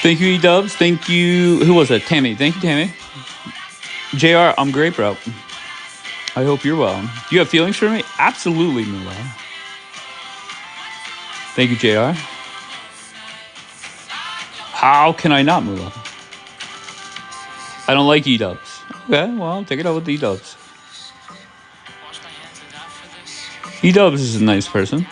Thank you, E-Dubs. Thank you. Who was it? Tammy. Thank you, Tammy. JR, I'm great, bro. I hope you're well. Do you have feelings for me? Absolutely, Mula. Thank you, JR. How can I not, Mula? I don't like E-Dubs. Okay, well, take it out with E-Dubs. E-Dubs is a nice person.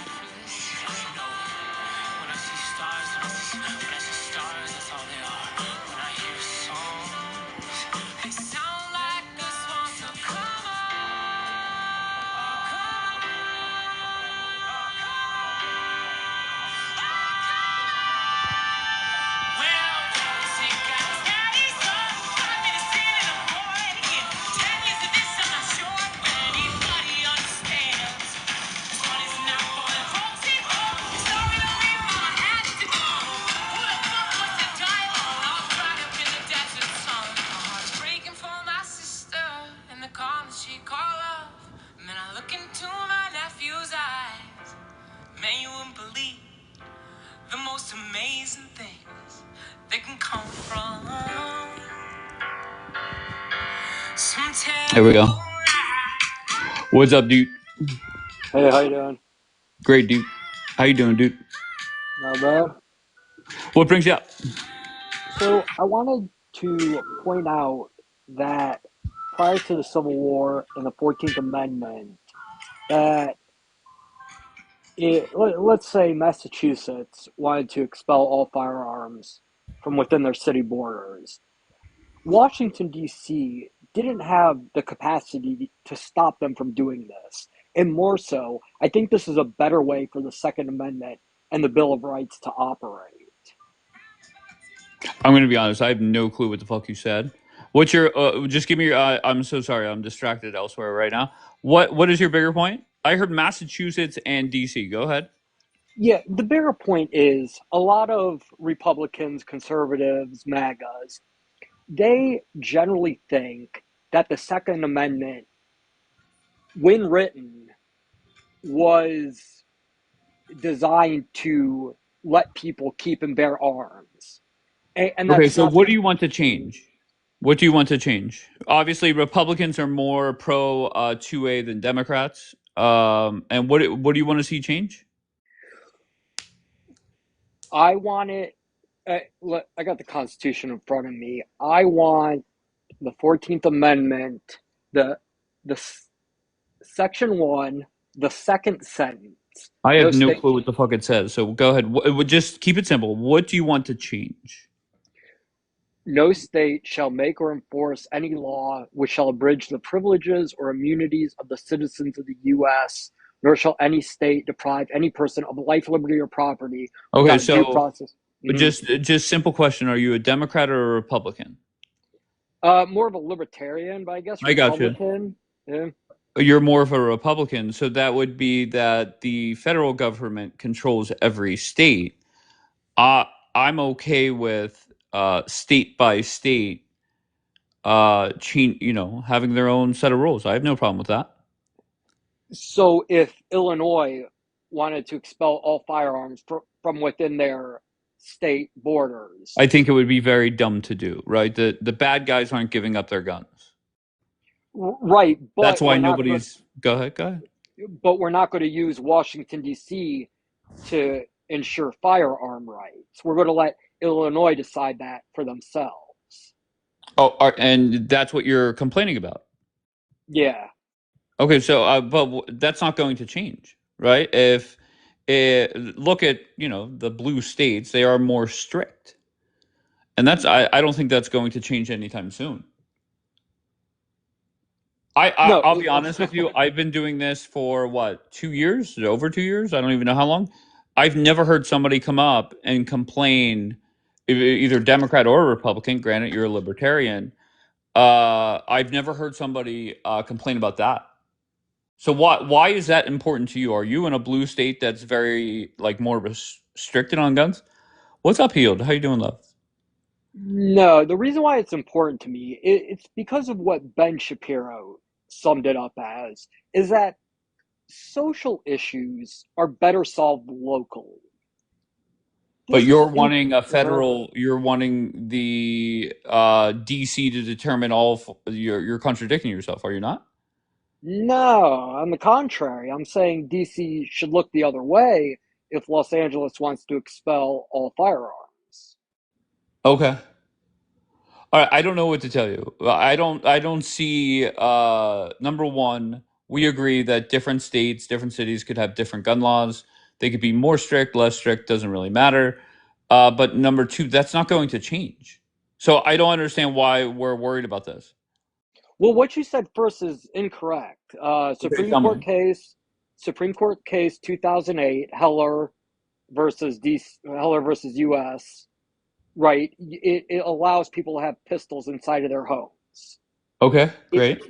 There we go. What's up, dude? Hey, how you doing? Great, dude. How you doing, dude? Not bad. What brings you up? So I wanted to point out that prior to the Civil War and the 14th Amendment, that let's say Massachusetts wanted to expel all firearms from within their city borders. Washington, D.C. didn't have the capacity to stop them from doing this. And more so, I think this is a better way for the Second Amendment and the Bill of Rights to operate. I'm gonna be honest. I have no clue what the fuck you said. What's your? Just give me your. I'm so sorry. I'm distracted elsewhere right now. What is your bigger point? I heard Massachusetts and DC. Go ahead. Yeah, the bigger point is a lot of Republicans, conservatives, MAGAs, they generally think that the Second Amendment, when written, was designed to let people keep and bear arms. And Okay, that's so not what do the. you want to change? What do you want to change? Obviously, Republicans are more pro 2A than Democrats. And what do you want to see change? I want it. I got the Constitution in front of me. I want the 14th Amendment, the, the Section 1, the second sentence. I No have no state clue what the fuck it says. So go ahead. Just keep it simple. What do you want to change? No state shall make or enforce any law which shall abridge the privileges or immunities of the citizens of the U.S., nor shall any state deprive any person of life, liberty, or property Okay, without due so process. Mhm. just simple question: are you a Democrat or a Republican? More of a libertarian, but I guess I got you. Republican. Yeah. You're more of a Republican, so that would be that the federal government controls every state. Uh, I'm okay with state by state, having their own set of rules. I have no problem with that. So if Illinois wanted to expel all firearms from within their state borders, I think it would be very dumb to do. Right, the bad guys aren't giving up their guns. right, That's why nobody's. Go ahead. Go ahead. but we're not going to use Washington D.C. to ensure firearm rights. We're going to let Illinois decide that for themselves. Oh, and that's what you're complaining about. Yeah. Okay, so that's not going to change, right? If look at the blue states, they are more strict, and I don't think that's going to change anytime soon. No. I'll be honest with you. I've been doing this for what, 2 years, over 2 years. I don't even know how long. I've never heard somebody come up and complain, either Democrat or Republican. Granted, you're a libertarian. I've never heard somebody complain about that. So why is that important to you? Are you in a blue state that's very like more restricted on guns? What's up, Healed? How you doing, love? No, the reason why it's important to me, it's because of what Ben Shapiro summed it up as, is that social issues are better solved locally. But This you're is wanting a uh federal. You're wanting the DC to determine all. You're contradicting yourself, are you not? No, on the contrary, I'm saying DC should look the other way if Los Angeles wants to expel all firearms. Okay. All right, I don't know what to tell you. I don't see number one, we agree that different states, different cities could have different gun laws. They could be more strict, less strict, doesn't really matter. But number two, that's not going to change. So I don't understand why we're worried about this. Well, what you said first is incorrect. Okay, tell me. Supreme Court case 2008, Heller versus U.S. Right? It allows people to have pistols inside of their homes. Okay, If great.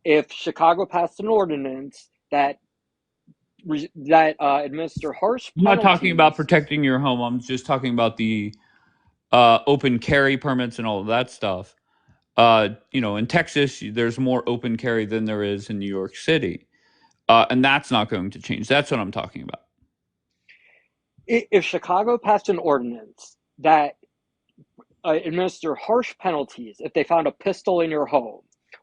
if Chicago passed an ordinance that administer harsh I'm not talking about penalties. protecting your home. I'm just talking about the open carry permits and all of that stuff. In Texas, there's more open carry than there is in New York City. And that's not going to change. That's what I'm talking about. If Chicago passed an ordinance that administer harsh penalties if they found a pistol in your home,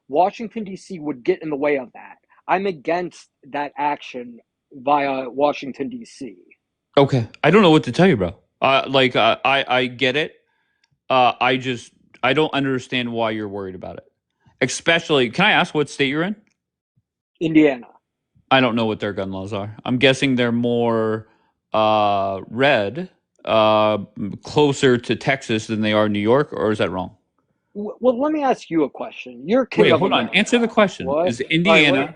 Washington, D.C. would get in the way of that. I'm against that action via Washington, D.C. Okay, I don't know what to tell you, bro. I get it. I just I don't understand why you're worried about it. Especially, can I ask what state you're in? Indiana. I don't know what their gun laws are. I'm guessing they're more red, closer to Texas than they are New York, or is that wrong? Well, let me ask you a question. You're king Wait, of hold on. Answer America. the question. What? Is All right, wait. Indiana,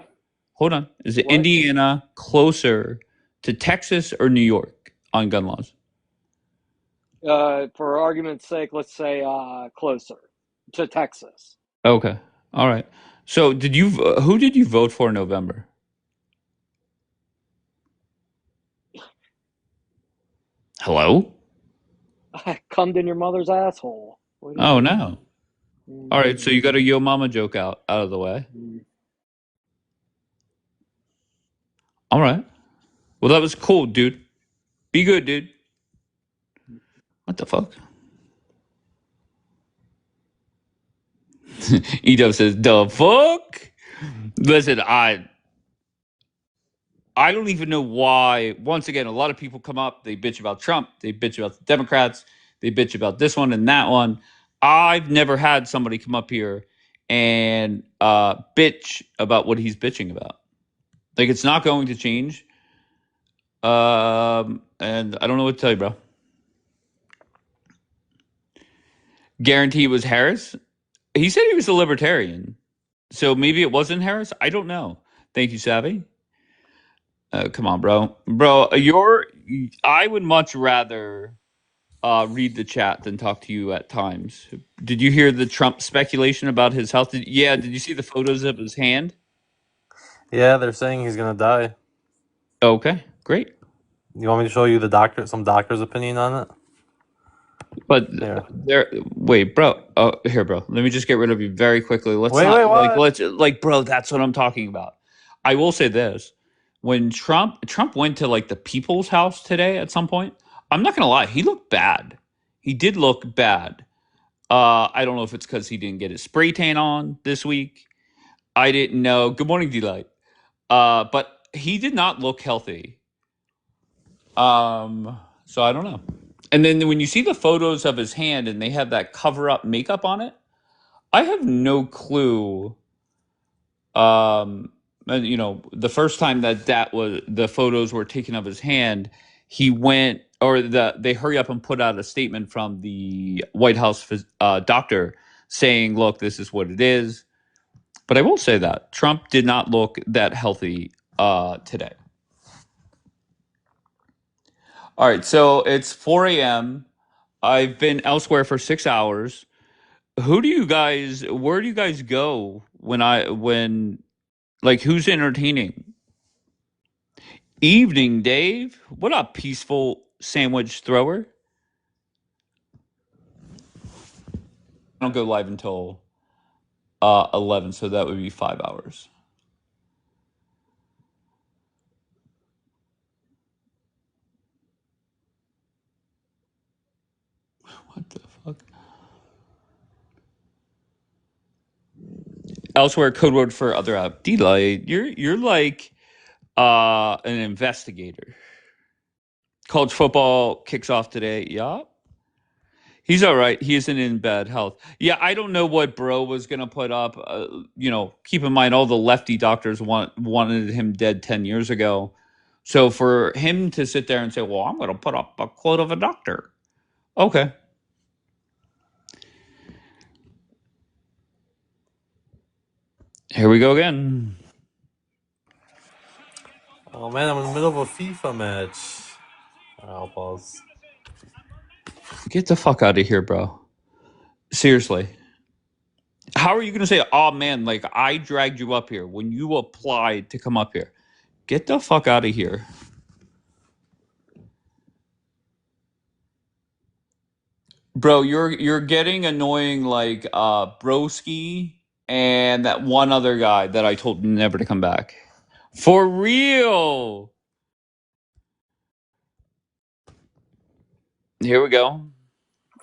hold on. Is What? Indiana closer to Texas or New York on gun laws? For argument's sake, let's say closer to Texas. Okay. All right. So, who did you vote for in November? Hello? I cummed in your mother's asshole. What do you Oh mean? no. All right, so you Mm-hmm. got a yo mama joke out of the way. All right. Well, that was cool, dude. Be good, dude. What the fuck? Edub says, "The fuck." Listen, I don't even know why. Once again, a lot of people come up, they bitch about Trump, they bitch about the Democrats, they bitch about this one and that one. I've never had somebody come up here and bitch about what he's bitching about. Like it's not going to change. And I don't know what to tell you, bro. Guarantee it was Harris. He said he was a libertarian, so maybe it wasn't Harris. I don't know. Thank you, Savvy. Come on, bro. Bro, I would much rather read the chat than talk to you at times. Did you hear the Trump speculation about his health? Yeah, did you see the photos of his hand? Yeah, they're saying he's gonna die. Okay, great. You want me to show you some doctor's opinion on it? But Here. wait, bro. Oh, here, bro. Let me just get rid of you very quickly. Wait, what? Bro. That's what I'm talking about. I will say this: when Trump went to like the people's house today at some point, I'm not gonna lie, he looked bad. He did look bad. I don't know if it's because he didn't get his spray tan on this week. I didn't know. Good morning, Delight. But he did not look healthy. So I don't know. And then when you see the photos of his hand and they have that cover up makeup on it, I have no clue. And, the first time that was the photos were taken of his hand, he went or they hurry up and put out a statement from the White House doctor saying, "Look, this is what it is." But I will say that Trump did not look that healthy today. All right, so it's 4 a.m. I've been elsewhere for 6 hours. Where do you guys go when like who's entertaining? Evening, Dave. What a peaceful sandwich thrower. I don't go live until 11, so that would be 5 hours. Elsewhere, code word for other app. D-Light, you're like an investigator. College football kicks off today. Yeah. He's all right. He isn't in bad health. Yeah, I don't know what Bro was going to put up. Keep in mind all the lefty doctors wanted him dead 10 years ago. So for him to sit there and say, well, I'm going to put up a quote of a doctor. Okay. Here we go again. Oh man, I'm in the middle of a FIFA match. I'll pause. Get the fuck out of here, bro. Seriously. How are you going to say, oh man, like I dragged you up here when you applied to come up here? Get the fuck out of here. Bro, you're getting annoying like Broski and that one other guy that I told never to come back. For real. Here we go.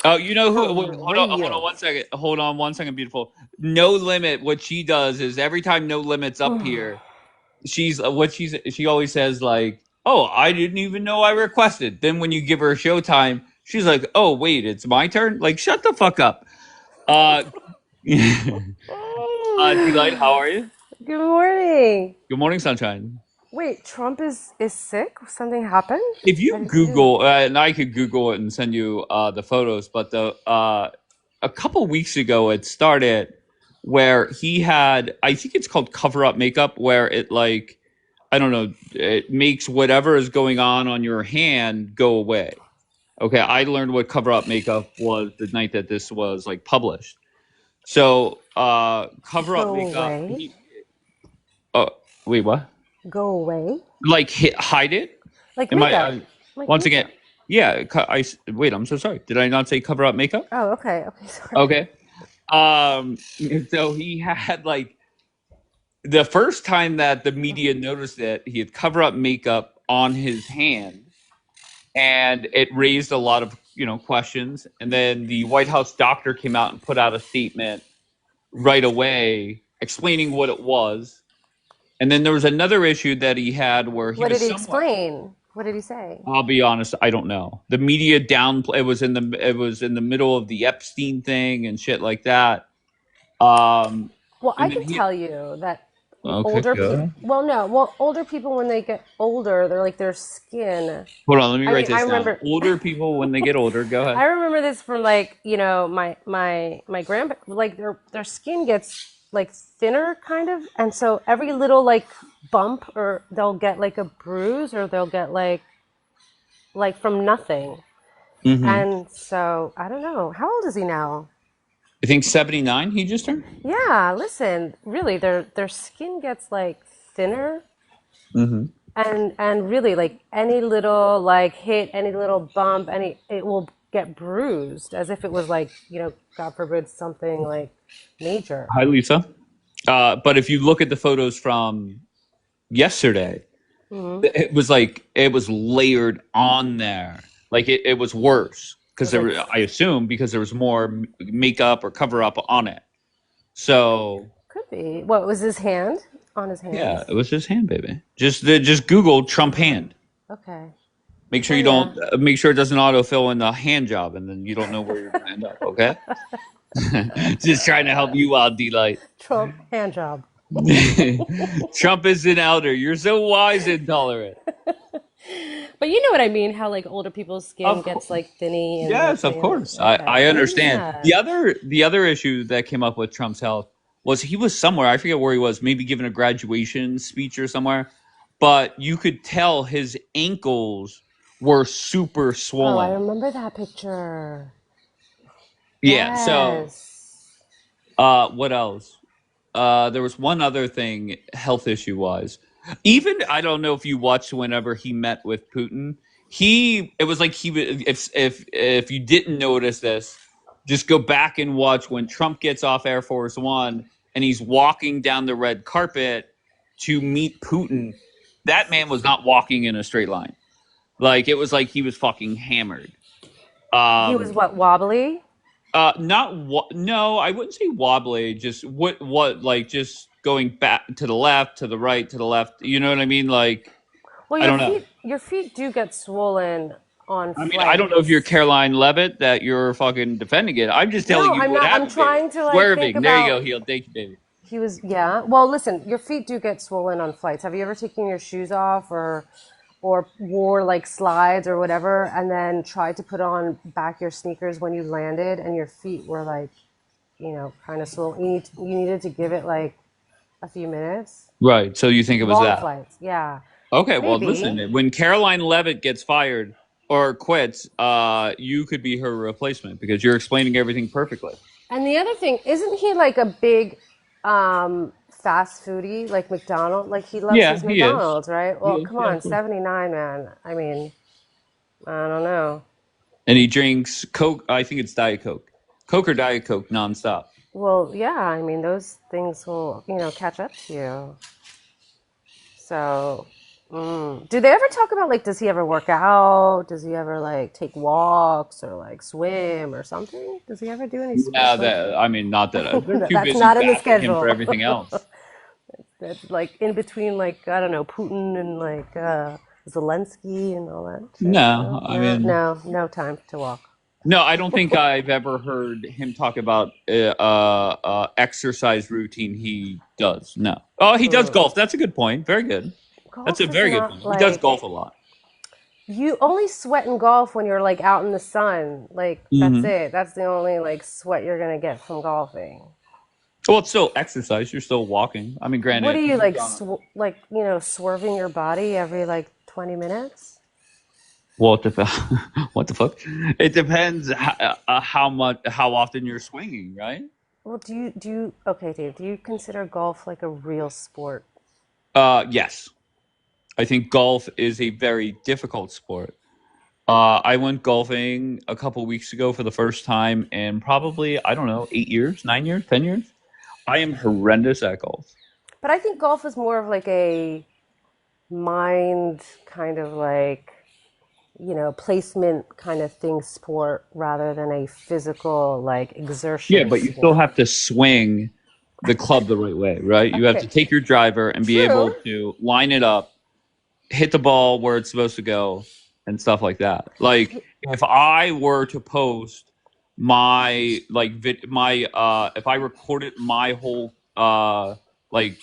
Oh, you know who? Wait, hold on 1 second. Hold on 1 second, beautiful. No Limit. What she does is every time No Limit's up here, she always says like, "Oh, I didn't even know I requested." Then when you give her showtime, she's like, "Oh, wait, it's my turn." Like, shut the fuck up. Delight, how are you? Good morning. Good morning, sunshine. Wait, Trump is sick? Something happened? If you Google, and I could Google it and send you the photos, but a couple weeks ago it started where he had, I think it's called cover up makeup, where it like, I don't know, it makes whatever is going on your hand go away. Okay, I learned what cover up makeup was the night that this was like published. So cover up Go makeup. away? Wait, what? Go away? Like hide it? Like Am makeup? Like once makeup. again? Yeah. Wait. I'm so sorry. Did I not say cover up makeup? Oh, okay. Okay, sorry. Okay. So he had like the first time that the media noticed it, he had cover up makeup on his hand, and it raised a lot of questions. And then the White House doctor came out and put out a statement right away explaining what it was. And then there was another issue that he had where he What was did he explain? What did he say? I'll be honest, I don't know. The media it was in the middle of the Epstein thing and shit like that. Well, I can tell you that older people. Older people when they get older, they're like their skin. Hold on, let me write this I down. remember Older people when they get older. Go ahead. I remember this from like my grandpa, like their skin gets like thinner kind of, and so every little like bump or they'll get like a bruise or they'll get like from nothing. Mhm. And so I don't know, how old is he now? I think 79 he just turned. Yeah, listen, really, their skin gets like thinner, Mhm. and really like any little like hit, any little bump, it will get bruised as if it was like God forbid something like major. Hi, Lisa. But if you look at the photos from yesterday, it was layered on there. Like it was worse because I assume because there was more makeup or cover up on it. So Could be. What was his hand on his hand? yeah, it was his hand, baby. Just Google Trump hand. Okay. Make sure you don't make sure it doesn't autofill in the hand job, and then you don't know where you're gonna end up. Okay. Just trying to help you out, D-Light. Trump hand job. Trump is an elder. You're so wise and tolerant. But you know what I mean? How like older people's skin gets like thinny. And yes, of course. Okay. I understand. Yeah. The other issue that came up with Trump's health was he was somewhere. I forget where he was. Maybe giving a graduation speech or somewhere. But you could tell his ankles were super swollen. Oh, I remember that picture. Yeah. Yes. So, what else? There was one other thing, health issue wise. Even I don't know if you watched whenever he met with Putin. It was like he was. If you didn't notice this, just go back and watch when Trump gets off Air Force One and he's walking down the red carpet to meet Putin. That man was not walking in a straight line. Like it was like he was fucking hammered. He was what, wobbly? Not no, I wouldn't say wobbly. Just what like just going back to the left, to the right, to the left. You know what I mean? Like Well, I don't know. your feet do get swollen on I mean, I don't know if you're flights. Caroline Levitt that you're fucking defending it. I'm just telling No, you I'm what not. I'm happened, baby. trying to like think Swerving. There you go, about. heel. Thank you, baby. He was, yeah. Well, listen, your feet do get swollen on flights. Have you ever taken your shoes off or wore like slides or whatever and then tried to put on back your sneakers when you landed and your feet were like, kind of swollen? You needed to give it like a few minutes. Right. So you think it was Long that? flights. Yeah. Okay. Well, Maybe. listen. When Caroline Levitt gets fired or quits, you could be her replacement because you're explaining everything perfectly. And the other thing, isn't he like a big fast foodie like McDonald? Like he loves Yeah, his he is. McDonald's, right? He Well, is. come Yeah, on, of course. 79, man. I mean, I don't know. And he drinks Coke. I think it's Diet Coke, Coke or Diet Coke nonstop. Well, yeah, I mean, those things will, catch up to you. So, do they ever talk about like, does he ever work out? Does he ever like take walks or like swim or something? Does he ever do any Yeah, sports like that I mean, not that they're too that's busy not in the bashing him for schedule. everything else. That's like in between, like, I don't know, Putin and like Zelensky and all that shit. No, No, I no, mean, no, no time to walk. no, I don't think I've ever heard him talk about exercise routine he does. No. Oh, he does golf. That's a good point. Very good. That's a Golf is very good not point. He does like golf a lot. you only sweat in golf when you're like out in the sun. Like that's Hmm. it. That's the only like sweat you're gonna get from golfing. Well, it's still exercise. You're still walking. I mean, What are granted, you you've like, done. swerving your body every like 20 minutes? What the what the fuck? It depends how much, how often you're swinging, right? Well, okay, Dave, do you consider golf like a real sport? Yes. I think golf is a very difficult sport. I went golfing a couple weeks ago for the first time in probably, I don't know, 8 years, 9 years, 10 years. I am horrendous at golf. But I think golf is more of like a mind kind of like, placement kind of thing sport rather than a physical like Yeah, exertion but you still sport. have to swing the club the right way, right? You have Okay, to take your driver and be able true. to line it up, hit the ball where it's supposed to go, and stuff like that. Like if I were to post my like my if I recorded my whole like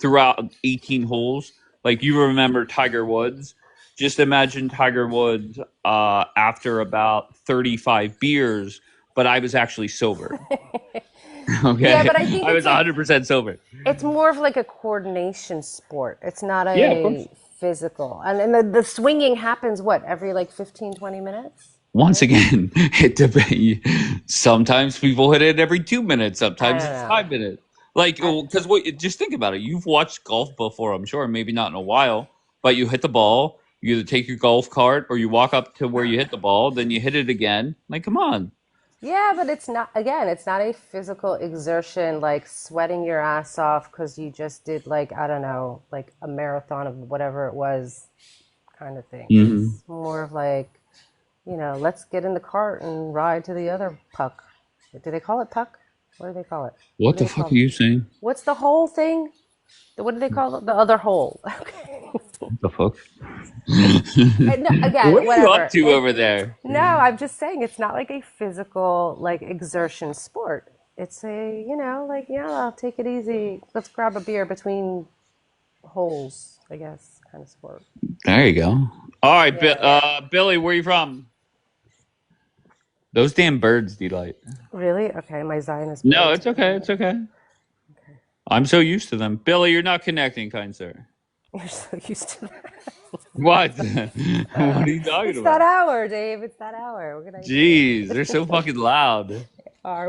throughout 18 holes. Like you remember Tiger Woods. Just imagine Tiger Woods after about 35 beers, but I was actually sober. Yeah, Okay. but I think I was 100% sober. it's more of like a coordination sport. It's not Yeah, of course. a physical. And the swinging happens what, every like 15, 20 minutes, Once right? again, it depends. Sometimes people hit it every 2 minutes. I Sometimes don't it's know. 5 minutes. Like, I, because what? Just think about it. You've watched golf before, I'm sure. Maybe not in a while, but you hit the ball. You either take your golf cart or you walk up to where you hit the ball, then you hit it again. Like, come on. yeah, but it's not, again, it's not a physical exertion like sweating your ass off because you just did like, I don't know, like a marathon of whatever it was kind of thing. Hmm. It's more of like, let's get in the cart and ride to the other puck. Do they call it puck? What do they call it? What What do the they fuck call are it? you saying? What's the whole thing? What do they call it? The other hole. Okay. What the fuck? No, again, What are you up whatever. to over there? No, I'm just saying it's not like a physical like exertion sport. It's a, like, yeah, I'll take it easy. Let's grab a beer between holes, I guess, kind of sport. There you go. All right, Yeah. Billy, where you from? Those damn birds, delight. Really? Okay, my Zionist No, birds. it's okay. It's okay. I'm so used to them. Billy, you're not connecting, kind sir. You're so used to that. What? What are you talking It's that about? hour, Dave. It's that hour. What can I Jeez, they're do? so fucking loud.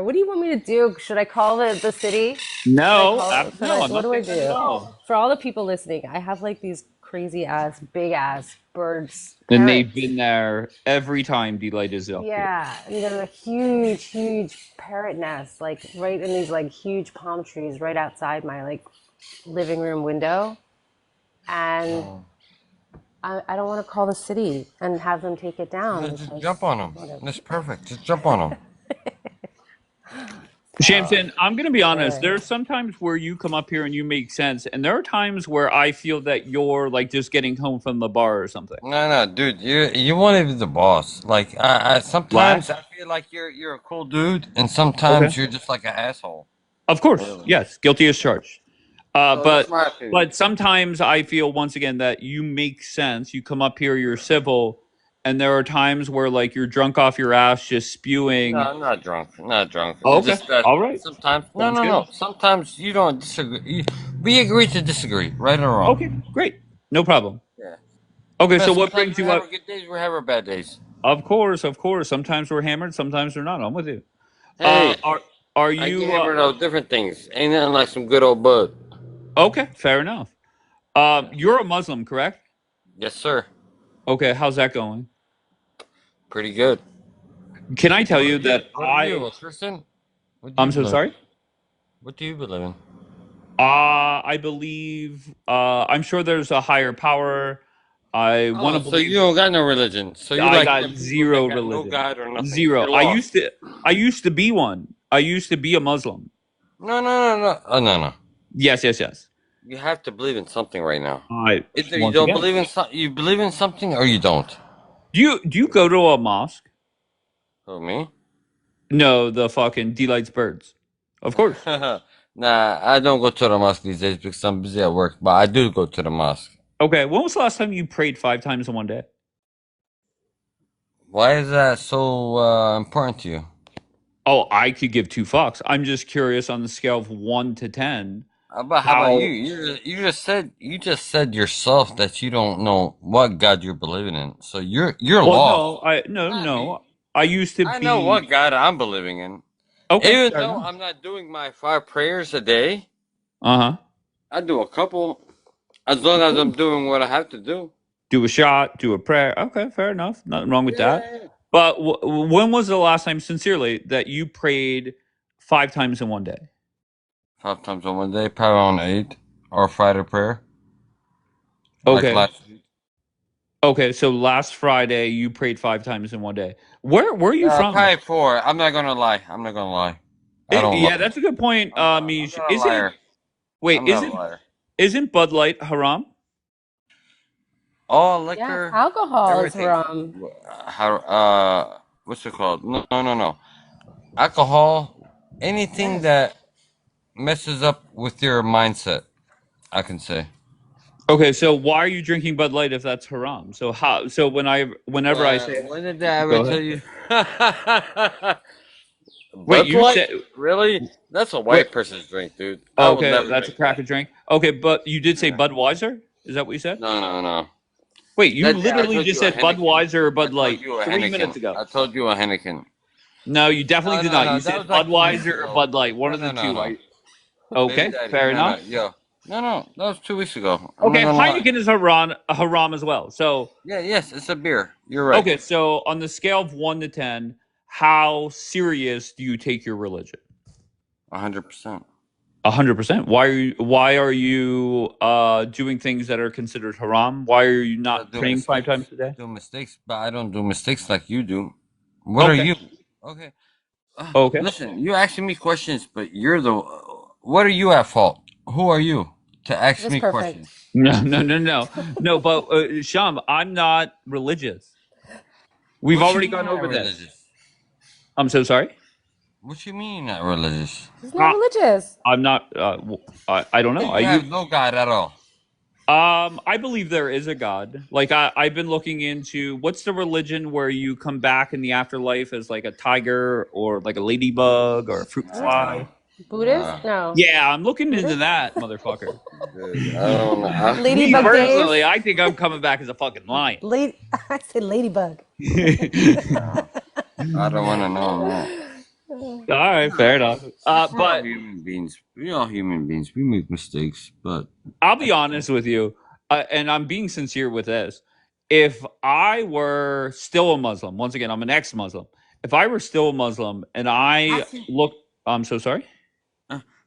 What do you want me to do? Should I call the city? Should I No, call it? no, I'm What not do I saying that at do? all. For all the people listening, I have like these crazy ass, big ass birds, And they've parrots. been there every time Delight is up here. Yeah, a huge, huge parrot nest, like right in these like huge palm trees right outside my like living room window. And I don't want to call the city and have them take it down Just because jump on them. whatever. That's perfect. Just jump on them. Shamsin, I'm going to be honest. Boy. There's sometimes where you come up here and you make sense, and there are times where I feel that you're like just getting home from the bar or something. No, dude, you want to be the boss. Like I sometimes What? I feel like you're a cool dude, and Okay. sometimes you're just like an asshole. Of course, Really. yes, guilty as charged. So that's But my opinion. but sometimes I feel once again that you make sense. You come up here, you're civil, and there are times where like you're drunk off your ass, just No, spewing. I'm not drunk. Not drunk. Oh, It's okay, just that all right, sometimes. No, sounds no, good. no. Sometimes you don't disagree. We agree to disagree, right or wrong. Okay, great, no problem. Yeah. Okay, so Because what sometimes brings we you have up? our good days, we have our bad days. Of course, of course. Sometimes we're hammered, sometimes we're not. I'm with you. Hey, Are I get you? hammered on different things. Ain't nothing like some good old bud. Okay, fair enough. You're a Muslim, correct? Yes, sir. Okay, how's that going? Pretty good. Can I tell you that What are you, a Christian? What do you I'm so believe? sorry. What do you believe in? I believe. I'm sure there's a higher power. I want Oh, to so you believe. don't got no religion. So you I like got them people zero that got no religion. God or nothing. Zero. You're lost. I used to be one. I used to be a Muslim. No. Oh, no. Yes, yes, yes. You have to believe in something right now. I Either you once don't again. believe in you believe in something or you don't. Do you go to a mosque? Who, me? No, the fucking delights birds. Of course. Nah, I don't go to the mosque these days because I'm busy at work. But I do go to the mosque. Okay. When was the last time you prayed 5 times in one day? Why is that so important to you? Oh, I could give two fucks. I'm just curious on the scale of 1 to 10. But how about you? How? You just said yourself that you don't know what God you're believing in. So you're Well, lost. no, I no Not me. no. I used to I know be what God I'm believing in. okay. Even Fair though enough. I'm not doing my 5 prayers a day, Uh-huh. I do a couple. As long as I'm doing what I have to do. Do a shot, do a prayer. Okay, fair enough. Nothing wrong with that. Yeah. But when was the last time, sincerely, that you prayed 5 times in one day? 5 times on one day, probably on 8 or Friday prayer. Like Okay. last week. Okay, so last Friday you prayed 5 times in one day. Where are you from? Probably 4. I'm not gonna lie. I don't Yeah, lie. that's a good point, I'm Mish. not a liar. Wait, I'm not a liar. isn't Bud Light haram? All Yes, liquor, alcohol is everything. haram. How what's it called? No. Alcohol, anything that messes up with your mindset, I can say. Okay, so why are you drinking Bud Light if that's haram? So how? So whenever I say, When did I go ever tell ahead. you? Wait, Bud you Light? said Really? That's a wait. white person's drink, dude. I would Okay, never that's a drink that. cracker drink. Okay, but you did say Yeah. Budweiser. Is that what you said? No. Wait, you That day I literally told just you a said Henneken. Budweiser or I Bud told Light you a 3 minutes Henneken. ago. I told you a Henneken. No, you definitely did not. No. You That said was like 2 weeks Budweiser or ago. Bud Light, one of the two. No. Baby Okay, daddy. fair No. enough. Yo. No. That was 2 weeks ago. I'm Okay, not gonna lie. Heineken is haram as well. So Yeah, yes, it's a beer. You're right. okay, so on the scale of 1 to 10, how serious do you take your religion? 100%. 100%. Why are you doing things that are considered haram? Why are you I not do praying 5 times mistakes. a day? Do mistakes, but I don't do mistakes like you do. What are Okay. you? Okay. Okay. Listen, you're asking me questions, but you're the. What are you at fault? Who are you to ask That's me perfect. questions? No. But Sham, I'm not religious. We've What you already mean gone not over this. religious? I'm so sorry. What you mean not religious? He's not religious. I'm not. I don't know. You have no God at all. I believe there is a God. Like I've been looking into what's the religion where you come back in the afterlife as like a tiger or like a ladybug or a fruit fly. Buddhist? No. Yeah, I'm looking into that, motherfucker. Dude, I don't know. Me Ladybug personally, Dave? I think I'm coming back as a fucking lion. I said ladybug. I don't want to know, man. All right, fair enough. We're all But human beings. We're all human beings. We make mistakes, but I'll be honest with you, and I'm being sincere with this. If I were still a Muslim, once again, I'm an ex-Muslim. If I were still a Muslim and I look, I'm so sorry.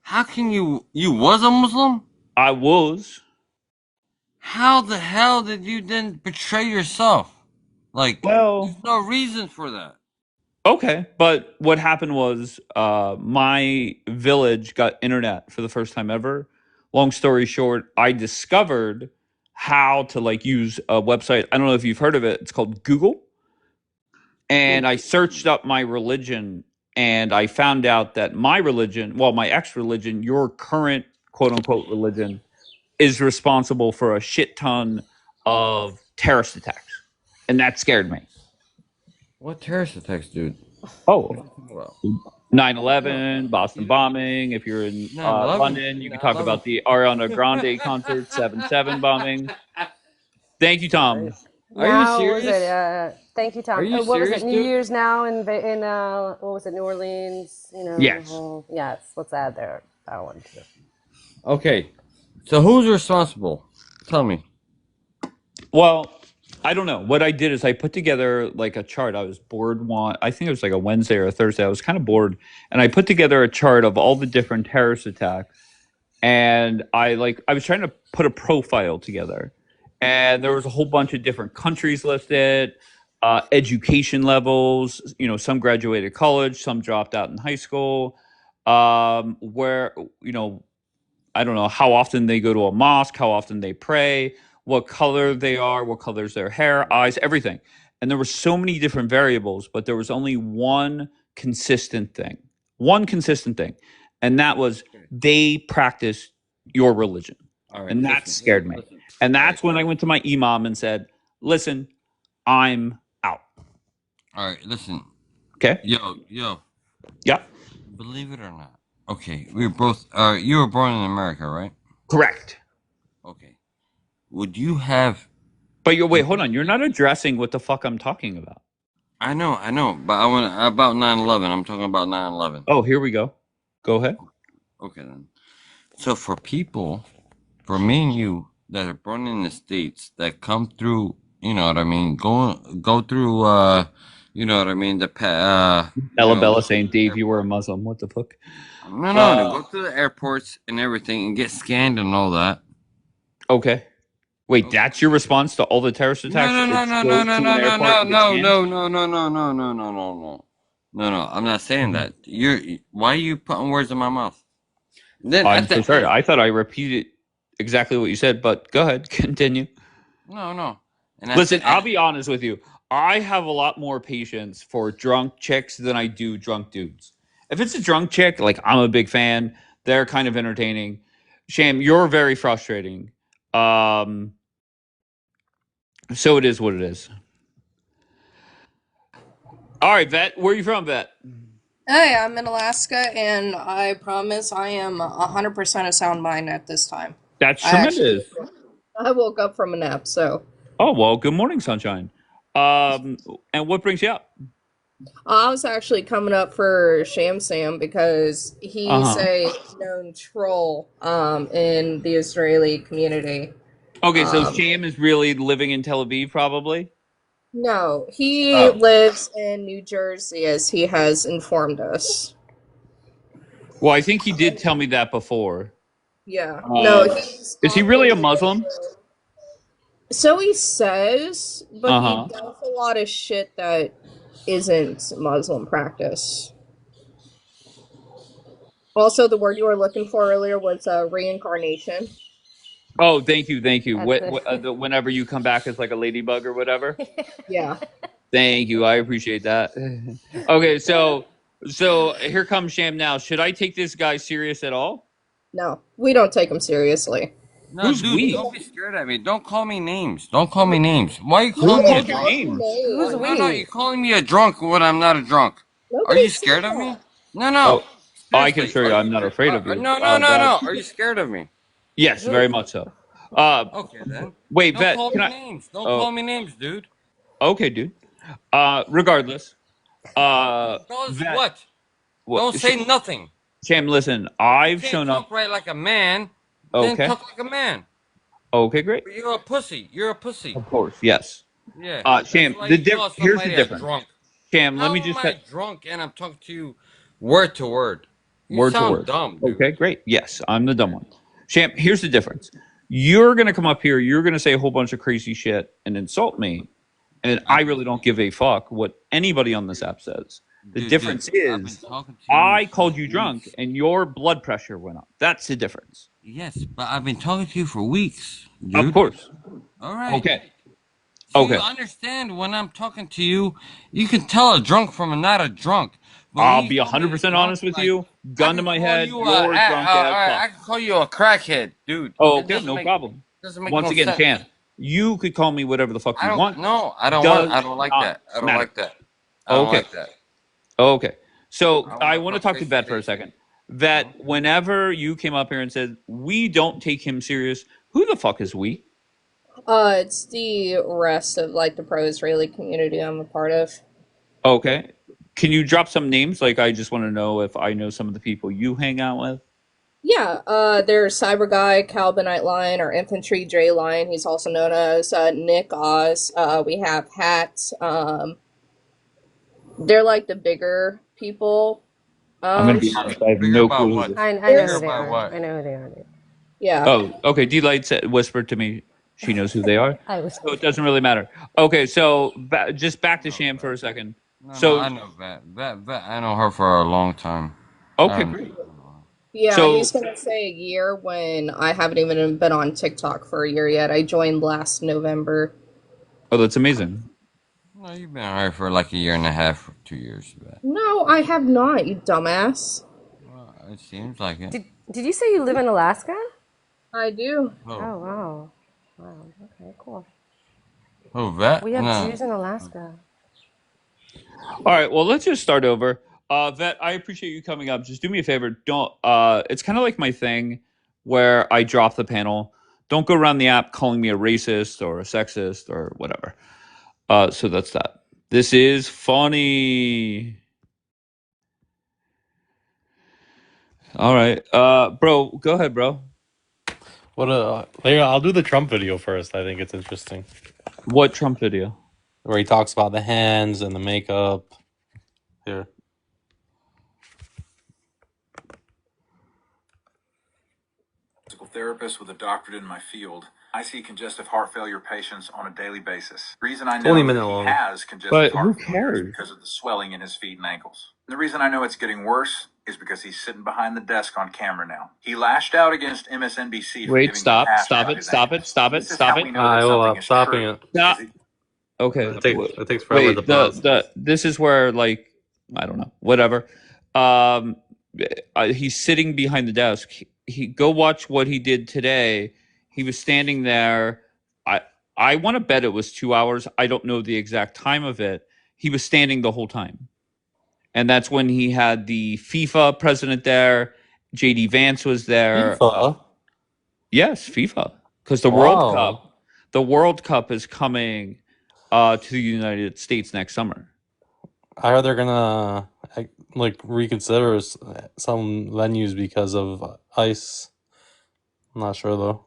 how can you was a Muslim? I was. How the hell did you then betray yourself? Like, Well, there's no reason for that. Okay, but what happened was my village got internet for the first time ever. Long story short, I discovered how to like use a website. I don't know if you've heard of it. It's called Google. And I searched up my religion and I found out that my religion, well, my ex religion, your current quote unquote religion, is responsible for a shit ton of terrorist attacks. And that scared me. What terrorist attacks, dude? Oh, Well, 9/11, Boston bombing. If you're in 9/11. London, you can talk about the Ariana Grande concert, 7/7 bombing. Thank you, Tom. Are you Now, what was it? serious? Thank you, Tom. Are you What was serious, it? New dude? Year's now in what was it? New Orleans. You know, the Yes. whole yes. Let's add there that one too. Okay. So who's responsible? Tell me. Well, I don't know. What I did is I put together like a chart. I was bored I think it was like a Wednesday or a Thursday. I was kind of bored. And I put together a chart of all the different terrorist attacks. And I was trying to put a profile together. And there was a whole bunch of different countries listed, education levels. You know, some graduated college, some dropped out in high school. Where, you know, I don't know how often they go to a mosque, how often they pray, what color they are, what color's their hair, eyes, everything. And there were so many different variables, but there was only one consistent thing. One consistent thing. And that was they practice your religion. All right. And that scared me. And that's when I went to my imam and said, listen, I'm out. All right. Listen. Okay? Yo. Yeah. Believe it or not. Okay. We were both. You were born in America, right? Correct. Okay. Would you have? But wait, hold on. You're not addressing what the fuck I'm talking about. I know. But I want about 9/11. I'm talking about 9/11. Oh, here we go. Go ahead. Okay then. So for people, for me and you that are born in the States that come through, you know what I mean, go through you know what I mean, Bella saying, Dave, you were a Muslim. What the fuck? No, go to the airports and everything and get scanned and all that. Okay. Wait, that's your response to all the terrorist attacks? No. I'm not saying that. Why are you putting words in my mouth? Then I'm so sorry. I thought I repeated exactly what you said, but go ahead, continue. No. Listen, I'll be honest with you. I have a lot more patience for drunk chicks than I do drunk dudes. If it's a drunk chick, like I'm a big fan. They're kind of entertaining. Sham, you're very frustrating. So it is what it is. All right, Vet. Where are you from, Vet? Hey, I'm in Alaska, and I promise I am 100% of sound mind at this time. That's I tremendous. I woke up from a nap, so. Oh, well, good morning, sunshine. And what brings you up? I was actually coming up for Sham Sam because he's a known troll in the Israeli community. Okay, so Sham is really living in Tel Aviv, probably? No, he lives in New Jersey, as he has informed us. Well, I think he did tell me that before. Yeah. No, is he really a Muslim? So he says, but he does a lot of shit that isn't Muslim practice. Also, the word you were looking for earlier was reincarnation. Oh, thank you. Whenever you come back as like a ladybug or whatever. Yeah. Thank you. I appreciate that. Okay, so here comes Sham now. Should I take this guy serious at all? No, we don't take him seriously. No, Who's dude, we? don't be scared at me. Don't call me names. Why are you calling me a drunk? Who's we? No, you're calling me a drunk when I'm not a drunk. Are you scared of me? No. Oh, I can assure you I'm not afraid of you. No. Are you scared of me? Yes, very much so. Okay, then. Wait, Don't Vet, call can me I... names. Don't call me names, dude. Okay, dude. Regardless. Vet, what? Don't say nothing. Sham, listen, I've You shown can't up... talk right like a man, then talk like a man. Okay, great. But you're a pussy. Of course, yes. Yeah. Sham, here's the difference. Sham, let me just... How am I drunk and I'm talking to you word to word? You sound dumb, dude. Okay, great. Yes, I'm the dumb one. Sham, here's the difference. You're going to come up here, you're going to say a whole bunch of crazy shit and insult me, and I really don't give a fuck what anybody on this app says. The Dude, difference I've been is talking to you I for called you drunk weeks. and your blood pressure went up. That's the difference. Yes, but I've been talking to you for weeks, Of dude. course. All right. Okay. So you Okay. understand when I'm talking to you, you can tell a drunk from a not a drunk. But when I'll you be call me a 100% drunk, honest with like you. I Gun to can my call head. you You're a drunk all as right, I fuck. can call you a crackhead, dude. Oh, It okay. doesn't No problem. make Once no again, sense. Chan, you could call me whatever the fuck I you don't want. no, I don't Does like not that. I don't matter. like that. I don't Okay. like that. Okay. So I I want want to to talk talk to face to Vet for a face. second. Vet, whenever you came up here and said, we don't take him serious, who the fuck is we? It's the rest of like the pro-Israeli community I'm a part of. Okay. Can you drop some names? Like, I just want to know if I know some of the people you hang out with. Yeah, there's Cyber Guy, Calibanite Lion, or Infantry J Lion. He's also known as Nick Oz. We have Hat. They're like the bigger people. I'm going to be honest. I have Bigger no about clue who what? this is. I know There's who they about are. what? I know who they are. yeah. Oh, okay. D-Light whispered to me she knows who they are. I was. So it doesn't really matter. Okay, so just back to Sham for a second. No, So, I know Vet. I know her for a long time. okay, great. Yeah, So- he's gonna say a year when I haven't even been on TikTok for a year yet. I joined last November. Oh, that's amazing. No, you've been on her for like a year and a half, 2 years. Vet. No, I have not, you dumbass. Well, it seems like it. Did you say you live in Alaska? I do. Oh wow. Wow. Okay. Cool. Oh, Vet? We have No. Jews in Alaska. All right, well, let's just start over. Vet, I appreciate you coming up. Just do me a favor. Don't. It's kind of like my thing where I drop the panel. Don't go around the app calling me a racist or a sexist or whatever. So that's that. This is funny. All right, bro, go ahead, bro. I'll do the Trump video first. I think it's interesting. What Trump video? Where he talks about the hands and the makeup. Here. Physical therapist with a doctorate in my field. I see congestive heart failure patients on a daily basis. The reason I know 20 that minute he long. has congestive But who heart failure is cares? because of the swelling in his feet and ankles. And the reason I know it's getting worse is because he's sitting behind the desk on camera now. He lashed out against MSNBC for Wait, giving stop, him hash stop out it, his stop ankles. it, stop it, This is stop how it. we know that I will something is stopping true. it. Stop. Because Okay. It takes forever to Wait, pause. this is where, like, I don't know, whatever. He's sitting behind the desk. He go watch what he did today. He was standing there. I want to bet it was 2 hours. I don't know the exact time of it. He was standing the whole time, and that's when he had the FIFA president there. JD Vance was there. FIFA? Yes, FIFA, because Wow. the World Cup is coming to the United States next summer. I heard they're gonna like reconsider some venues because of ice. I'm not sure though.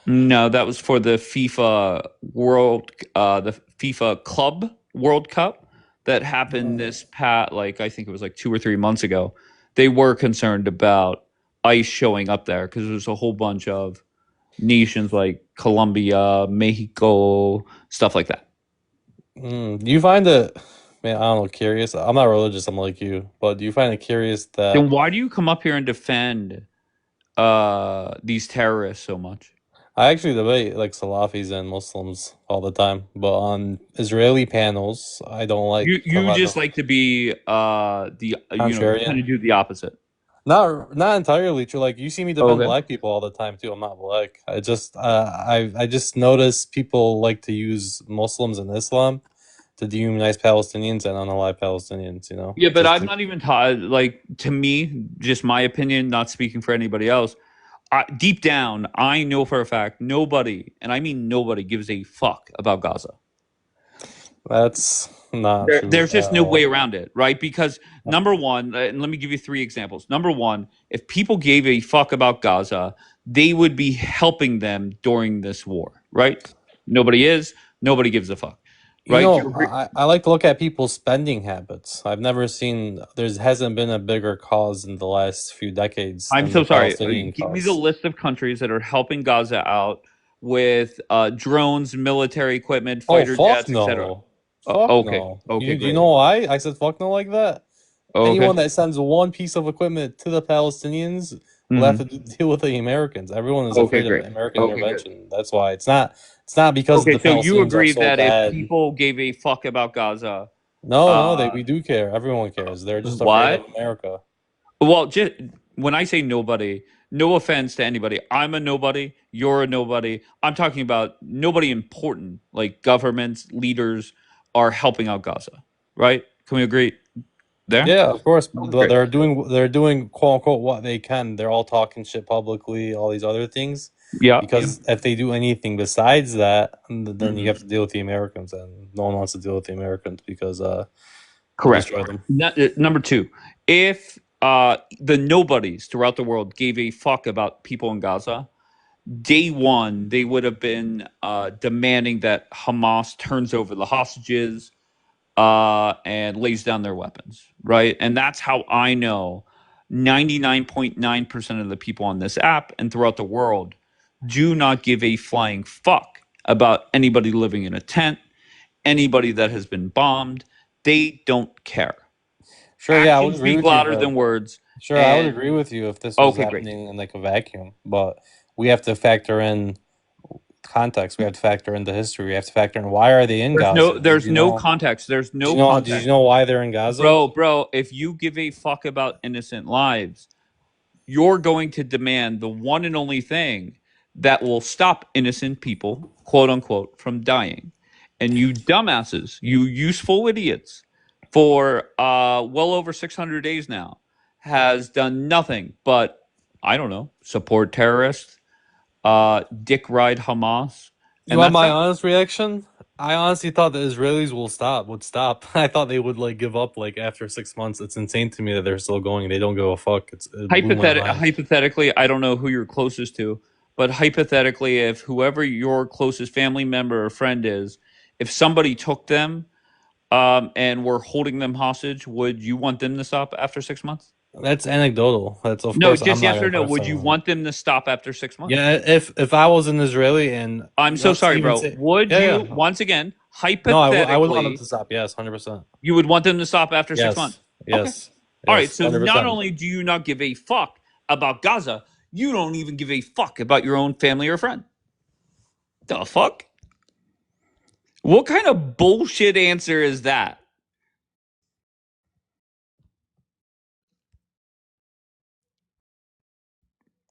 No, that was for the FIFA the FIFA Club World Cup that happened this past, like, I think it was like 2 or 3 months ago. They were concerned about ice showing up there because there's a whole bunch of nations like Colombia, Mexico, stuff like that. Do you find it, man, I don't know, curious? I'm not religious, I'm like you, but do you find it curious that Then why do you come up here and defend these terrorists so much? I actually debate like Salafis and Muslims all the time, but on Israeli panels, I don't like You some of just them. like to be Contrarian. kind of do the opposite. Not entirely true. Like you see me defend Okay. black people all the time too. I'm not black. I just notice people like to use Muslims and Islam to dehumanize Palestinians and unalive Palestinians. You know. Yeah, but Just I'm not even taught. Like, to me, just my opinion, not speaking for anybody else. Deep down, I know for a fact nobody, and I mean nobody, gives a fuck about Gaza. That's not true. There's just at no all. way around it, right? Because number one, and let me give you 3 examples. Number one, if people gave a fuck about Gaza, they would be helping them during this war, right? Nobody is. Nobody gives a fuck, right? You know, I like to look at people's spending habits. I've never seen hasn't been a bigger cause in the last few decades. I'm than so the sorry. Palestinian Give me cause. the list of countries that are helping Gaza out with drones, military equipment, Oh fighter fuck jets, etc. no! Fuck Okay. no. Okay, Do you great. know why I said fuck no like that? Okay. Anyone that sends one piece of equipment to the Palestinians will have to deal with the Americans. Everyone is Okay, afraid of great. American Okay, good. intervention. That's why it's not because Okay, the so you Palestinians are agree so that if bad. people gave a fuck about Gaza, No, we do care. Everyone cares. They're just afraid of what? America. Well, just when I say nobody, no offense to anybody. I'm a nobody. You're a nobody. I'm talking about nobody important, like governments, leaders are helping out Gaza, right? Can we agree there? Yeah, of course. Great. They're doing quote unquote what they can. They're all talking shit publicly, all these other things. Yeah. Because if they do anything besides that, then you Mhm. have to deal with the Americans, and no one wants to deal with the Americans because they'll Correct. destroy them. Number two, if the nobodies throughout the world gave a fuck about people in Gaza, day one, they would have been demanding that Hamas turns over the hostages and lays down their weapons, right? And that's how I know 99.9% of the people on this app and throughout the world do not give a flying fuck about anybody living in a tent, anybody that has been bombed. They don't care. Sure, yeah, I would Actions agree speak with you. louder But than words. sure, I would And agree with you if this was okay, great. happening in like a vacuum. But we have to factor in context. We have to factor into history. We have to factor in why are they in Gaza? There's no context. There's no context. Did you know why they're in Gaza? Bro, if you give a fuck about innocent lives, you're going to demand the one and only thing that will stop innocent people, quote unquote, from dying. And you dumbasses, you useful idiots, for well over 600 days now, has done nothing but, I don't know, support terrorists, dick ride Hamas. You want my honest reaction? I honestly thought the Israelis would stop. I thought they would like give up like after 6 months. It's insane to me that they're still going. They don't give a fuck. It blew my mind. Hypothetically, I don't know who you're closest to, but hypothetically, if whoever your closest family member or friend is, if somebody took them and were holding them hostage, would you want them to stop after 6 months? That's anecdotal. That's of No, course. just I'm not yes or no. Would you person. want them to stop after 6 months? Yeah, if I was an Israeli and I'm so let's sorry, even bro. say- Would Yeah, you yeah. once again No, hypothetically? I would want them to stop. Yes, 100%. You would want them to stop after 6 months. Yes. All right. So 100%. not only do you not give a fuck about Gaza, you don't even give a fuck about your own family or friend. The fuck? What kind of bullshit answer is that?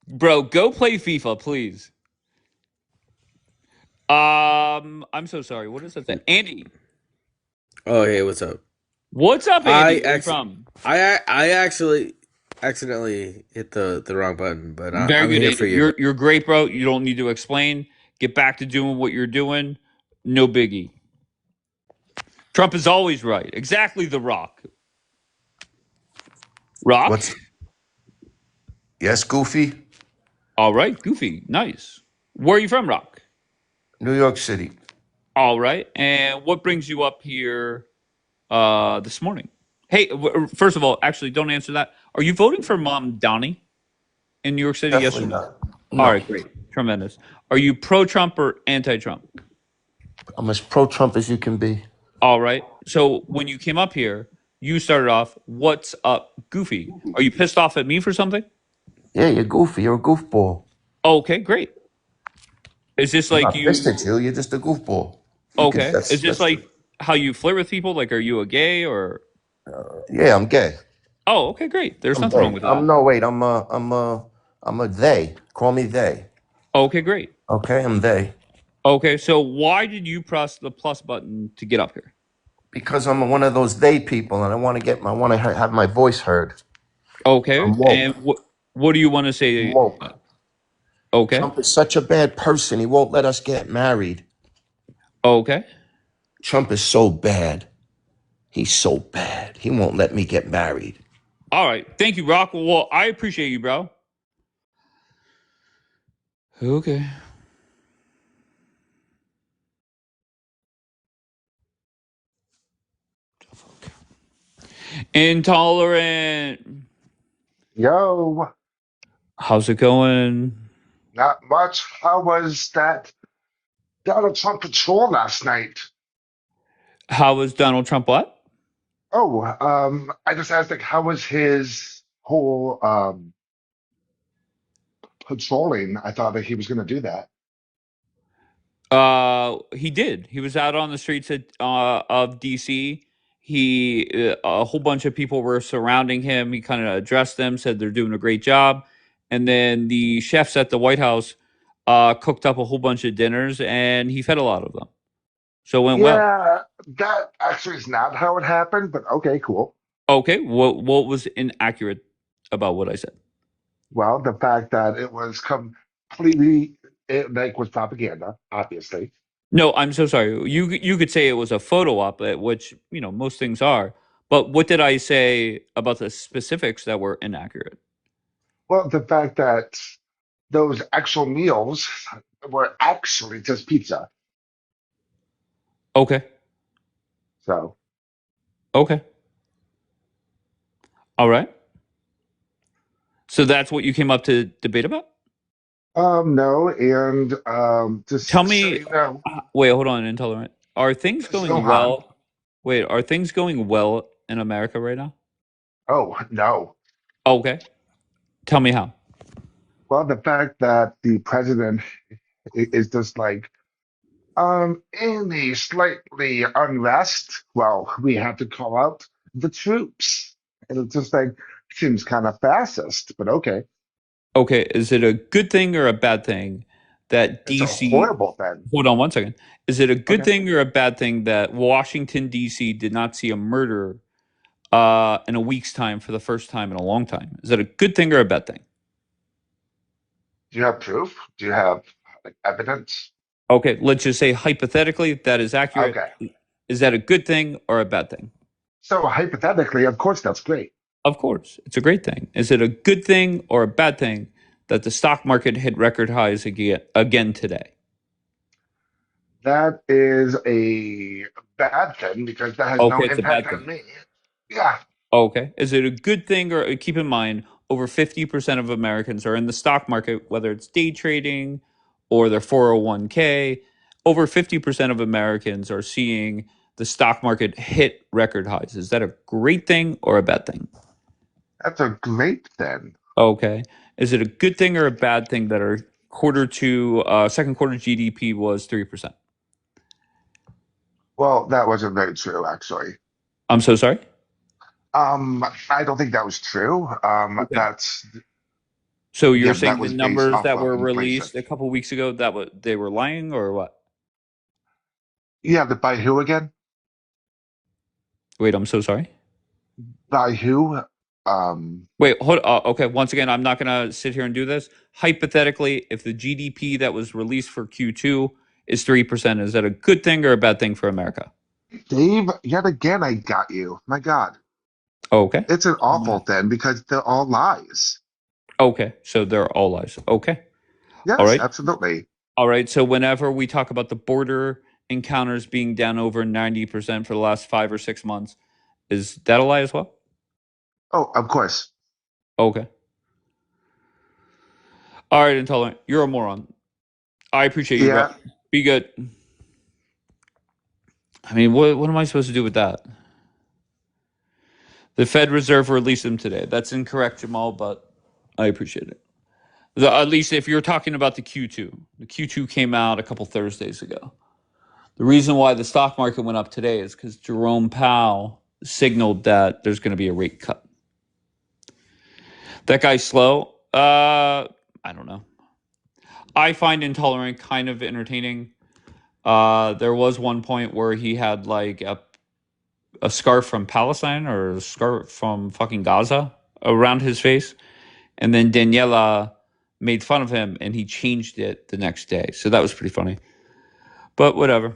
Bro, go play FIFA, please. I'm so sorry. What is that thing? Andy. Oh, hey, what's up? What's up, Andy? Where you from? I actually accidentally hit the wrong button, but Very I'm good, here Andy. for you. You're great, bro. You don't need to explain. Get back to doing what you're doing. No biggie. Trump is always right. Exactly the Rock. Rock? Yes, Goofy? All right, Goofy. Nice. Where are you from, Rock? New York City. All right. And what brings you up here this morning? Hey, first of all, actually, don't answer that. Are you voting for Mom Donnie in New York City? Definitely Yes or no? not. No. All right, great. Tremendous. Are you pro-Trump or anti-Trump? I'm as pro-Trump as you can be. All right. So when you came up here, you started off, what's up, Goofy? Are you pissed off at me for something? Yeah, you're goofy. You're a goofball. Okay, great. Is this I'm like not you? pissed at you. You're just a goofball. Okay. Is this like how you flirt with people? Like, are you a gay or? Yeah, I'm gay. Oh, okay, great. There's I'm nothing they. wrong with that. No, wait. I'm a they. Call me they. Okay, great. Okay, I'm they. Okay, so why did you press the plus button to get up here? Because I'm one of those they people, and I want to have my voice heard. Okay, I'm woke. and what do you want to say? I'm woke. Okay. Trump is such a bad person. He won't let us get married. Okay. Trump is so bad. He's so bad. He won't let me get married. All right. Thank you, Rock. Well, I appreciate you, bro. Okay. Intolerant. Yo, How's it going? not much. How was that Donald Trump patrol last night? How was Donald Trump what? Oh, I just asked like how was his whole patrolling? I thought that he was going to do that. He did. He was out on the streets of DC. A whole bunch of people were surrounding him. He kind of addressed them, said they're doing a great job, and then the chefs at the White House cooked up a whole bunch of dinners, and he fed a lot of them. So it went well. Yeah, that actually is not how it happened, but okay, cool. Okay, what was inaccurate about what I said? Well, the fact that it was completely like was propaganda, obviously. No, I'm so sorry. You could say it was a photo op, which most things are. But what did I say about the specifics that were inaccurate? Well, the fact that those actual meals were actually just pizza. Okay, So, okay, all right. So that's what you came up to debate about? no, and Tell just so me. you know, Wait, hold on, intolerant. Are things going Zohan. well? Wait, are things going well in America right now? Oh, no. Okay, tell me how. Well, the fact that the president is just like, in a slightly unrest, well, we have to call out the troops. And it's just like, seems kind of fascist, but okay. Okay, is it a good thing or a bad thing that It's a DC? horrible thing. Hold on one second. Is it a good Okay. thing or a bad thing that Washington D.C. did not see a murder in a week's time for the first time in a long time? Is that a good thing or a bad thing? Do you have proof? Do you have like evidence? Okay, let's just say hypothetically that is accurate. Okay. Is that a good thing or a bad thing? So hypothetically, of course, that's great. Of course, it's a great thing. Is it a good thing or a bad thing that the stock market hit record highs again today? That is a bad thing because that has no Okay, it's a impact bad on thing. me. Yeah. Okay. Is it a good thing or keep in mind over 50% of Americans are in the stock market, whether it's day trading or their 401k, over 50% of Americans are seeing the stock market hit record highs. Is that a great thing or a bad thing? That's a great thing. Okay. Is it a good thing or a bad thing that our second quarter GDP was 3%? Well, that wasn't very true, actually. I'm so sorry. I don't think that was true. Okay. That's So you're again, that saying the was based numbers off that of were inflation. released a couple weeks ago they were lying or what? Yeah, the by who again? Wait, I'm so sorry. By who? Wait, hold. Okay, once again, I'm not gonna sit here and do this. Hypothetically, if the GDP that was released for Q2 is 3%, is that a good thing or a bad thing for America? Dave, yet again, I got you. My God. Okay. It's an awful thing because they're all lies. Okay, so they're all lies. Okay. All Yes, right. absolutely. All right. So whenever we talk about the border encounters being down over 90% for the last 5 or 6 months, is that a lie as well? Oh, of course. Okay. All right, intolerant. You're a moron. I appreciate you, bro. Yeah. Be good. I mean, what am I supposed to do with that? The Fed Reserve released them today. That's incorrect, Jamal, but I appreciate it. At least if you're talking about the Q2 came out a couple Thursdays ago. The reason why the stock market went up today is because Jerome Powell signaled that there's going to be a rate cut. That guy's slow. I don't know. I find intolerant kind of entertaining. There was one point where he had like a scarf from Palestine or a scarf from fucking Gaza around his face. And then Daniela made fun of him and he changed it the next day. So that was pretty funny. But whatever.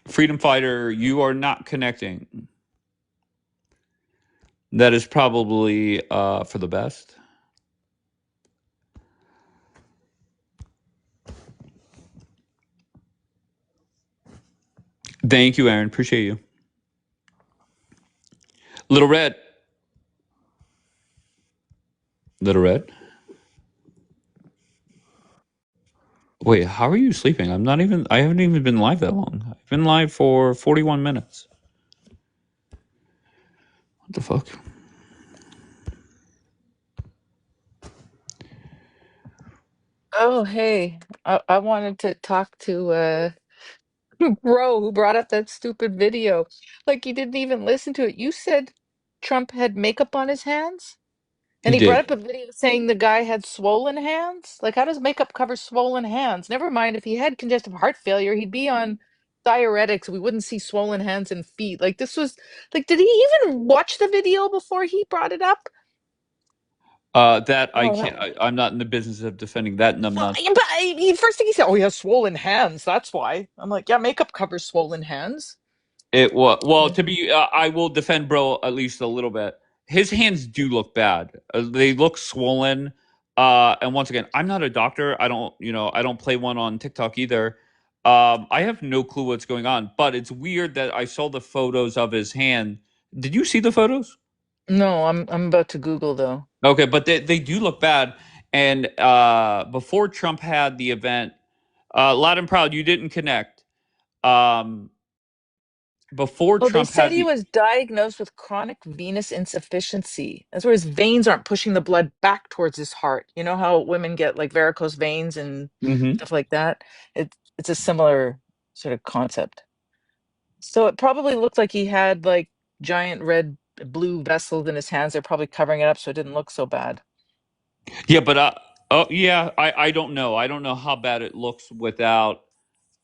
Freedom Fighter, you are not connecting. That is probably for the best. Thank you, Aaron. Appreciate you. Little Red. Little Red. Wait, how are you sleeping? I haven't even been live that long. I've been live for 41 minutes. What the fuck? Oh, hey. I wanted to talk to Bro who brought up that stupid video. Like he didn't even listen to it. You said Trump had makeup on his hands? He And he brought up did. a video saying the guy had swollen hands? Like how does makeup cover swollen hands? Never mind, if he had congestive heart failure, he'd be on diuretics. We wouldn't see swollen hands and feet. Like this was like, did he even watch the video before he brought it up? That I Oh, can't. I'm not in the business of defending that numbnuts. but first thing he said, oh, he has swollen hands. That's why. I'm like, yeah, makeup covers swollen hands. It was well Yeah. to be. I will defend bro at least a little bit. His hands do look bad. They look swollen. And once again, I'm not a doctor. I don't. I don't play one on TikTok either. I have no clue what's going on. But it's weird that I saw the photos of his hand. Did you see the photos? No, I'm about to Google though. Okay, but they do look bad. And before Trump had the event, Loud and Proud, you didn't connect. Before Well, they Trump said had he the was diagnosed with chronic venous insufficiency. That's where his veins aren't pushing the blood back towards his heart. You know how women get like varicose veins and Mhm. stuff like that? It's a similar sort of concept. So it probably looked like he had like giant red blue vessels in his hands. They're probably covering it up so it didn't look so bad. Yeah, but oh yeah, I don't know. I don't know how bad it looks without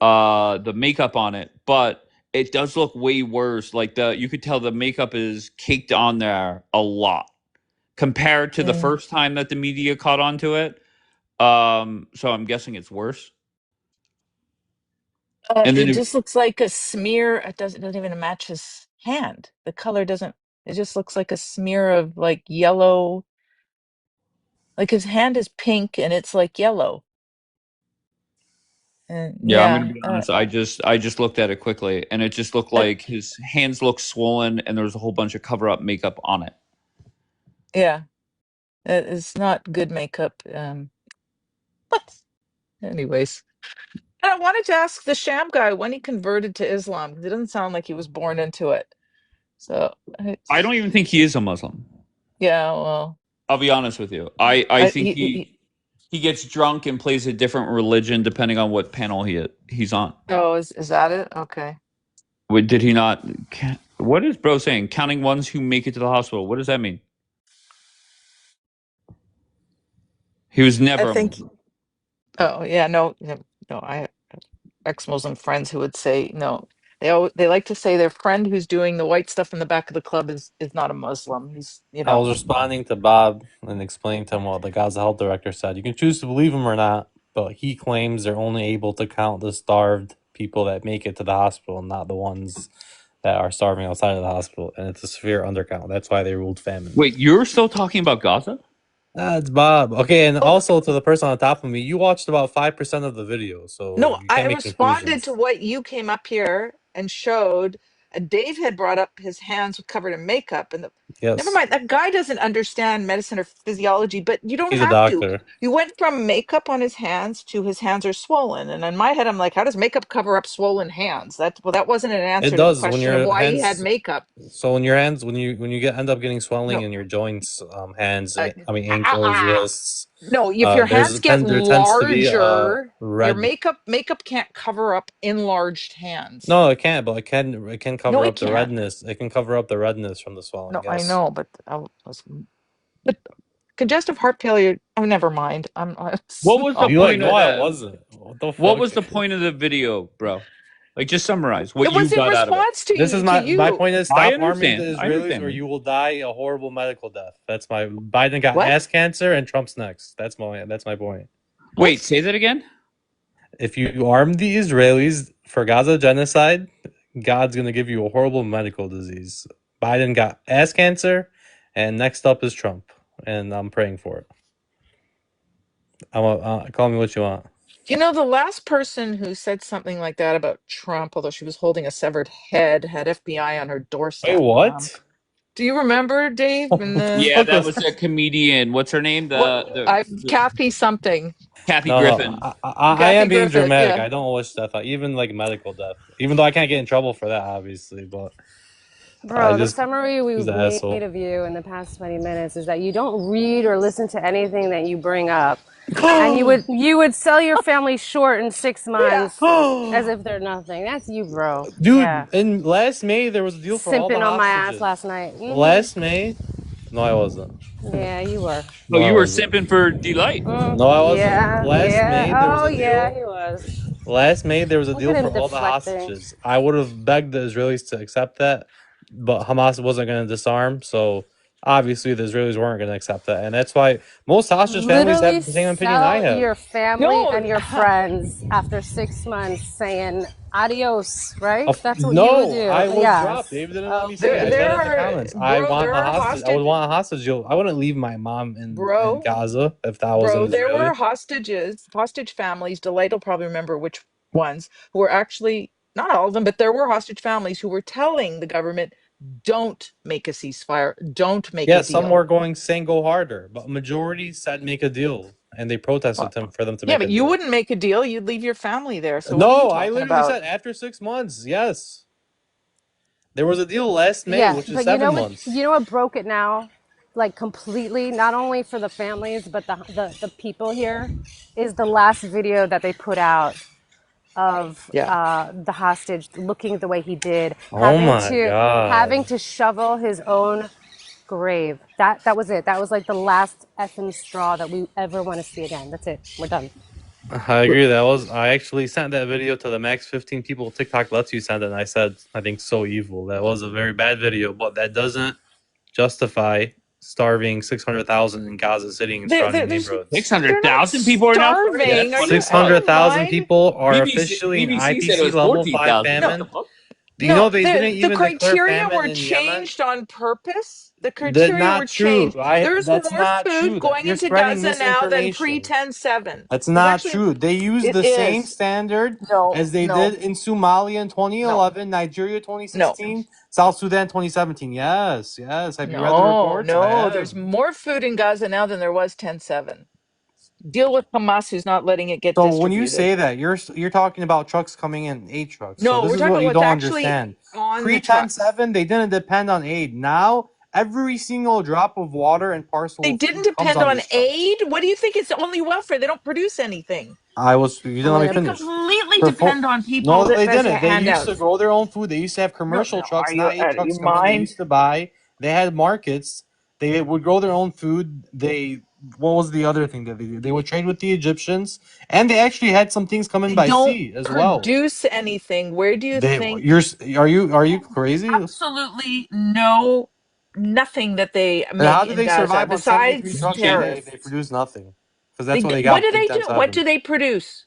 the makeup on it, but it does look way worse. Like you could tell the makeup is caked on there a lot compared to the Yeah. first time that the media caught on to it. So I'm guessing it's worse. And then It just looks like a smear. It doesn't even match his hand. The color doesn't, it just looks like a smear of like yellow. Like his hand is pink and it's like yellow. And yeah, I'm gonna yeah, be honest. I just looked at it quickly, and it just looked uh, like his hands looked swollen, and there was a whole bunch of cover up makeup on it. yeah, it's not good makeup. But anyways, and I wanted to ask the sham guy when he converted to Islam because it doesn't sound like he was born into it. So I don't even think he is a Muslim. yeah, well, I'll be honest with you. I think he he gets drunk and plays a different religion depending on what panel he's on. oh, is that it? Okay. Wait, did he not? What is bro saying? Counting ones who make it to the hospital. What does that mean? He was I never a think. Muslim. Oh yeah, no. I have ex-Muslim friends who would say no. They like to say their friend who's doing the white stuff in the back of the club is not a Muslim. He's I was responding to Bob and explaining to him what the Gaza health director said. You can choose to believe him or not, but he claims they're only able to count the starved people that make it to the hospital, not the ones that are starving outside of the hospital. And it's a severe undercount. That's why they ruled famine. Wait, you're still talking about Gaza? That's Bob. Okay, and also to the person on top of me, you watched about 5% of the video, so No, you I can't make responded conclusions. to what you came up here and showed. And Dave had brought up his hands covered in makeup, and never Yes, mind. That guy doesn't understand medicine or physiology, but you don't he's a have to. doctor. You went from makeup on his hands to his hands are swollen, and in my head, I'm like, how does makeup cover up swollen hands? That wasn't an It answer to the does when question of your why he had hands. makeup. So when your hands, when you end up getting swelling No, in your joints, hands, uh, I mean ah, ah, ankles, ah. wrists, No, if your hands get there tends to be larger, your red. makeup can't cover up enlarged hands. No, it can't, but it can No, cover it up the can't. redness. It can cover up the redness from the swelling. No, I Yes. know, but congestive heart failure. Oh, never mind. What was the Not You like? point No, of gonna. I that? wasn't. What the What fuck? was the point of the video, bro? Like, just summarize what It you was in got out of it. response to This is my you. point is I stop arming the understand. I Israelis understand, or man. you will die a horrible medical death. That's my Biden got What? ass cancer and Trump's next. That's my point. Wait, What? say that again. If you arm the Israelis for Gaza genocide, God's gonna give you a horrible medical disease. Biden got ass cancer, and next up is Trump, and I'm praying for it. Call me what you want. You know, the last person who said something like that about Trump, although she was holding a severed head, had FBI on her Wait, doorstep. what? Do you remember, Dave? In What the the Yeah, fuck that was? was a comedian. What's her name? what Kathy something, Kathy No, Griffin. I Kathy am being Griffith. dramatic. Yeah. I don't wish death, even like medical death. Even though I can't get in trouble for that, obviously, but I Bro, the just summary he's we've an made asshole. of you in the past 20 minutes is that you don't read or listen to anything that you bring up. And you would sell your family short in 6 Yeah. months as if they're nothing. That's you, bro. Yeah. Dude, in last May there was a deal for all the Simping on my ass hostages. last night. Last May? No, I wasn't. Yeah, you were. No, Oh, I you were wasn't. simping for Delight. No, I wasn't. Yeah, Last May there yeah. was Oh, a yeah, deal. he was. Last May there was a Look deal at for him all the deflecting. hostages. I would have begged the Israelis to accept that, but Hamas wasn't going to disarm, so obviously the Israelis weren't going to accept that, and that's why most hostage families Literally have the same opinion I sell have. your family No, and your friends after 6 months saying adios, right? That's what you would No, do. I was dropped. Yes. David didn't let me say. Okay. I there said in the are, comments, I bro, want there a are hostage. I would hostage, want a hostage. I wouldn't leave my mom in bro, Gaza if that was an there were Israeli. hostage families. Delight will probably remember which ones who were actually, not all of them, but there were hostage families who were telling the government, don't make a ceasefire, don't make Yeah, a some deal. were saying go harder, but majority said make a deal, and they protested him for them to Yeah, make a but you deal. wouldn't make a deal. You'd leave your family there. So what are you No, I talking literally about? said after 6 months. Yes, there was a deal last May, Yeah, which is but you know 7 what? months. You know what broke it now, like completely. Not only for the families, but the people here, is the last video that they put out of Yeah. the hostage looking the way he did, Oh my having god. to shovel his own grave. That was it. That was like the last effing straw that we ever want to see again. That's it. We're done. I agree. I actually sent that video to the max 15 people TikTok lets you send it, and I said, I think so evil. That was a very bad video, but that doesn't justify starving 600,000 in Gaza City and surrounding There's, neighborhoods. they're not 600,000 people are now starving. starving. That's Are what you the fuck. out of 600,000 line? people are BBC officially in BBC said it IPC was level 5 14,000. What No, the famine. fuck? Do you know they didn't the even declare criteria famine were in Yemen? changed on purpose. The That's criteria were not true. changed. There's That's more not food true. going You're into spreading Gaza now than pre misinformation. 10/7. That's There's not actually, true. They used it the same is. standard No, as they no, did in Somalia in no, 2011, Nigeria no, 2016, South Sudan 2017. Yes, yes. Have you read the no, reports? I no. have. There's more food in Gaza now than there was 10/7. Deal with Hamas, who's not letting it get So when you distributed. say that, you're talking about trucks coming in, aid trucks. So No, this we're is talking what about you what's don't actually understand. on the Pre trucks. 10/7, they didn't depend on aid. Now every single drop of water and parcel They of didn't food comes depend on on these trucks. aid. What do you think? It's only welfare. They don't produce anything. You didn't I'm let me They gonna. finish. completely depend on No, people they as didn't. They used to handouts. grow their own food. They used to have No, commercial no. Are trucks, you not aid out of trucks your come in. They mind? used to buy. They had markets. They would grow their own food. What was the other thing that they did? They would trade with the Egyptians, and they actually had some things come in They by don't sea as well. produce anything. Where do you They, think? are you crazy? Absolutely no, nothing that they And how make did in they Gaza survive on 73 besides trucks a Okay. day if they terrorists. produce nothing? Because that's what they What got do pre they do? What 10/7. do they produce?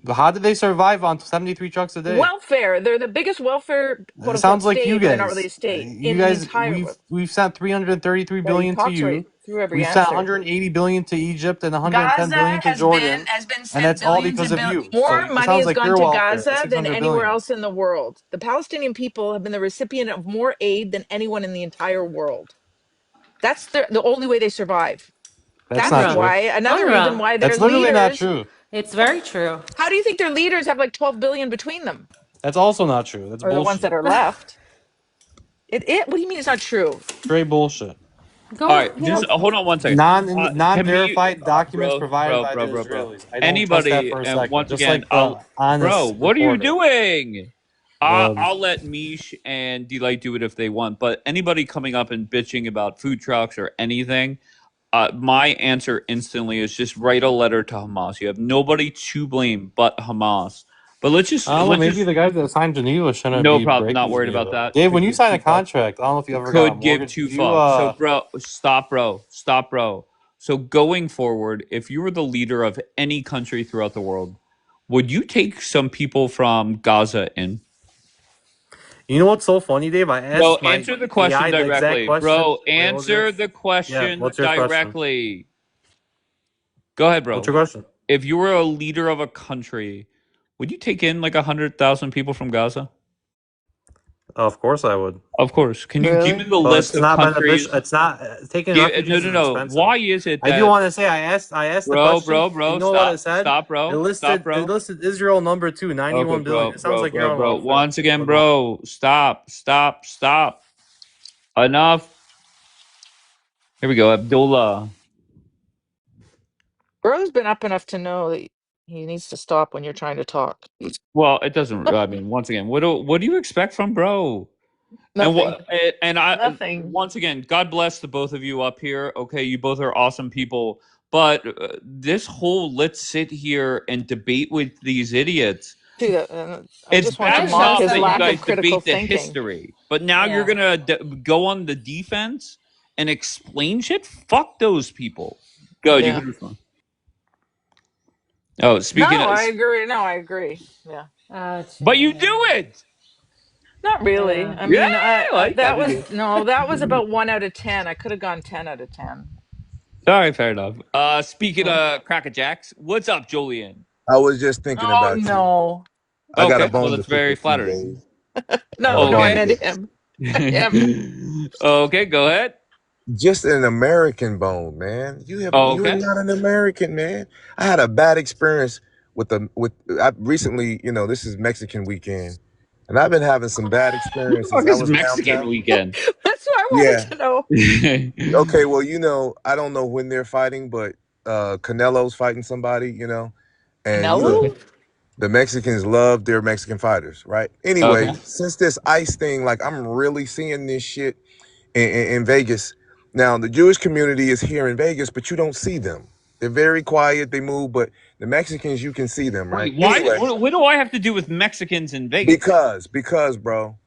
But how did they survive on 73 trucks a day? Welfare. They're the biggest welfare, quote It unquote, sounds like you state, but they're not really guys. a state You in the guys, entire world. we've sent 333 Well, you billion to talked right you. through every We've sent answer. 180 billion to Egypt and 110 Gaza billion to Jordan, has been and sent that's all billions because and of billions. you. So More it money sounds has like gone your to welfare, the Gaza than 600 anywhere billion. else in the world. The Palestinian people have been the recipient of more aid than anyone in the entire world. That's the only way they survive. That's That's not Unreal. true. why, another reason Unreal. why their That's literally not leaders, true. It's very true. how do you think their leaders have like 12 billion between them? That's also not true. That's Or the ones that bullshit. are left? What do you mean it's not true? Straight bullshit. All Go. right, Yeah. just hold on one second. Can we, Non-verified documents bro, provided bro, by the bro, bro, bro? Israelis. I don't trust that Anybody, for a and second. once Just again, like the bro, honest what are you reporter. doing? The I'll let Mish and Delight do it if they want, but anybody coming up and bitching about food trucks or anything, my answer instantly is just write a letter to Hamas. You have nobody to blame but Hamas. But I don't know. Maybe the guys that signed Geneva shouldn't no be problem. breaking Not worried about Geneva. that. Dave, when Could you give sign two a fucks. contract, I don't know if you ever got a Could give mortgage. two Do you fucks. So, bro, stop, bro. So, going forward, if you were the leader of any country throughout the world, would you take some people from Gaza in? You know what's so funny, Dave? I Bro, asked my answer the question AI the exact directly. question. Bro, Wait, what was yours? answer the Yeah, question what's your question? directly. Go ahead, What's bro. your question? if you were a leader of a country, would you take in like 100,000 people from Gaza? Of course I would. Of course. Can you give me Really? the Well, list it's of not countries? beneficial. It's not taking No, refugees no, is no. expensive. Why is it I do that, want to say I asked the bro, question. You know what it said? stop, bro, stop, It bro. listed Israel number 2, Okay, 91 billion. It sounds like you're on welfare. Once again, But bro, stop. Enough. Here we go, Abdullah. Bro's been up enough to know that he needs to stop when you're trying to talk. Well, it doesn't. I mean, once again, what do you expect from bro? Nothing. And I Nothing. once again, God bless the both of you up here. Okay, you both are awesome people. But this whole let's sit here and debate with these idiots. Dude, I It's just want to bad mark enough his that you lack guys of critical debate the thinking. history, but now you're Yeah. gonna go on the defense and explain shit. Fuck those people. Go. You Yeah. can respond. Oh, speaking No, of, I agree. No, I agree. Yeah. but you do it. Not really. Yeah. I mean, Yeah, like that you was do. that was about 1 out of 10. I could have gone 10 out of 10. Sorry, fair enough. Speaking Yeah. of Cracker Jacks, what's up, Julian? I was just thinking Oh about you. no. I got a Okay, well bone to that's pick very with you, flattering. Dave. No, I meant Okay. him. Him. Okay, go ahead. Just an American bone, man. You're Okay. not an American, man. I had a bad experience I recently, this is Mexican weekend, and I've been having some bad Who the experiences. fuck I is was Mexican downtown. weekend? That's what I Yeah. wanted to know. Okay, well, I don't know when they're fighting, but Canelo's fighting somebody, and Canelo? the Mexicans love their Mexican fighters, right? Anyway, Okay. since this ICE thing, like I'm really seeing this shit in Vegas. Now, the Jewish community is here in Vegas, but you don't see them. They're very quiet. They move, but the Mexicans, you can see them, right? Wait, why? Anyway, What do I have to do with Mexicans in Vegas? because, bro,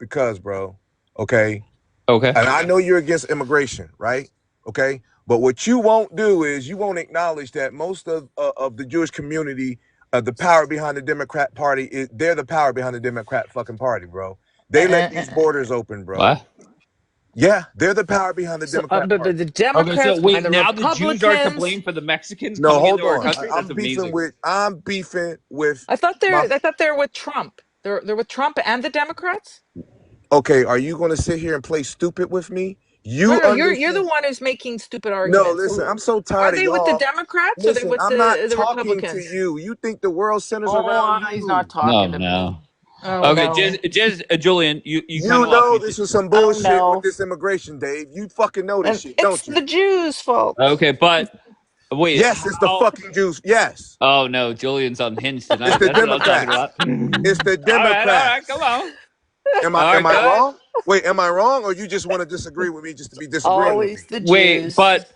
okay? Okay. And I know you're against immigration, right? Okay? But what you won't do is you won't acknowledge that most of the Jewish community, the power behind the Democrat Party, they're the power behind the Democrat fucking party, bro. They let these borders open, bro. What? Yeah, they're the power behind the Democrat But Party. the Democrats, Okay, so wait, behind the now the Jews are to Republicans. blame for the Mexicans No, coming hold into our on. country? That's amazing. I'm beefing with I thought they're with Trump. They're with Trump and the Democrats. Okay, are you going to sit here and play stupid with me? No, you're the one who's making stupid arguments. No, listen, I'm so Are tired of they with the y'all. Democrats or are they Listen, with I'm not the talking to Republicans? you. You think the world centers Oh, around you. he's not talking to me. Oh, Okay, no. Julian, you You kind of know lost me. this was some bullshit no. with this immigration, Dave. You fucking know this shit, It's don't you? the Jews' fault. Okay, but wait. Yes, it's the fucking Jews. Yes. Oh no, Julian's unhinged tonight. It's the That's what I'm talking Democrats. about. It's the All right, Democrats. come on. Am All right, I go ahead. wrong? Wait, am I wrong, or you just want to disagree with me just to be disagreeing with me? Always the Jews. Wait, but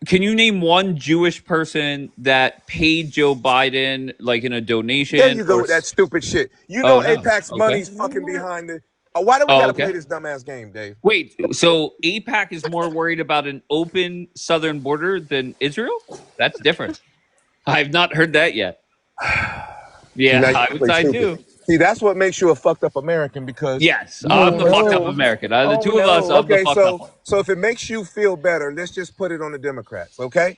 can you name one Jewish person that paid Joe Biden like in a donation? There you go or with that stupid shit. You Oh, know no. AIPAC's Okay. money's fucking behind it. Why do we Oh, gotta okay. play this dumbass game, Dave? Wait, so AIPAC is more worried about an open southern border than Israel? That's different. I've not heard that yet. See, now Yeah, you I play would say stupid. too. See, that's what makes you a fucked up American because Yes, you I'm the don't fucked up know. American. The Oh, two of us, no. I'm the Okay, fucked up. so if it makes you feel better, let's just put it on the Democrats, okay?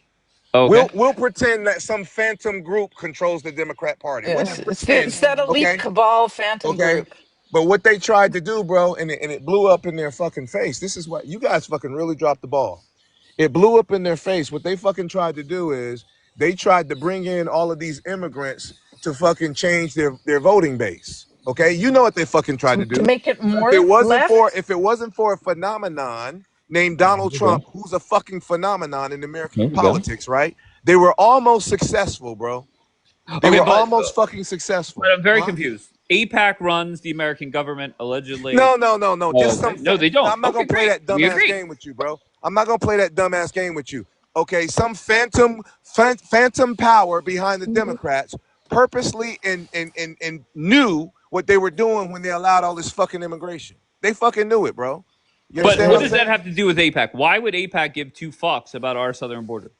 Okay. We'll pretend that some phantom group controls the Democrat Party. We'll Yes, just it's pretend, that elite okay? cabal phantom Okay. group. But what they tried to do, bro, and it blew up in their fucking face. This is what you guys fucking really dropped the ball. It blew up in their face. What they fucking tried to do is they tried to bring in all of these immigrants to fucking change their voting base. Okay, you know what they fucking tried to do. To make it more If left. it wasn't for a phenomenon named Donald Trump, who's a fucking phenomenon in American politics, right? They were almost successful, bro. They were almost fucking successful. But I'm very confused. AIPAC runs the American government, allegedly. No. Oh, Just okay. some. No, they don't. I'm not Okay, gonna play great. that We dumbass agree. game with you, bro. I'm not gonna play that dumbass game with you. Okay, some phantom power behind the Democrats purposely and knew what they were doing when they allowed all this fucking immigration. They fucking knew it, bro. You But understand what what does I'm that saying? have to do with AIPAC? Why would AIPAC give two fucks about our southern border?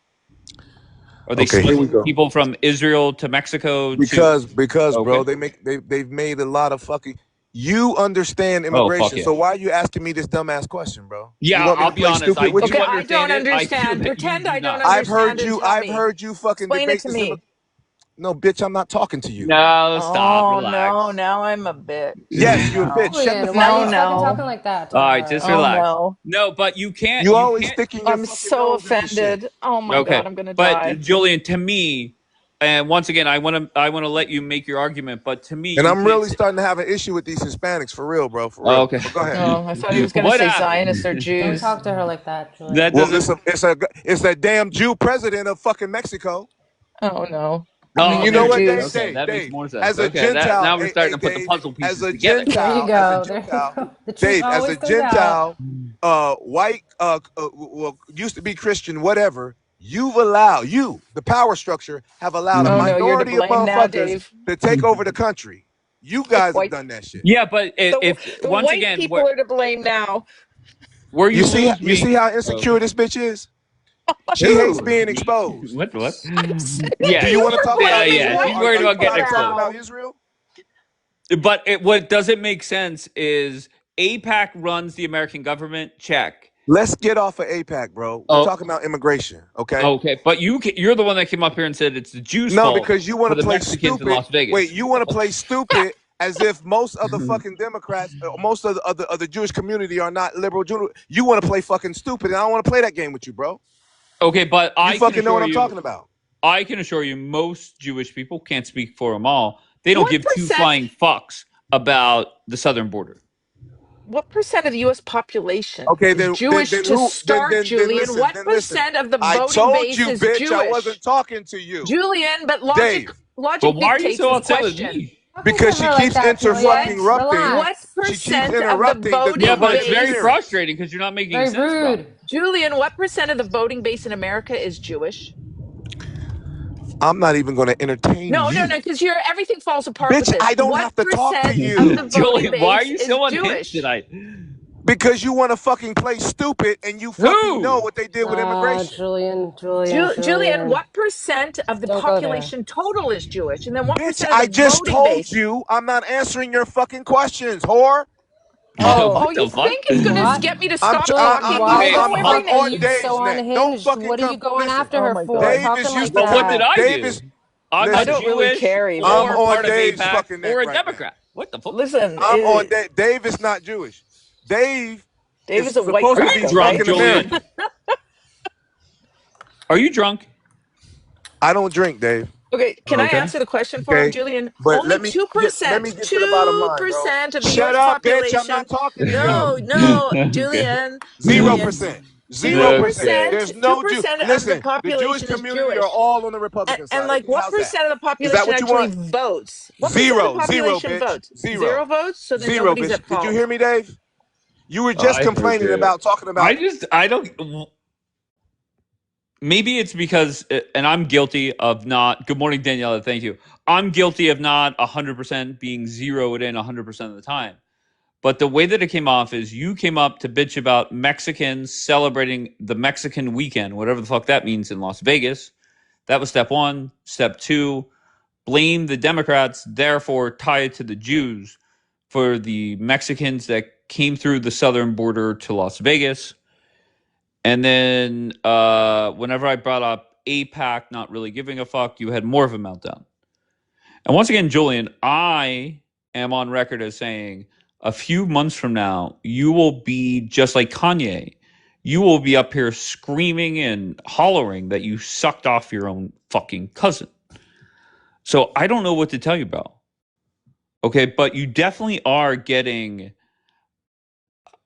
Are they Okay, here we splitting go. people from Israel to Mexico? Because Okay. bro, they've made a lot of fucking. You understand immigration, yeah. so why are you asking me this dumbass question, bro? Yeah, you want me I'll to be play honest. stupid with Okay, you? I don't understand it. I feel understand. that you Pretend do I don't not. understand. I've heard you fucking Explain it debate to this. me. No, bitch, I'm not talking to you. No, stop. Oh Relax. no, now I'm a bitch. Yes, you a No. bitch. Shut the Julian, why fuck are No, you up. fucking no. talking like that to All right, just her? Oh relax. no. No, but you can't. You You always can't. sticking your I'm fucking so nose into shit. offended. Oh my Okay, God, I'm gonna but die. Julian, to me, and once again, I want to let you make your argument. But to me, And you I'm can't. really starting to have an issue with these Hispanics for real, bro. For Oh, real. okay. But go ahead. Oh, I thought he was gonna What say happened? Zionists or Don't Jews. talk to her like that, Julian. That Well, doesn't. it's a damn Jew president of fucking Mexico. Oh no. I mean, Oh, you there know it what, is. Dave? Jews. Okay, that makes Dave, more sense. as a Okay, that Gentile, now we're starting to put the Dave, puzzle as pieces a together. There you Gentile, go. There you go. The truth Dave, as always a comes out. Gentile, white, well, used to be Christian, whatever. You, the power structure, have allowed a Oh no, Mhm. you're to minority of blame now, motherfuckers Dave. to take over the country. You The guys have white done that shit. Yeah, but the, if the once white again, people are to blame now. where You you see, lose you me. see how Oh, insecure okay. this bitch is. She hates Who? being Me? exposed. What? What? I said, Do Yeah, you you want to were talk about blaming yeah. Israel? She's white worried Are you about people getting trying to talk exposed. about now. Israel? But what doesn't make sense is APAC runs the American government. Check. Let's get off of APAC, bro. We're Oh, talking about immigration, okay? okay. But you're the one that came up here and said it's the Jews' No, fault because you want for to the play Mexicans in stupid. Las Wait, Vegas. you want to play stupid as if most of the fucking Democrats, most of the Jewish community are not liberal Jew. You want to play fucking stupid, and I don't want to play that game with you, bro. Okay, but You fucking know what I'm talking about. I can assure you, most Jewish people, can't speak for them all, they don't What give two percent? flying fucks about the southern border. What percent of the U.S. population Okay, is Jewish then to who start, Julian? What then listen. percent of the I voting told base you, is bitch, I wasn't Jewish? talking to you. Julian, but Dave. But logic why are you dictates so this upset with question. me? Talking to Because she her like keeps that, Julian. interrupting. What Relax. She keeps percent of the interrupting the Yeah, voting but it's public very base, hearing. frustrating because you're not making Very sense, bro. rude. Julian, what percent of the voting base in America is Jewish? I'm not even going to entertain No, you. because everything falls apart with Bitch, this. I don't What have to talk to percent you. of the voting Julian, why are base you is so unhinged Jewish? tonight? Because you want to fucking play stupid and you fucking know Who? what they did with immigration. Julian, Julian, what percent of the Don't go there. population total is Jewish? And then what Bitch, percent of I the just voting told base? you I'm not answering your fucking questions, whore. Oh, What You the fuck? think it's going to what? get me to I'm stop Julian, talking? You why the know I'm fuck are on everything. you Dave's so neck. Don't unhinged? fucking What are you come. going Listen, after Oh her my for? God. Dave Talking is like used to But what did that. I Dave do? is I'm I not listen. don't really Jewish care even. I'm or on part of Dave's APAC fucking neck or a right now. Democrat. What the fuck? Listen, I'm on Dave. Dave is not Jewish. Dave Dave is is a white supposed Are to you be cracker, drunk, right? fucking Julian? American. Are you drunk? I don't drink, Dave. Okay, can I Okay. answer the question for him, Okay, Julian? but Only let me get 2%, to the bottom line, bro. 2% of the Shut U.S. up, bitch. I'm population. not talking to No, you. Okay. Julian, Zero Julian. percent. 2%, There's no Jew. 2% of the Listen, the Jewish population is community are Jewish. all on the Republican And side. like, Okay, what how's that? percent of the Is that population what you actually want? votes? What percent of the Zero, population bitch. votes? Zero. 0 votes? So then Zero, nobody's bitch. at Did you fault. hear me, Dave? You were just I heard complaining you. about talking about. I don't. Maybe it's because, and I'm guilty of not. Good morning, Daniela. Thank you. I'm guilty of not 100% being zeroed in 100% of the time. But the way that it came off is you came up to bitch about Mexicans celebrating the Mexican weekend, whatever the fuck that means in Las Vegas. That was step one. Step two, blame the Democrats, therefore tie it to the Jews for the Mexicans that came through the southern border to Las Vegas. And then whenever I brought up APAC not really giving a fuck, you had more of a meltdown. And once again, Julian, I am on record as saying a few months from now, you will be just like Kanye. You will be up here screaming and hollering that you sucked off your own fucking cousin. So I don't know what to tell you about. Okay, but you definitely are getting,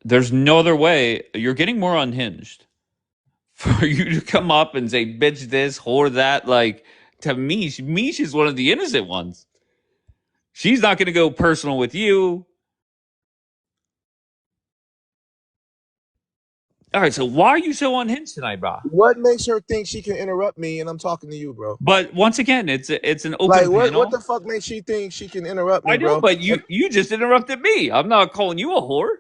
there's no other way. You're getting more unhinged. For you to come up and say, bitch this, whore that, like, to me, she's one of the innocent ones. She's not going to go personal with you. All right, so why are you so unhinged tonight, bro? What makes her think she can interrupt me and I'm talking to you, bro? But once again, it's an open Like, panel. what the fuck makes she think she can interrupt me, I know, bro? but you just interrupted me. I'm not calling you a whore.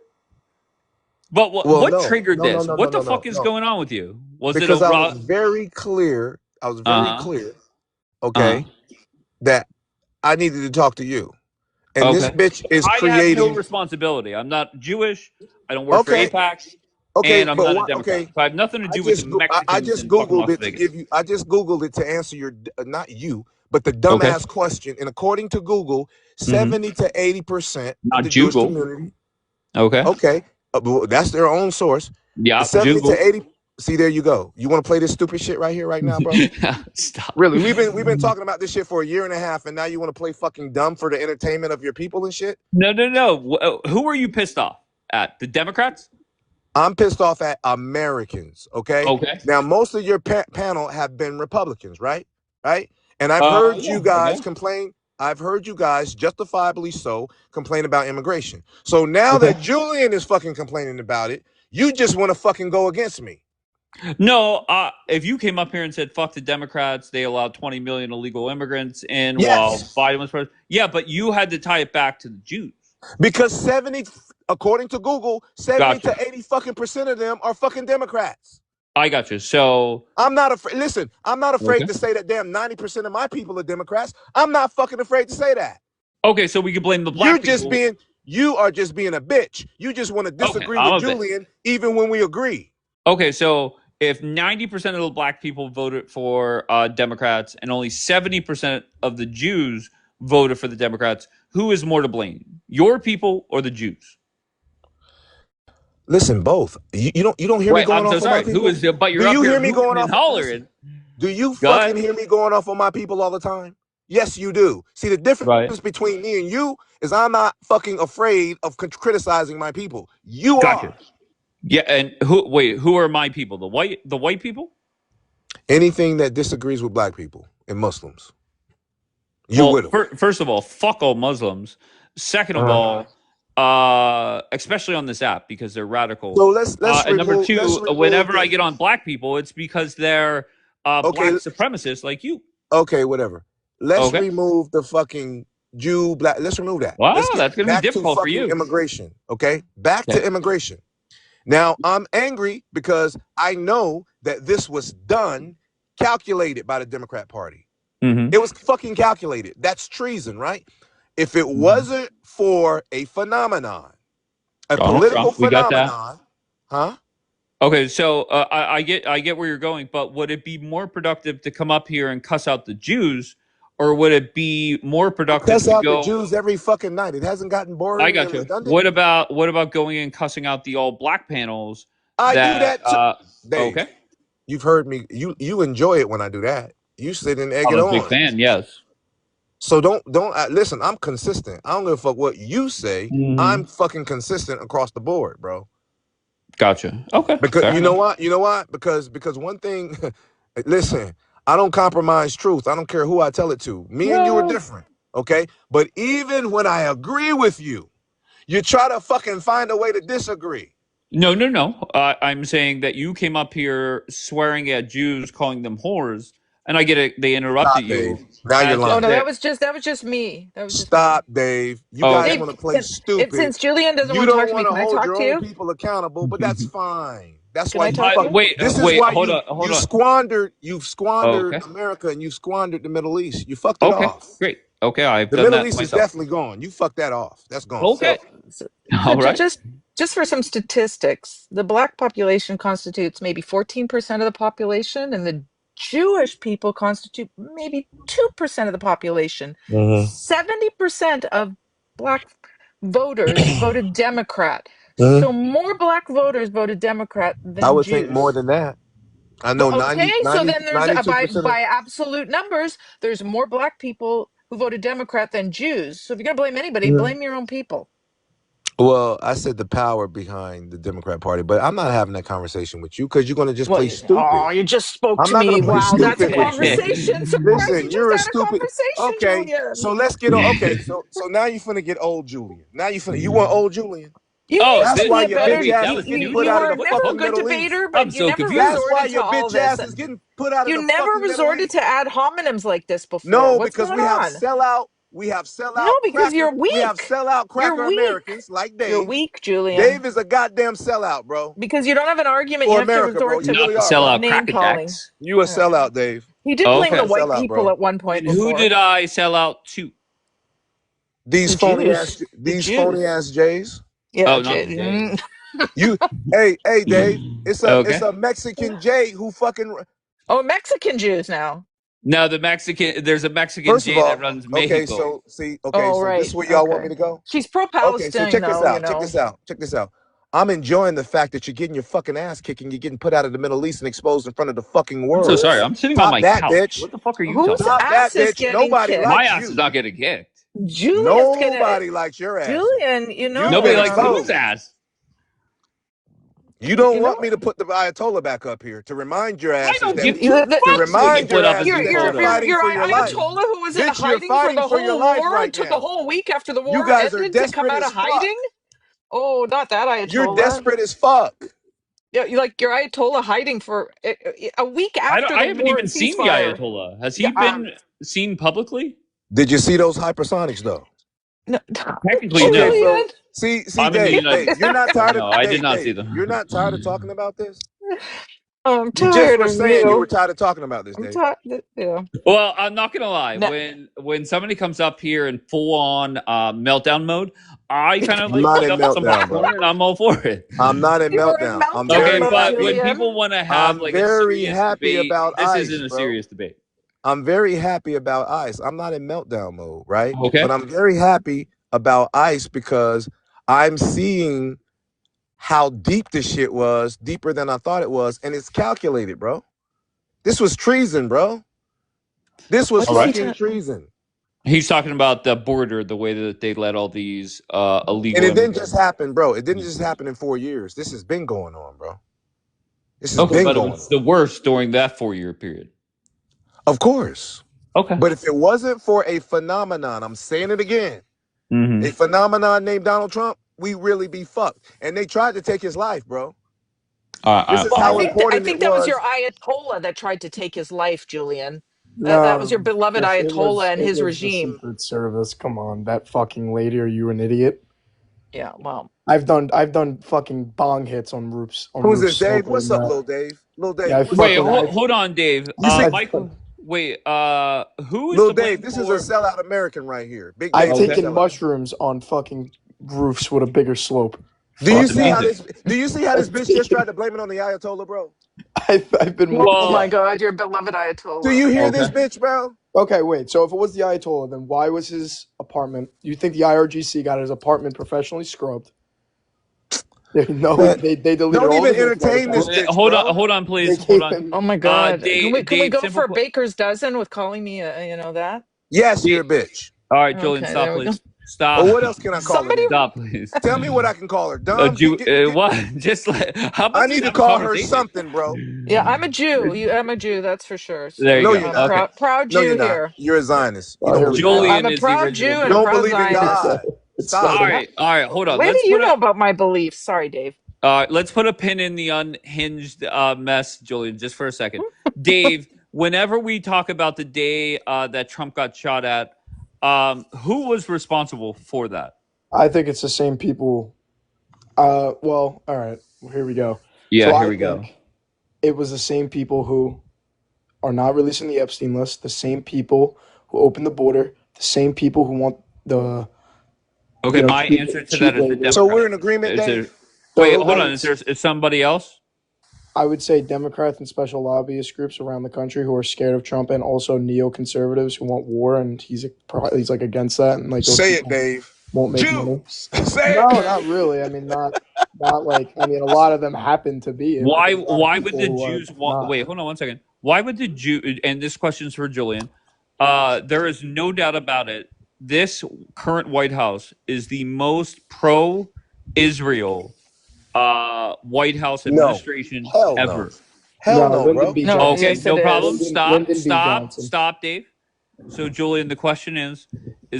But Well, what no, triggered no, no, this? no, What no, the no, no, fuck is no. going on with you? Was Because it I a was very clear. I was very clear. Okay, that I needed to talk to you, and this Okay. bitch is I have no creating. responsibility. I'm not Jewish. I don't work for Okay, APAC, okay, and I'm but not a what? Democrat. Okay, So I have nothing to I do with the just Mexicans just in fucking googled Las it to Vegas. give you. I just googled it to answer your not you, But the Okay. dumbass question, and according to Google, 70 to 80% of Not the Jewish Jugal. community. Okay. Okay, that's their own source. Yeah. 70 Jugal. to 80. See, there you go. You want to play this stupid shit right here, right now, bro? Stop. Really, we've been talking about this shit for a year and a half, and now you want to play fucking dumb for the entertainment of your people and shit? No. Who are you pissed off at? The Democrats? I'm pissed off at Americans. Okay. Okay. Now, most of your panel have been Republicans, right? Right. And I've heard you guys complain. I've heard you guys, justifiably so, complain about immigration. So now that Julian is fucking complaining about it, you just want to fucking go against me. No, if you came up here and said, fuck the Democrats, they allowed 20 million illegal immigrants in Yes. while Biden was president. Yeah, but you had to tie it back to the Jews. Because 70, according to Google, 70 Gotcha. to 80 fucking percent of them are fucking Democrats. I got you. So I'm not afraid. Listen, I'm not afraid to say that damn 90% of my people are Democrats. I'm not fucking afraid to say that. Okay, so we can blame the black people. You are just being a bitch. You just want to disagree with Julian even when we agree. Okay, so if 90% of the black people voted for Democrats and only 70% of the Jews voted for the Democrats, who is more to blame? Your people or the Jews? Listen, both. You don't hear me going off on my people? Who is? But you're Do up you here hear me going off? hollering. Do you fucking hear me going off on my people all the time? Yes, you do. See, the difference between me and you is I'm not fucking afraid of criticizing my people. You are. Yeah, and who are my people? The white people? Anything that disagrees with black people and Muslims. You first of all, fuck all Muslims. Second of all, especially on this app because they're radical. So let's and number two, whenever I get on black people, it's because they're black supremacists like you. Okay, whatever. Let's remove the fucking Jew black. Let's remove that. Wow, that's gonna be difficult for you. Immigration. Okay, back to immigration. Now I'm angry because I know that this was done, calculated by the Democrat Party. It was fucking calculated. That's treason, right? If it wasn't for a phenomenon, political phenomenon, Okay, so I get where you're going, but would it be more productive to come up here and cuss out the Jews, or would it be more productive cuss to out go the Jews every fucking night? It hasn't gotten boring. I got you. What about going and cussing out the all black panels? I do that too. Dave, okay, you've heard me. You enjoy it when I do that. You sit and egg it on. I'm a big fan. Yes. So don't listen. I'm consistent. I don't give a fuck what you say. I'm fucking consistent across the board, bro. Gotcha. Okay. Because you know what? Because one thing. Listen, I don't compromise truth. I don't care who I tell it to. Me and you are different, okay? But even when I agree with you, you try to fucking find a way to disagree. No. I'm saying that you came up here swearing at Jews, calling them whores. And I get it. They interrupted you. Dave. Now you're lying. Oh no, that was just me. Stop, Dave. You guys want to play stupid. Since Julian doesn't want to talk to me, can I talk to you? Own people accountable, but that's fine. That's can why. Hold on. You've squandered America, and you squandered the Middle East. You fucked it off. Great. Okay, the Middle East is definitely gone. You fucked that off. That's gone. Okay. All right. Just for some statistics, the black population constitutes maybe 14% of the population, and the Jewish people constitute maybe 2% of the population. 70% of black voters voted Democrat. So more black voters voted Democrat than I would Jews. think more than that. I know. So then there's by absolute numbers, there's more black people who voted Democrat than Jews. So if you're gonna blame anybody, blame your own people. Well, I said the power behind the Democrat Party, but I'm not having that conversation with you because you're going to just play stupid. Oh, you just spoke to me. Wow, that's a conversation. Listen, you're a stupid. Okay, Julian. So let's get on. Okay, so now you're finna get old Julian. Now you want old Julian. That's why your bitch ass is getting put out of the fucking good Middle debater, East. but you never That's why resorted your to all bitch ass this. is getting put out of the You never fucking Middle resorted East. to ad hominems like this before. No, What's because going we have on? sellout. We have sellout. No, because you're weak. We have sellout cracker Americans like Dave. You're weak, Julian. Dave is a goddamn sellout, bro. Because you don't have an argument. For you America, have to resort bro. to You really sellout name cracker calling. jacks. You a sellout, Dave. He did blame the white Sellout, people bro. at one point. Who did I sell out to? These phony ass Jays. Yeah. Oh, not Jays. Hey, Dave. It's a Mexican Jay who fucking. Oh, Mexican Jews now. No, the Mexican. There's a Mexican First of J that all, runs okay, Mexico. so see, Oh, so this is right. where y'all want me Okay. to go? She's Okay, so pro-Palestine, check this though, out. Check this out. I'm enjoying the fact that you're getting your fucking ass kicked and you're getting put out of the Middle East and exposed in front of the fucking I'm so world. sorry. Who's I'm sitting on Stop my that, couch. bitch. What the fuck are you whose talking about? Stop that, ass is bitch. getting Nobody kicked? My likes ass is you. not getting kicked. Julian's gonna. Nobody likes your ass. Julian, you know, You've Nobody been likes whose exposed. ass? You don't you know, want me to put the Ayatollah back up here to remind your I asses don't that give you, two the, to fucks what you remind put your up as asses your that you're photo. fighting your for your life. Ayatollah who was in Bitch, you're hiding for fighting the for your whole life war, right took a now. whole week after the You war guys are ended to come desperate out as of fuck. hiding. Oh, not that You're Ayatollah. desperate as fuck. Yeah, you like your Ayatollah hiding for a week after I the haven't war even and seen the ceasefire. Ayatollah. Has Yeah, he been seen publicly? Did you see those hypersonics though? no, Technically, Okay, no. Julian. so see, I'm in the Dave, United. you're not tired of No, I did not see You're them. not tired of talking about this. I'm You just tired were of saying you were you. tired of talking about this, I'm Dave. tired. Yeah. Well, I'm not gonna lie. No, When somebody comes up here in full on meltdown mode, I kind of I'm like not pick in up some meltdown popcorn mode. and I'm all for it. I'm not in you were in meltdown. I'm meltdown Okay, very mode, but happy. when Julian. people want to have I'm like a very serious happy debate, about this ICE, isn't a bro. serious debate. I'm very happy about ICE. I'm not in meltdown mode, right? Okay. But I'm very happy about ICE because I'm seeing how deep this shit was, deeper than I thought it was, and it's calculated, bro. This was treason, bro. This was What is he fucking talking? treason. He's talking about the border, the way that they let all these illegal And it didn't immigrants. just happen, bro. It didn't just happen in 4 years. This has been going on, bro. This has Okay, been but it going was on. the worst during that 4-year period. Of course. Okay. But if it wasn't for a phenomenon, I'm saying it again, a phenomenon named Donald Trump, we really be fucked. And they tried to take his life, bro. This is Well, how I important think it that was was. your Ayatollah that tried to take his life, Julian. That was No, your beloved Ayatollah and it his was the regime. Secret Service. Come on, that fucking lady. Are you an idiot? Yeah, well, I've done fucking bong hits on roofs Who's this, Dave? smoking What's in up, that. Lil Dave? Lil Dave, Yeah, I what's Wait, up, fucking man? hold on, Dave. You see, Michael, wait, who is Lil to blame Dave, this is a for? sellout American right here. Big I've Dave is a taken sellout. mushrooms on fucking roofs with a bigger slope. Do you That's see how amazing. this? Do you see how this bitch just tried to blame it on the Ayatollah, bro? I've been. oh Well, my God, your beloved Ayatollah. Do you hear Okay. this bitch, bro? Okay, wait. So if it was the Ayatollah, then why was his apartment? You think the IRGC got his apartment professionally scrubbed? No, Man, they deleted don't all even the entertain this Wait, bitch, hold bro. on, hold on, They please, hold gave on. him. Oh my God, Dave, can we go simple for a baker's dozen with calling me that? Yes, Dave, you're a bitch. all right, Julian, Okay, stop, there we go. please. Stop. Or what else can I call Somebody, her? Stop, please. Tell me what I can call her. Dumb. What? Just how about I just need to have a call her conversation? something, bro. yeah, I'm a Jew. I'm a Jew, that's for sure. So, There you No, go. you're I'm not. Okay. proud No, Jew you're not. here. You're a Zionist. You Oh, don't here we believe go. in God. I'm Julian a is the proud original Jew You and a Jew. don't proud believe in Zionist. God. It's Stop All it. right, hold on. What do you know about my beliefs? Sorry, Dave. Let's put a pin in the unhinged mess, Julian, just for a second. Dave, whenever we talk about the day that Trump got shot at, who was responsible for that? I think it's the same people. Well, all right. Here we go. Yeah, So here I we go. think it was the same people who are not releasing the Epstein list, the same people who open the border, the same people who want the Okay, my cheap, answer to cheap that is the labor. Democrats. So we're in agreement, Is there, Dave? wait, So hold on. Is somebody else? I would say Democrats and special lobbyist groups around the country who are scared of Trump, and also neoconservatives who want war, and he's like against that, and like those Say it, people Dave. won't make money. Jews. Say No, it. not really. I mean, not like. I mean, a lot of them happen to be it. But Why? there's a lot of Why would people the who are Jews want? not. Wait, hold on one second. Why would the Jew? And this question's for Julian. There is no doubt about it. This current White House is the most pro-Israel White House No. administration Hell no. ever. Hell No, no, Lyndon bro. B. No, Johnson. Okay, yes, no it problem. is. Lyndon B. Stop, Dave. So, Julian, the question is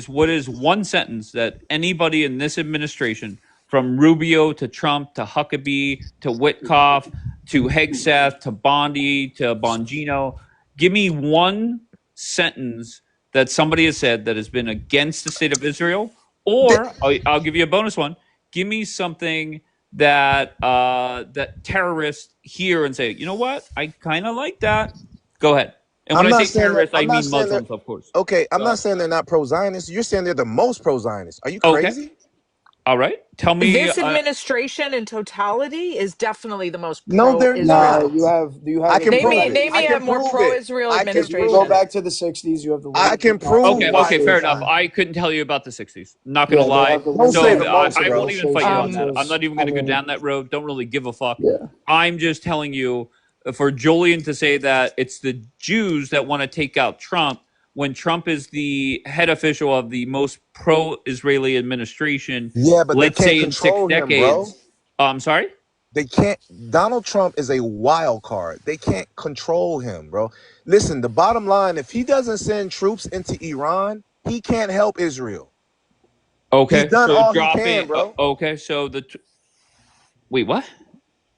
what is one sentence that anybody in this administration, from Rubio to Trump to Huckabee to Witkoff to Hegseth to Bondi to Bongino, give me one sentence that somebody has said that has been against the state of Israel, or I'll give you a bonus one. Give me something that that terrorists hear and say, you know what, I kind of like that. Go ahead. And when I'm I not say saying that. terrorists, I I'm not mean saying that. Muslims, of course. Okay, I'm not saying they're not pro-Zionist. You're saying they're the most pro-Zionist. Are you Okay. crazy? All right. Tell me. This administration in totality is definitely the most No, they're Nah, pro-Israel. not. you have I it. can You Name prove me, it. name I me a can more prove it. pro-Israel I can If you go prove administration. it. back to the 60s, you have the I can Liverpool prove Okay, why okay, fair it's enough. administration. I couldn't tell you about the 60s. Not gonna Yeah, they lie. have the Don't say So the Liverpool most, I bro. won't even fight you on administration, that. which I'm is, not even I gonna go mean, down that road. Don't really give a fuck. yeah. I'm just telling you, for Julian to say that it's the Jews that want to take out Trump when Trump is the head official of the most pro-Israeli administration, Yeah, but they let's can't say in 6 control him, bro. decades. I'm sorry? They can't. Donald Trump is a wild card. They can't control him, bro. Listen, the bottom line, if he doesn't send troops into Iran, he can't help Israel. He's Okay, done so all he dropping. can, bro. Okay, so wait, what?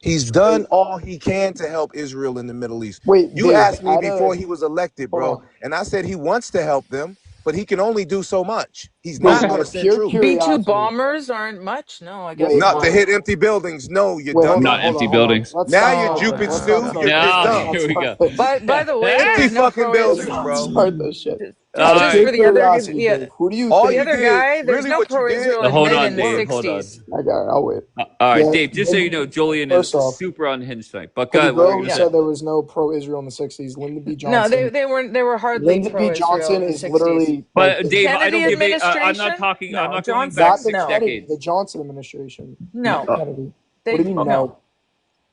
He's done all he can to help Israel in the Middle East. Wait, You Dave, asked me at a before he was elected, hold bro, on, and I said he wants to help them, but he can only do so much. He's Dave, not Okay. out going to of send pure troops. B-2 curiosity. bombers aren't much? No, I guess Wait, Not to not. hit empty buildings. No, you wait, hold dummy. on, Not empty hold on. buildings. Let's Now stop you're Oh, talking. Jupid Let's Stew. stop no. talking. It's No, dumb. Let's here we start go. this. By the way, Empty there's no fucking pro-Israel. buildings, Let's bro. start this shit. All Out of right. pure Just for the other, curiosity, yeah, Dave, who do you All the think? you other did, guy, there's really no what you did, pro-Israel you Hold admitted didn't on, in the Dave. work. Hold on. 60s. I got it. I'll wait. All right, Yeah, Dave. Just so you know, Julian is first off, super unhinged tonight. But for the what were you girl who gonna Yeah. say? said there was no pro-Israel in the 60s, Lyndon B. No, Johnson. they were hardly Lyndon B. pro-Israel Johnson in the is 60s. literally But like Dave, I Kennedy don't give it. I'm not administration? talking. I'm No. not going back not the Johnson, 6 no. Kennedy, the decades. Johnson administration, not No. Kennedy. What They do you mean no. no?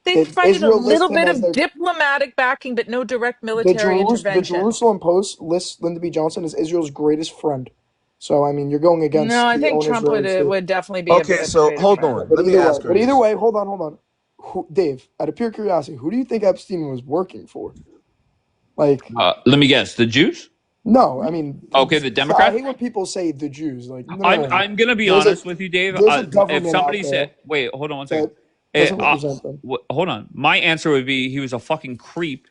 They They, provided a Israel lists little him bit as of their diplomatic backing, but no direct the military intervention. Jerusalem Post lists Lyndon B. Johnson as Israel's greatest friend. So I mean, you're going No, against I the think own Trump Israeli state. would definitely be Okay, a so greater hold friend. on. Let me ask her But either this. way, hold on. Dave, out of pure curiosity, who do you think Epstein was working for? Like, Let me guess. The Jews? no, I mean, Okay, the I Democrats. hate when people say the Jews. Like, no. I'm gonna be There's a honest with you, Dave. there's a If government out somebody said, there "Wait, hold on one second," that doesn't represent them. hold on. My answer would be he was a fucking creep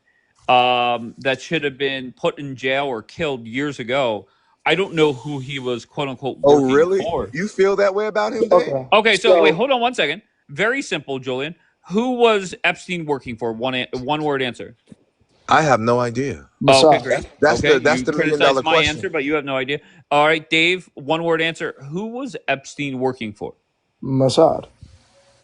that should have been put in jail or killed years ago. I don't know who he was, quote unquote, Oh, working really? for. You feel that way about him, Dave? Okay. Okay, so wait, So hold on one second. Very simple, Julian. Who was Epstein working for? One word answer. I have no idea. Oh, okay, Mossad. great. That's Okay, the you $1 million criticized my question. answer, but you have no idea. All right, Dave, one word answer. Who was Epstein working for? Mossad.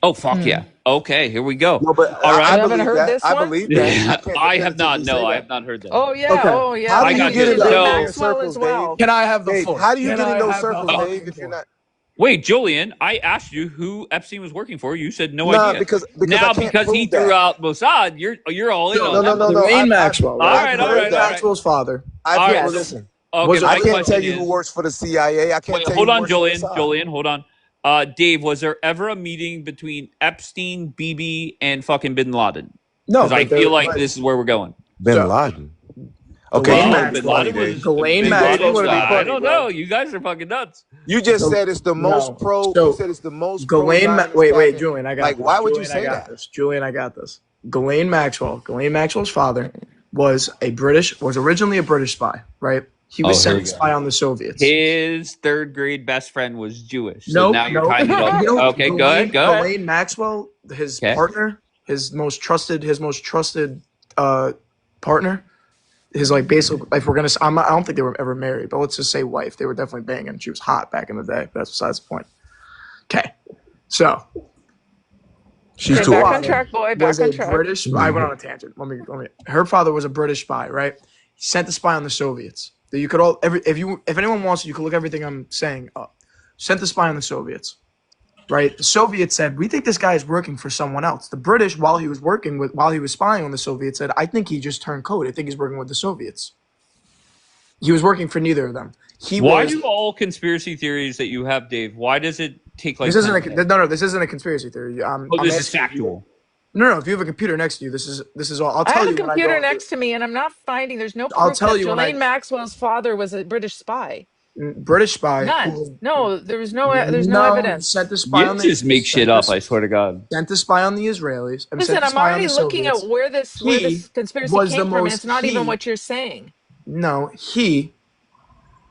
Oh, fuck yeah. Okay, here we go. No, but All I right. You haven't believe heard that. this I one? believe that. I can't I defend have it till not. you No, say I that. have not heard that. Oh yeah, Okay. oh yeah. How I do got you get you. in Ghislaine those So, Maxwell circles, as well. Dave? Can I have the Dave, floor? how do you Can get in I those have the circles, fucking Dave, if you're floor? not? wait, Julian, I asked you who Epstein was working for. You said no Nah, idea. because Now, I can't because he prove threw that. out Mossad, you're all in No, on no, that. no, no, no. Ghislaine Maxwell, All right? right, I've heard that. Maxwell's father. I've All heard. right. Well, So, listen, okay, Was a my I can't question tell you who is, works for the CIA. I can't wait, tell you hold who on, works for Julian. Mossad. Julian, hold on. Dave, was there ever a meeting between Epstein, Bibi, and fucking Bin Laden? No, Because I but feel like this is where we're going. Bin So Laden. Okay, Ghislaine you Well, want to Bin be funny, Laden Dave. was Ghislaine Bin Dave, you Laden. want to be I funny, don't bro. know. You guys are fucking nuts. You just said it's the most pro. You said it's the most pro Zionist Wait, cabinet. Julian, I got Like, this. why would you Julian, I say got that? this. Julian, I got this. Ghislaine Maxwell's father was originally a British spy, right? He was Oh, here sent we to go. spy on the Soviets. His third grade best friend was Jewish. So No, now you're tying it all together. Okay, go ahead. Go ahead. Ghislaine Maxwell, his Okay. partner, his most trusted partner, his like basically, if we're gonna, I don't think they were ever married, but let's just say wife. They were definitely banging. She was hot back in the day. But that's besides the point. Okay, so She's Okay, too back old. on track, boy. was Back a on track. British. I went on a tangent. Let me. Her father was a British spy, right? He sent to spy on the Soviets. That you could all if anyone wants, you can look everything I'm saying up. Sent to spy on the Soviets, right? The Soviets said, "We think this guy is working for someone else." The British, while he was spying on the Soviets, said, "I think he just turned code. I think he's working with the Soviets." He was working for neither of them. Why do all conspiracy theories that you have, Dave? Why does it take like? This isn't this isn't a conspiracy theory. This is factual. No. If you have a computer next to you, this is all. I'll I tell have you a when I computer go. next to me, and I'm not finding. There's no I'll proof tell that you when I- Ghislaine Maxwell's father was a British spy. British spy. None. No, there's no evidence. Sent to spy on You the. just make shit up. I swear to God. Sent to spy on the Israelis. Listen, I'm already looking at where this conspiracy was came the from, and most- it's not even he- what you're saying. No, he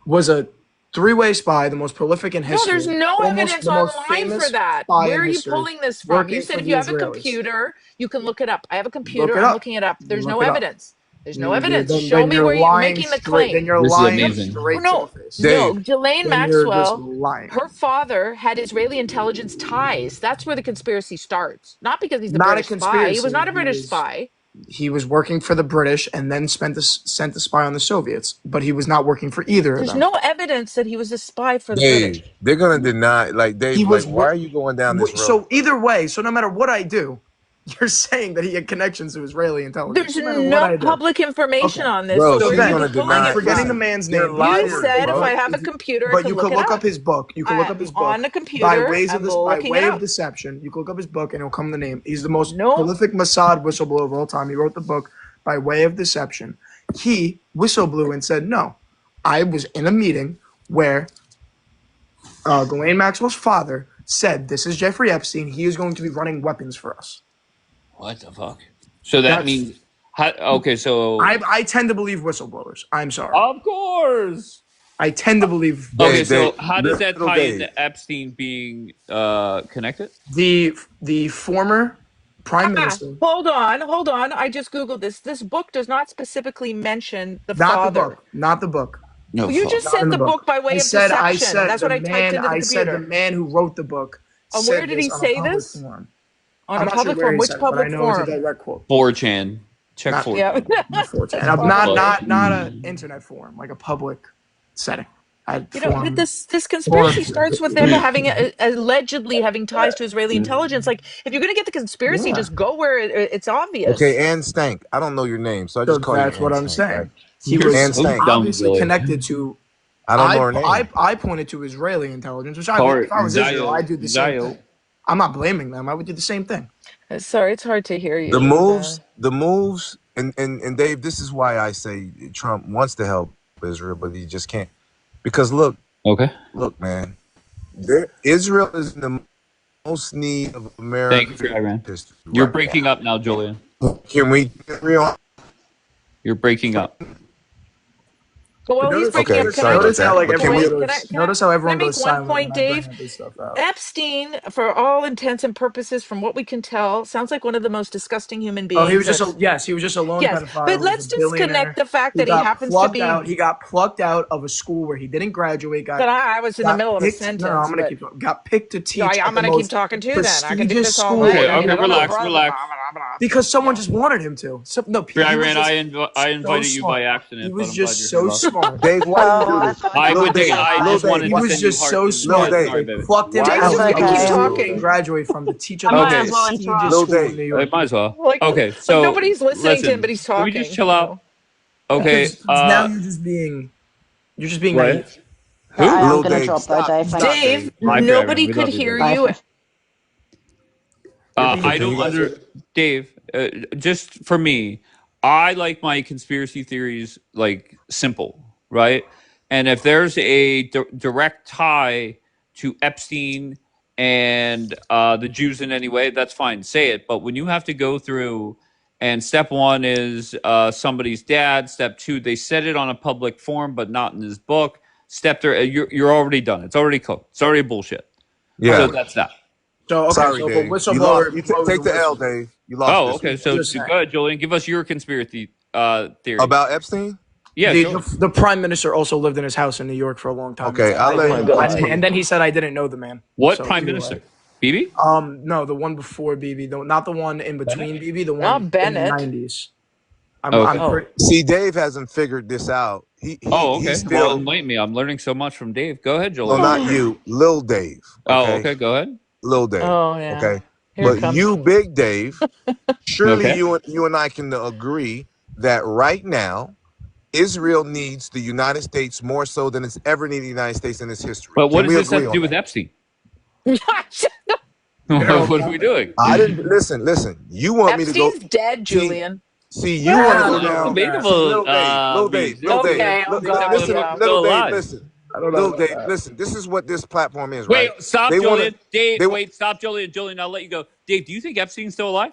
was a three-way spy, the most prolific in No, history. there's no Almost evidence the most online famous for that. spy Where in are you history, pulling this from? working You said for if the you have a Israelis. computer, you can look it up. I have a computer. Look it I'm up. looking it up. There's Look no it up. evidence. There's no Then evidence. then, Show then me you're where you're lying making the straight. Then claim. you're This is lying amazing. straight to the No, face. no, Dave, Ghislaine Then you're just Maxwell, lying. her father had Israeli intelligence ties. That's where the conspiracy starts. Not because he's a Not a British spy. He was conspiracy. not a British spy. He was working for the British and then sent the spy on the Soviets, but he was not working for either of There's them. no evidence that he was a spy for the Dave, British. they're gonna deny. Like Dave, He like was why are you going down this road? So either way, so no matter what I do, you're saying that he had connections to Israeli intelligence. There's No matter what no I do. public information Okay. on this. Bro, So So she's where are then, you gonna pulling deny. it forgetting from? the man's You're name. You lying, said if bro. I have a computer, I But could you look could it look up. up his book. You could look up his book On the by computer, ways of I'm this, by looking way it of up. deception. You could look up his book, and it'll come the name. He's the most No. prolific Mossad whistleblower of all time. He wrote the book by way of deception. He whistleblew and said, "No, I was in a meeting where Ghislaine Maxwell's father said this is Jeffrey Epstein. He is going to be running weapons for us." What the fuck? So that That's- means okay. So I tend to believe whistleblowers. I'm sorry. of course. I tend to believe Okay, so Dave, how does that little tie Dave. into Epstein being connected? the former prime minister. Hold on. I just Googled this. This book does not specifically mention the Not father. the book. Not the book. No, You fuck. just Not in said the the book by way of deception. That's what I typed into the I said the computer. man who wrote the book. And said where did he this on a say public this? forum. On I'm a not public sure where forum. he Which said it, but I public know it's a forum? direct quote. 4chan. Check Not- 4chan. Yeah. 4chan. That's Not an internet forum, like a public setting. You know, this conspiracy starts with them having allegedly having ties to Israeli intelligence. Like, if you're going to get the conspiracy, Yeah. just go where it's obvious. Okay, Ann Stank. I don't know your name, so I So just call you. that's what Ann I'm Stank, saying. right? He You're was Ann so Stank. dumb, obviously Billy. connected to. I don't know her name. I pointed to Israeli intelligence, which if I was Israel, I'd do the same thing. I'm not blaming them. I would do the same thing. Sorry, it's hard to hear you. The moves, and Dave, this is why I say Trump wants to help Israel, but he just can't. Because look, man, Israel is in the most need of American Thank you, Iran. history. You're right breaking now. up now, Julian. Can we agree on? You're breaking up. Well, he's breaking Okay, up. sorry about that. But can we? Notice how everyone can I goes make one silent point, when I bring Dave? up this stuff out. Epstein, for all intents and purposes, from what we can tell, sounds like one of the most disgusting human beings. Oh, he was just he was just a lone Yes, pedophile. but He was let's a just billionaire. connect the fact that he got happens to plucked be. out. He got plucked out of a school where he didn't graduate. But I was in the middle of a picked- sentence. No, I'm gonna but- keep talking. Got picked to teach. No, at I'm the going to keep most talking too. Then I can do prestigious this all school. night. Okay, I mean, okay, I don't know. relax. Because someone just wanted him to. So, no, he was Iran, just I invited you smart. by accident. He but was I'm just glad you're so here. smart. Dave, why do you do this? I Lil would Dave, think I Lil just wanted Dave, to He was send you just so hearts. smart. Dave. Sorry, They baby. plucked him Why out is of he the keep school talking. he graduated from to teach Okay. at Might the as most well prestigious Lil school in Dave. New York. It might as well. Like, Okay, so nobody's listening to him, but he's Can we talking. just chill out? Okay. Because now you're just being What? naive. Who? I'm Lil gonna Dave, drop though, stop. Dave. Stop, Thanks. Dave, Hi, nobody Iran. We could love you, hear baby. you. I Can you don't guys- Dave, just for me, I like my conspiracy theories like simple, right? And if there's a direct tie to Epstein and the Jews in any way, that's fine. Say it. But when you have to go through, and step one is somebody's dad. Step two, they said it on a public forum, but not in his book. Step three, you're already done. It's already cooked. It's already bullshit. Yeah. So that's that. So okay, Sorry, so Dave. but You whistleblower. lost. You take the L, Dave. You lost. Oh, this okay. one. So Just saying. go ahead, Julian. Give us your conspiracy theory. About Epstein? Yeah, the, sure. the prime minister also lived in his house in New York for a long time. Okay, I'll let you. And then he said, "I didn't know the man." What So prime either minister? way. Bibi? No, the one before Bibi, not the one in between Bibi, the one Not in the Bennett. 90s. Okay. See, Dave hasn't figured this out. He Oh, okay. He's Well, still. enlighten me. I'm learning so much from Dave. Go ahead, No, Julian. not you. Lil Dave. Oh, okay. Go ahead. Lil Dave. Oh, yeah. Okay. Here it But comes. you, Big Dave, surely Okay. you and I can agree that right now, Israel needs the United States more so than it's ever needed the United States in its history. But what Can we does this have agree to on do with that? Epstein? What are we doing? I didn't listen. You want me to go? Epstein's dead, Julian. See, you want to go It's down. debatable. Lil Dave, Lil Okay, Dave, oh Lil God, listen, yeah. Lil Dave, alive. listen. I don't know Lil about Dave, that. listen. This is what this platform is, Wait, right? stop, They wanna- Julian. Dave, they- wait, stop, Julian. Julian, I'll let you go. Dave, do you think Epstein's still alive?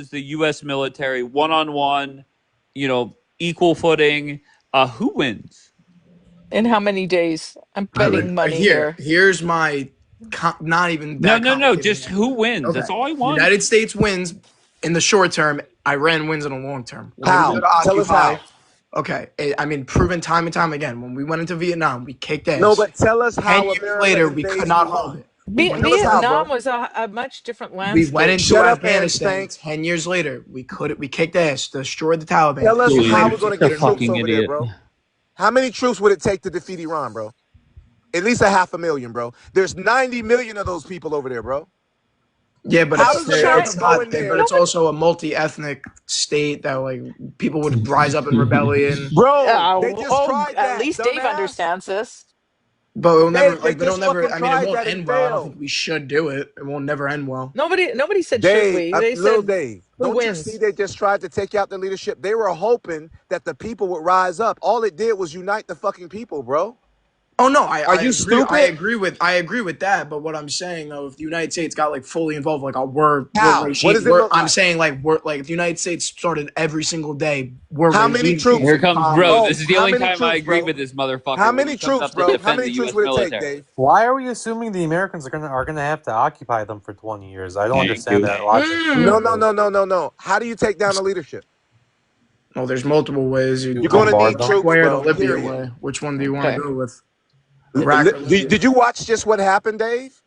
versus the U.S. military, one on one, you know, equal footing. Who wins? In how many days? I'm I would betting money here. Here's my not even No, that no, no. complicated Just answer. who wins? Okay. That's all I want. United States wins in the short term. Iran wins in the long term. When How? we go to Tell us occupy, how. okay, I mean, proven time and time again. When we went into Vietnam, we kicked ass. No, but tell us 10 how years America later, we invades could not Iran. hold it. We went Tell us how, Vietnam bro. was a much different We landscape. went into Shut up, Afghanistan Stank. 10 years later. We kicked ass, destroyed the Taliban. Tell us Julian, how you're we're going to such a get troops fucking over there, idiot. bro. How many troops would it take to defeat Iran, bro? At least 500,000, bro. There's 90 million of those people over there, bro. Yeah, but How it's, does America it's go not. in there? But it's also a multi-ethnic state that like people would rise up in rebellion. Bro, they just tried at that, least Dave dumbass. understands this. But it'll never They it'll just never. fucking I mean, it tried won't that and end well. I don't failed. think we should do it. It won't never end well. Nobody said should Dave, we. They little said Dave, who don't wins? you see they just tried to take out the leadership? They were hoping that the people would rise up. All it did was unite the fucking people, bro. Oh no, Are I you agree. stupid? I agree with that. But what I'm saying though, if the United States got like fully involved, like we're How? regime, What does it look I'm like? saying like we're like if the United States started every single day, we're How many regime troops? change Here comes economy. bro. Oh, This is the how only many time I troops, agree bro? with this motherfucker. How when many he comes troops, up to bro? How defend many the troops U.S. would it take, military. Dave? Why are we assuming the Americans are gonna have to occupy them for 20 years? I don't Thank understand you. that logic. No. How do you take down the leadership? Well, there's multiple ways. You're gonna Bombard need them. troops, Way or the bro. Libya Period. way. Which one do you want Okay. to go with? Iraq or Libya? Did you watch just what happened, Dave?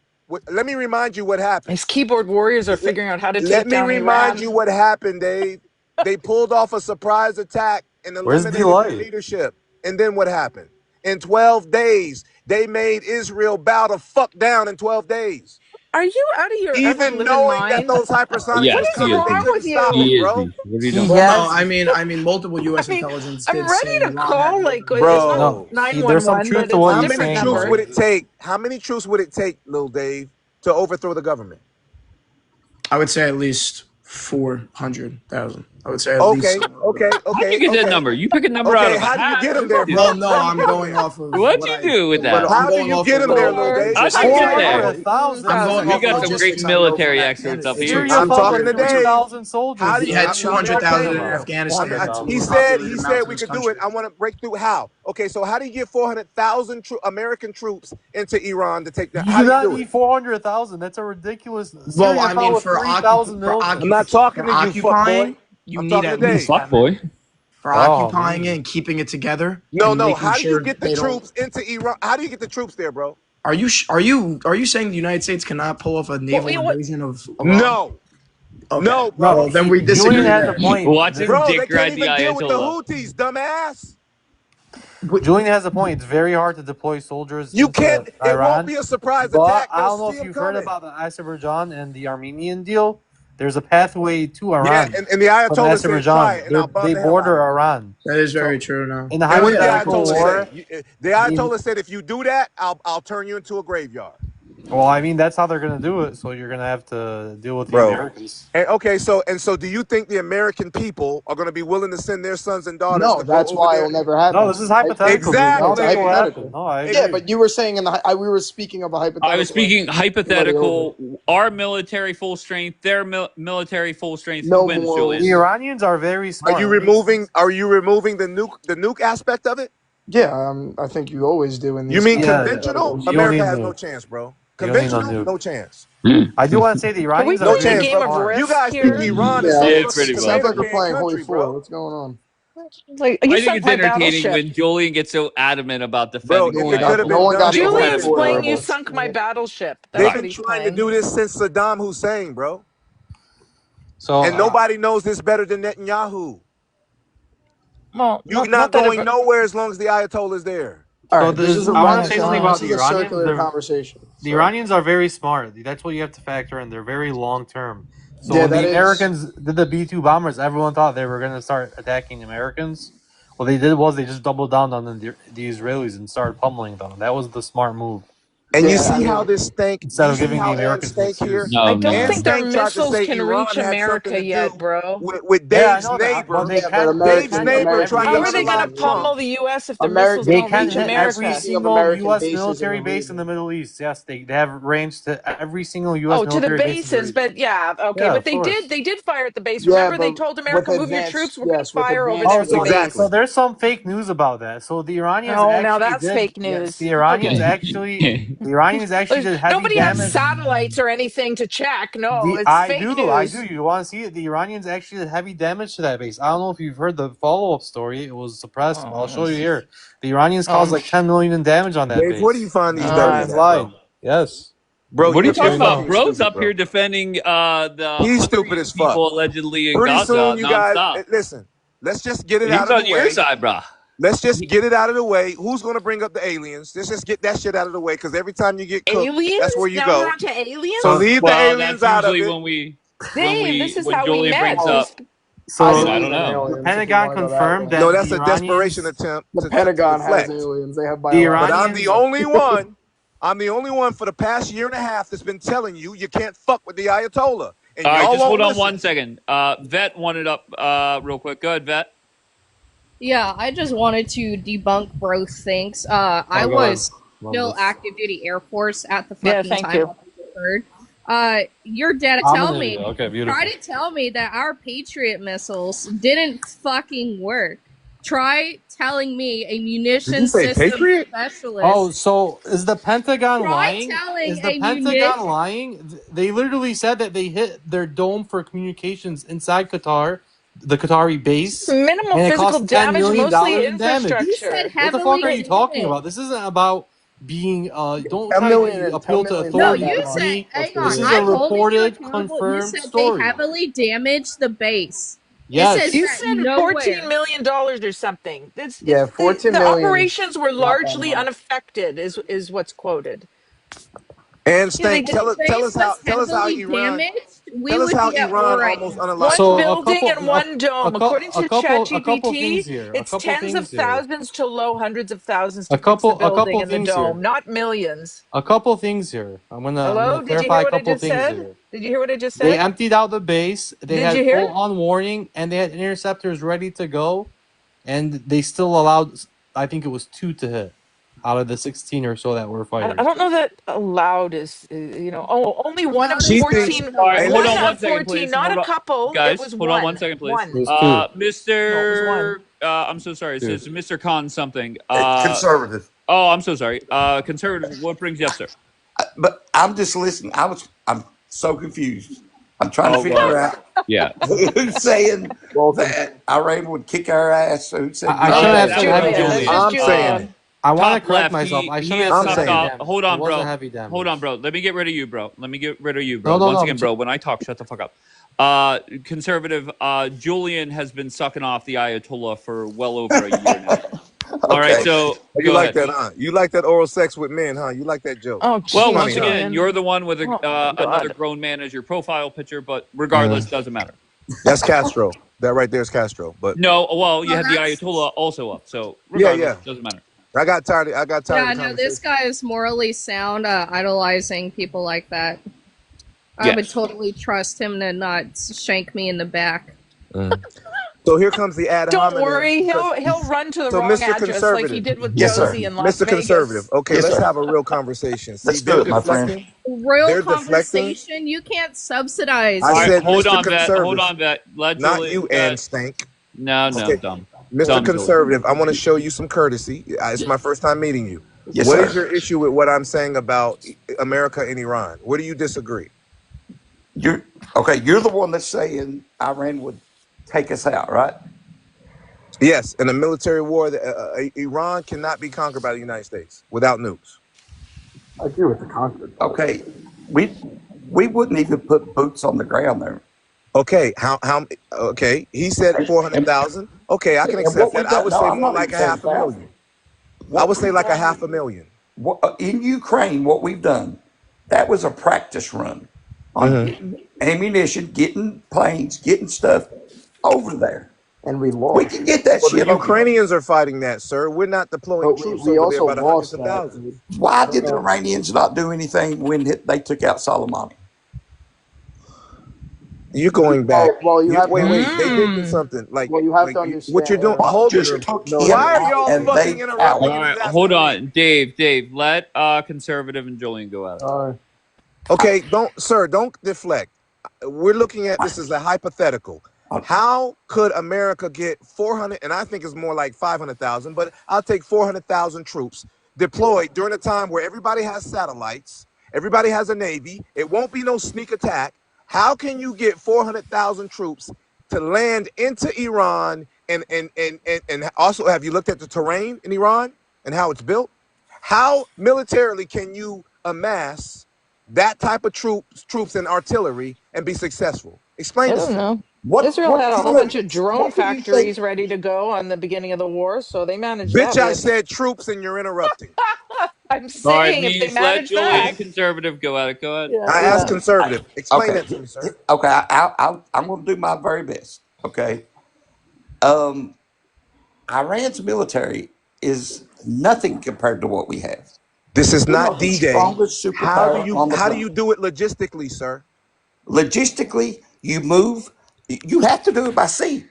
Let me remind you what happened. His keyboard warriors are figuring out how to Let take me down remind Iran. you what happened, Dave. They pulled off a surprise attack and Where's eliminated their delay? leadership. And then what happened? In 12 days, they made Israel bow the fuck down in 12 days. Are you out of your ever Even living knowing that mind? those hypersonic What Yes, is he missiles, is. they wrong couldn't with stop you? it, He is bro. me. What are you He doing? Well, no, has I mean, multiple U.S. I mean, intelligence I'm did say ready to Iran had call. nuclear Like, it's not Bro. there's some 911, truth but to it's what a How he's different many saying troops though. number. would it take? How many troops would it take, Lil Dave, to overthrow the government? I would say at least 400,000. I would say at Okay, least. How'd you get that number? You pick a number out Okay, of a how do you hat. get them there, Well, bro? no, How do you I'm get them going there? off of What'd what you I. do with that? How I'm do going you off get of them there, what Lil Dave? How'd How you do you get get there? 400,000. I'm going You off got of some great logistics I know from military experts up Afghanistan. here. Syria's I'm talking to 200,000 Dave. soldiers. How do We you? had I'm talking to 200,000 in Dave. Afghanistan. That's the He most said populated we amount in this could do it. country. I want to break through. How? Okay, so how do you get 400,000 American troops into Iran to take that? You How do do you not do need it? 400,000. That's a ridiculous. Well, Syria I mean, fought with for 3,000 military. I'm not talking to you, occupying, fuckboy. you I'm need talking to at You least Dave. fuck that many. boy. For Oh, occupying it man. and keeping it together No, and no. making How do you sure get the they don't. troops into Iran? How do you get the troops there, bro? Are you saying the United States cannot pull off a naval you know what? invasion of Iran? No, Okay. no, No, bro. Well, then we disagree Julian has a there. point. Watch him Bro, they dick can't ride the even deal with the Ayatollah. Houthis, dumbass. Julian has a point. It's very hard to deploy soldiers You into can't. It won't Iran. be a surprise But attack. I They'll don't know see if them you've heard coming. about the Azerbaijan and the Armenian deal. There's a pathway to Yeah, Iran and the from Ayatollah said, "Try Azerbaijan. it," and I'll bomb They the hell out border of it. Iran. That is very So true now. in the And what did the hypothetical Ayatollah war, say? The Ayatollah said, "If you do that, I'll turn you into a graveyard." well, I mean that's how they're gonna do it. So you're gonna have to deal with the Bro. Americans. And okay, so do you think the American people are going to be willing to send their sons and daughters No, to go that's over why there? it'll never happen. No, this is hypothetical. Dude. Exactly. No, It's it will hypothetical. happen. No, I agree. Yeah, but you were saying we were speaking of a hypothetical. I was speaking Let it over. hypothetical. Our military full strength, their military full strength. No Who wins, morals. Julian? The Iranians are very smart. Are you removing the nuke aspect of it? Yeah, I think you always do in these. You mean Yeah, conventional? you don't America need has nuke. no chance, bro. You don't need no Conventional, nuke. no chance. I do want to say the Are we Iranians are No playing a very chance, game bro. of smart. You Risk guys think here? Iran is Yeah, some Yeah, fucking pretty much. sounds like we're tomato playing can Holy country, Four. bro. What's going on? Like, I you think sunk it's my entertaining battleship. when Julian gets so adamant about Bro, defending if the it could have No been one got done, to Holy Julian's Four, playing you bro. sunk my battleship. they've That's what been he's trying to playing. do this since Saddam Hussein, bro. So And nobody knows this better than Netanyahu. Well, You're not not that going it, nowhere as long as the Ayatollah is there. All So right, this is a I want to run say something down. about This the is a Iranians. circular conversation. The So, Iranians are very smart. That's what you have to factor in. They're very long term. So Yeah, when that the is- Americans did the B-2 bombers, everyone thought they were going to start attacking the Americans. What they did was they just doubled down on the Israelis and started pummeling them. That was the smart move. And you Yeah, I see how mean, this stank, instead you of see giving the how Ann Americans an Stank here, excuse. I No, don't Ann no. think their Stank tried to missiles say can Iran reach had something America to yet, do bro. with Yeah, I Dave's know that, but neighbor. they yeah, but can. They Dave's can neighbor hit American tried every to How are they bases gonna unlock in the Trump. pummel the U.S. if their missiles American. They don't can reach hit every America? Speaking of single American U.S. bases in the military base in the region, Middle East. Yes, they have range to every single U.S. Oh, to the military base in the bases, region. but yeah, okay, Yeah, but of course. they did fire at the base. yeah, Remember, they but told with America, move your advanced, troops. We're gonna yes, with fire over advanced there Oh, as a so base. Exactly. there's some fake news about that. So the Iranians Oh, now actually that's did. fake Yes, news. Okay. The Iranians actually did heavy Nobody has damage. satellites or anything to check. No, The it's I fake do, I do. news. You want to see it? The Iranians actually did heavy damage to that base. I don't know if you've heard the follow-up story. It was suppressed. I'll show you here. The Iranians caused like 10 million in damage on that Dave, where do you base. find these The nuggets Iranians I'm at, bro? lied. Yes. Bro, What are you you're talking about? fucking Bro's stupid, up bro. here defending the He's other stupid as fuck. people allegedly in Pretty Gaza soon, you guys, nonstop. listen, let's just get it He's out of on the your way. side, bro. Let's just get it out of the way. Who's going to bring up the aliens? Let's just get that shit out of the way because every time you get cooked, that's where aliens? you Now we're go. on to aliens? So leave the Well, aliens that's out of usually it. Dave, this is when how we Julian met. brings Oh, up. So I I mean, I believe don't in know. the aliens. If you Pentagon want to go that confirmed way, that No, the that's a desperation Iranians, attempt the to Pentagon has deflect. aliens. They have the biological. But I'm Iranians, the only one. I'm the only one for the past year and a half that's been telling you you can't fuck with the Ayatollah, and All right, y'all just won't hold on listen. 1 second. Vet wanted up real quick. Go ahead, Vet. Yeah, I just wanted to debunk bro thinks. I oh, go ahead. was Love still this. active duty Air Force at the Yeah, fucking thank time you. I occurred. Your dad I'm tell an me idiot. Okay, beautiful. try to tell me that our Patriot missiles didn't fucking work. Try telling me a Did you munition say system Patriot? specialist. Oh, so is the Pentagon Try lying? telling Is the a Pentagon munition. lying? They literally said that they hit their dome for communications inside Qatar, the Qatari base, Minimal and it physical cost $10 damage, million mostly in damage. He said infrastructure. What the heavily fuck are you talking damaged. about? This isn't about being. Don't 10 try million to and appeal 10 to million No, authority not you that with much. said, me. Let's hang be on, This is real. a I'm holding you reported, accountable. You confirmed said they story. heavily damaged the base. It Yes. says You that said $14 nowhere. million or something. Yeah, 14 The million. operations were Not that largely much. unaffected, is what's quoted. And Yeah, they Stank, did. If the tell base us how was heavily Iran damaged, we tell us would how be at Iran war right almost now. unalived. One So building and one dome. According to a couple things ChatGPT, here. it's tens of thousands to low hundreds of thousands A to fix the couple building and the things here. dome, not millions. A couple things here. I'm gonna Hello? Did you clarify hear a what I couple just things said? here. Did you hear what I just They said? emptied out the base. They Did you had hear? full on warning, and they had interceptors ready to go, and they still allowed. I think it was 2 to hit out of the 16 or so that were I fired. don't know that allowed is only one of Allowed is She worse thinks, 14. All right, hey, hold One on listen, 1 of second, 14, please. not Hold a on, couple. It guys. was Hold on 1 one. second, please. One. It was 2. No, it was one. Mr. I'm so sorry. It 2. says Mr. Khan something. Conservative. Oh, I'm so sorry. Conservative. What brings you up, sir? But I'm just listening. I'm so confused. I'm trying to Oh figure well, out yeah. who's saying Bolton. that Iran would kick our ass. Who said I you're shouldn't Oh, have that said was heavy Julian. This damage. is I'm saying Julian. it. I want Top to correct left. myself. I He shouldn't is have I'm said sucked saying heavy it. off. damage. Hold It on, wasn't bro. heavy damage. Hold on, bro. Let me get rid of you, bro. Let me get rid of you, bro. No, Once no. again, bro. When I talk, shut the fuck up. Conservative. Julian has been sucking off the Ayatollah for well over a year now. All right, okay. so You go like ahead. that, huh? You like that oral sex with men, huh? You like that joke. Oh, Well, geez, Funny, once huh? again, Julian. you're the one with Oh, my another God. grown man as your profile picture, but regardless, doesn't matter. That's Castro. That right there is Castro. But No, well, you Well, have the that's Ayatollah also up, so yeah, regardless, yeah. doesn't matter. I got tired of yeah. the No, this conversation. guy is morally sound, idolizing people like that. I would Yes. totally trust him to not shank me in the back. So here comes the ad Don't hominem. worry, because- he'll run to the So, wrong Mr. address like he Conservative. did with Yes, sir. Josie in Las Mr. Conservative. Vegas. Okay, Yes, let's sir. have a real conversation. See, Let's do they're it, my friend. deflecting. Real They're deflecting. conversation. You can't subsidize. I All right, said hold Mr. on, Vet. Hold Conservative. on, Vet. Let Not Julian. you, Ann Stank. No, Okay. dumb. Mr. Dumb Julian. Conservative, I want to show you some courtesy. It's my first time meeting you. Yes, What sir. is your issue with what I'm saying about America and Iran? Where do you disagree? You're the one that's saying Iran would take us out, right? Yes, in a military war, Iran cannot be conquered by the United States without nukes. I agree with the conquered. Okay. We wouldn't even put boots on the ground there. Okay, how? Okay, he said 400,000. Okay, I can And accept what that. we I got? would No, say I'm more not like even a saying half a 1,000. million. I would say like a half a million. In Ukraine, what we've done, that was a practice run on Mhm. getting ammunition, getting planes, getting stuff over there. and we We lost. can get that Well, the shit over with. Ukrainians are fighting that, sir. We're not deploying But troops we over there also by the hundreds lost of that, thousands. dude. Why I don't did the know. Iranians not do anything when they took out Soleimani? You're going back. Well, you have to. Wait. They did do Mm. something. Well, you have to What you're understand. doing. Trump Hold. just took him Why are out y'all and fucking they interrupting All and right, cowered. hold exasperating? on, Dave. Let conservative and Julian go at it. Okay, don't deflect. We're looking at this as a hypothetical. How could America get 400, and I think it's more like 500,000, but I'll take 400,000 troops deployed during a time where everybody has satellites, everybody has a navy, it won't be no sneak attack. How can you get 400,000 troops to land into Iran and also have you looked at the terrain in Iran and how it's built? How militarily can you amass that type of troops and artillery and be successful? Explain I this don't to me. know. What Israel had a whole kind bunch of of drone what do you think? factories ready to go on the beginning of the war, so they managed Bitch, that. We I had. said troops and you're interrupting. I'm All right, saying if they Mies, let manage that. Julian conservative go at it. Go ahead. Yeah, I asked yeah. conservative. Explain Okay, that to me, sir. okay. I'm going to do my very best. Okay. Iran's military is nothing compared to what we have. This is We're not not the D-Day. strongest How do superpower you on the how do planet. you do it logistically, sir? Logistically, you move. You have to do it by sea.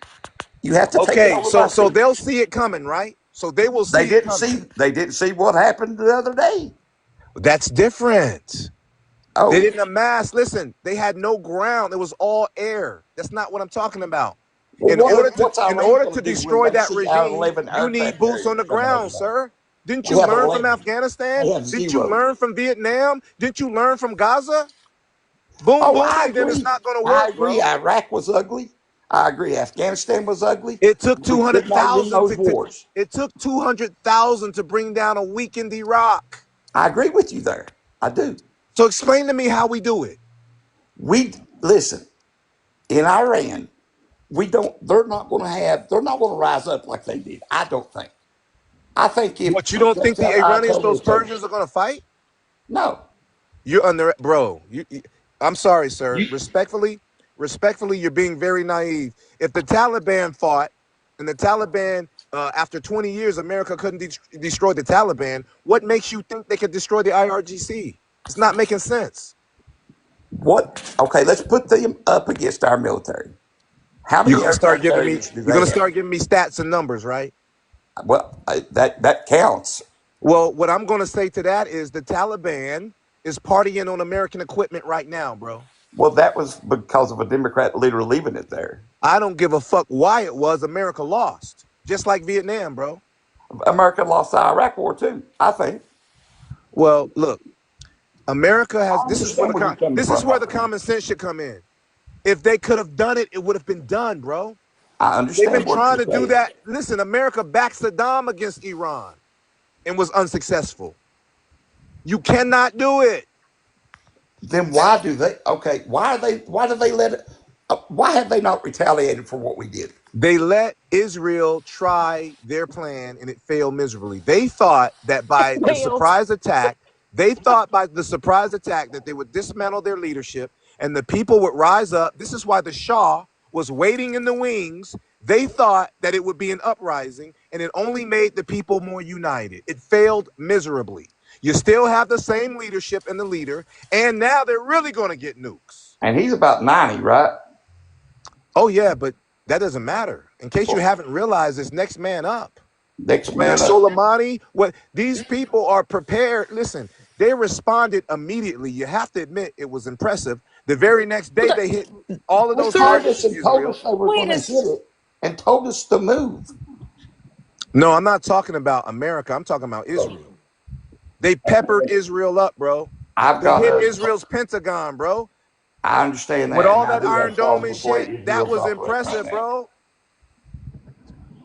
You have to take it Okay, over by so sea. they'll see it coming, right? So they will They see it didn't coming. see. They didn't see what happened the other day. That's different. They Oh, didn't amass. Listen, they had no ground. It was all air. That's not what I'm talking about. well, what's In Iran order going to to do when destroy they that see our regime, 11 you need aircraft boots on carriers the coming over ground, there? sir. Didn't We you have learn from 11. Afghanistan? They have Didn't you 0. learn from Vietnam? Didn't you learn from Gaza? Boom, Oh, boom, I and then it's agree. not going to I work, agree. bro. Iraq was ugly. I agree. Afghanistan was ugly. It took We could not win 200,000 those wars. it took 200,000 to bring down a weakened Iraq. I agree with you there. I do. So explain to me how we do it. We listen in Iran. We don't. They're not going to have. They're not going to rise up like they did. I don't think. I think if What, you Trump don't think takes the out Iranians, Ayatollah, those it's over. Persians, are going to fight? No. You're under, bro. I'm sorry, sir. You, Respectfully, you're being very naive. If the Taliban fought, and the Taliban, after 20 years, America couldn't destroy the Taliban, what makes you think they could destroy the IRGC? It's not making sense. What? Okay, let's put them up against our military. How You're many gonna start aircraft giving me, carriers do you're they gonna have? start giving me stats and numbers, right? Well, that counts. Well, what I'm gonna say to that is the Taliban is partying on American equipment right now, bro. Well, that was because of a Democrat leader leaving it there. I don't give a fuck why it was. America lost, just like Vietnam, bro. America lost the Iraq War too. I think. Well, look, America has. I understand where you're coming This is from, where my the friend. common sense should come in. If they could have done it, it would have been done, bro. I They've been understand what trying you're to do saying. that. Listen, America backed Saddam against Iran and was unsuccessful. You cannot do it. Then why do they? Okay, why are they? Why do they let it? Why have they not retaliated for what we did? They let Israel try their plan and it failed miserably. They thought that by the Failed. surprise attack, that they would dismantle their leadership and the people would rise up. This is why the Shah was waiting in the wings. They thought that it would be an uprising and it only made the people more united. It failed miserably. You still have the same leadership and the leader, and now they're really going to get nukes. And he's about 90, right? Oh, yeah, but that doesn't matter. In case you Well, haven't realized, it's next man up. next Whether man up. Soleimani, what these people are prepared. Listen, they responded immediately. You have to admit it was impressive. The very next day, they hit all of Well, those told targets us in and told Israel. us they were Wait going a to hit it and told us to move. No, I'm not talking about America. I'm talking about Israel. They peppered Israel up, bro. I've They got hit a. Israel's Pentagon, bro. I understand With that, and all I that do Iron have Dome problems and with the way shit, that Israel's was operating right impressive, now. bro.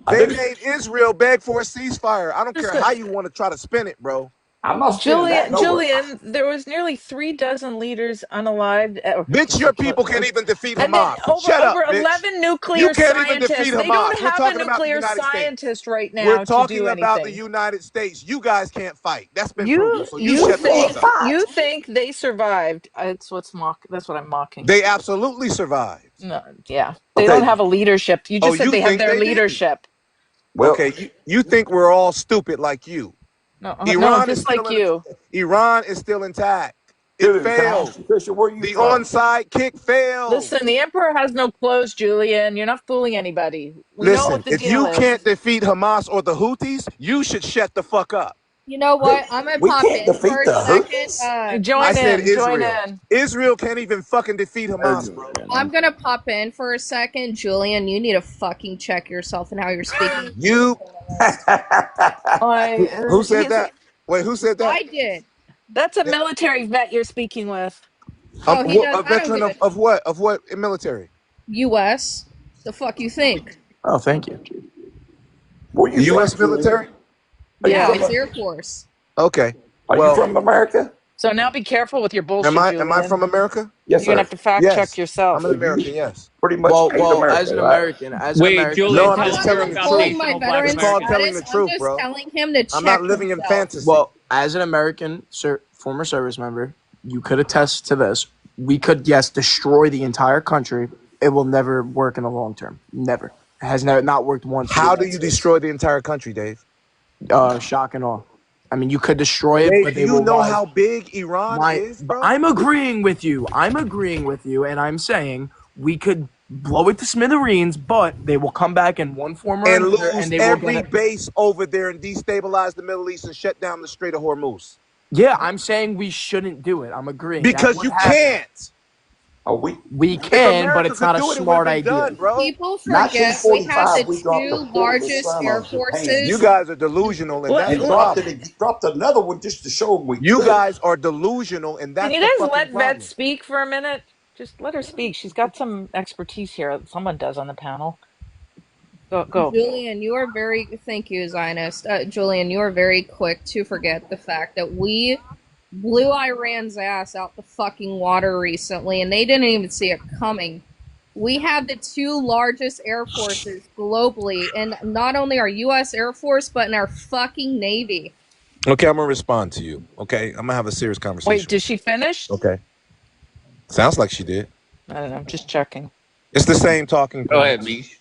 I They do. made Israel beg for a ceasefire. I don't care just a how you want to try to spin it, bro. I'm not spending that nowhere. Julian, there was nearly 36 leaders unalived. Bitch, your people can't even defeat And then Hamas. Shut up, over bitch. 11 You nuclear can't even defeat scientists. They don't Hamas. We're have a talking about the nuclear United States. scientist right We're now to talking do about the anything. United States. You guys can't fight. That's been You proven. So you you shut the think fuck up. you think they survived? That's what I'm mocking. They absolutely survived. No, yeah, they Okay. don't have a leadership. You just said you they have think their they didn't? leadership. Well, Okay, you think we're all stupid like you. No, Iran is just still like you. Iran is still intact. It Julian, can I failed. ask you a question? Where are you The from? onside kick failed. Listen, the emperor has no clothes, Julian. You're not fooling anybody. We know Listen, what the if deal you is. can't defeat Hamas or the Houthis, you should shut the fuck up. You know what? I'm gonna We pop can't in defeat for a the second. Join I in. said Join Israel. in. Israel can't even fucking defeat Hamas, bro. I'm gonna pop in for a second, Julian. You need to fucking check yourself and how you're speaking. You. Who said that? Wait, who said that? I did. That's a military vet you're speaking with. Oh, he does. A veteran of what? Of what military? U.S. The fuck you think? Oh, thank you. Where you U.S. from, military? Yeah, it's Air Force. Okay. Are you from America? So now be careful with your bullshit, Am I Julian. from America? Yes, You're gonna have to fact check yourself. I'm an American. Yes. Pretty much. Well, America, as an right? American, Wait, Julian, No, I'm tell just us telling your the Pulling truth. my foundational Black veteran It's called American. telling status. the truth, I'm just bro. telling him to check I'm not living in himself. fantasy. well, as an American former service member, you could attest to this. We could, yes, destroy the entire country. It will never work in the long term. Never. It has not worked once. How do you destroy the entire country, Dave? Shock and awe. I mean, you could destroy it, Dave, but do they will you know rise. how big Iran is, bro? I'm agreeing with you. And I'm saying we could blow it to smithereens, but they will come back in one form or and another, lose and they will every get it. base over there and destabilize the Middle East and shut down the Strait of Hormuz. Yeah, I'm saying we shouldn't do it. I'm agreeing. Because you can't. Oh, we can, but it's not a smart idea. Done, bro. People forget we have the two largest air forces. You guys are delusional, and that's and the problem. dropped another one just to show them we You could. guys are delusional, and that's Can you the guys fucking let problem. Vet speak for a minute? Just let her speak. She's got some expertise here that someone does on the panel. Go. Julian, you are thank you, Zionist. Julian, you are very quick to forget the fact that we blew Iran's ass out the fucking water recently, and they didn't even see it coming. We have the two largest air forces globally, and not only our U.S. Air Force, but in our fucking Navy. Okay, I'm gonna respond to you. Okay, I'm gonna have a serious conversation. Wait, did she finish? Okay. Sounds like she did. I don't know. I'm just checking. It's the same talking point. Go ahead, Mish.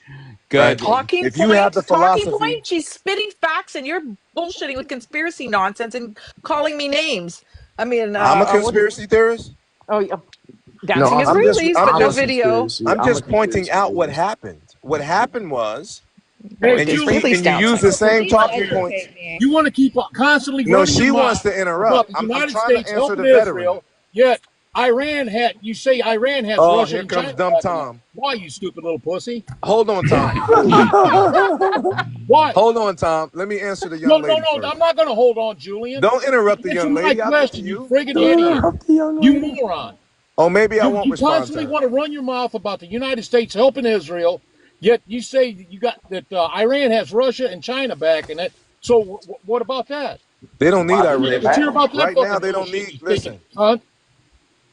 Good. Talking If point. you have the Talking philosophy, point. She's spitting facts, and you're bullshitting with conspiracy nonsense and calling me names. I mean, I'm a conspiracy theorist. Oh, yeah. Dancing Israelis, but no video. I'm just pointing out what happened. What happened was, Hey, and you Israelis use the same talking point. You want to keep constantly No, running she your wants mouth to interrupt. about the I'm United trying States to answer helping the veteran. Israel, yet you say Iran has Oh, Russia here and comes China. dumb Tom. Why, you stupid little pussy? Hold on, Tom. Why? Hold on, Tom. Let me answer the young No, lady no, first. I'm not going to hold on, Julian. Don't interrupt the Answer young my lady. I'm question, to you friggin' idiot. You moron. Oh, maybe I won't You respond to constantly her. want to run your mouth about the United States helping Israel, yet you say that Iran has Russia and China backing it. So what about that? They don't need Iran. Let's hear about that Right now, fucking they don't bullshit need. you're thinking, Listen. huh?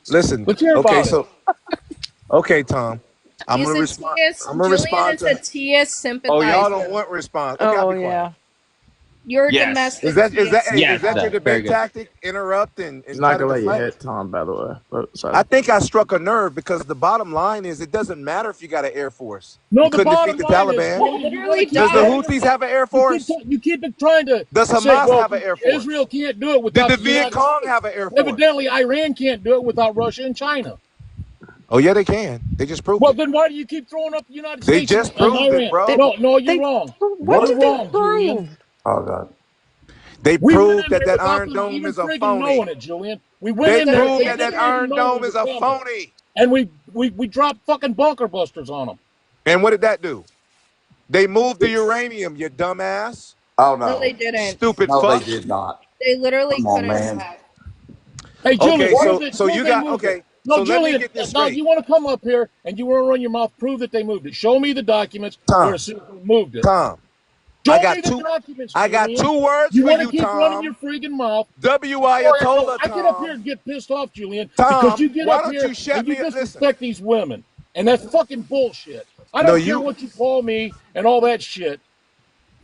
Listen. Let's hear Okay, about so. Okay, Tom. I'm He's gonna a respond. TS, I'm gonna Julian respond is to. a TS sympathizer. Oh, y'all don't want response. Okay, I'll be quiet. You're Yes. domestic. Is that Yes, your very debate good. tactic? Interrupt and He's try not to gonna let you deflect? hit Tom, by the way. But sorry. I think I struck a nerve because the bottom line is it doesn't matter if you got an air force. No, You the couldn't bottom defeat the line is, Taliban. well, you Literally Does the Houthis have an air force? You keep trying to Does say, Hamas well, have an air force? Israel can't do it Did without the the Viet United Cong States. have an air force? Evidently, Iran can't do it without Russia and China. Oh, yeah, they can. They just proved Well, it. then why do you keep throwing up the United They States just and proved it, Iran? bro. No, you're wrong. What You're did wrong, they prove? Julian. Oh, God. They We went proved in that there that without Iron them Dome even is a friggin' phony. knowing it, Julian. We went They in there proved that and that didn't even Iron know Dome it is was a coming. phony. And we dropped fucking bunker busters on them. And what did that do? They moved the uranium, you dumbass. Oh, No, no. they didn't. Stupid No, fuck. they did not. They literally Come on, couldn't man. have. Hey, Julian, Okay, where is it? so Prove you they got, moved it. okay, No, so let me Julian, get this now straight. you want to come up here and you want to run your mouth, prove that they moved it. Show me the documents where it says they moved it. Tom, I Show got me the two. documents, I got Julian. 2 words You for want to you, keep running your Tom. freaking mouth? W Before Ayatollah, I get up here Tom. and get pissed off, Julian, because Tom, you get why up don't here you shut and you me up? Listen. disrespect these women. And that's fucking bullshit. I No, don't care you. what you call me and all that shit.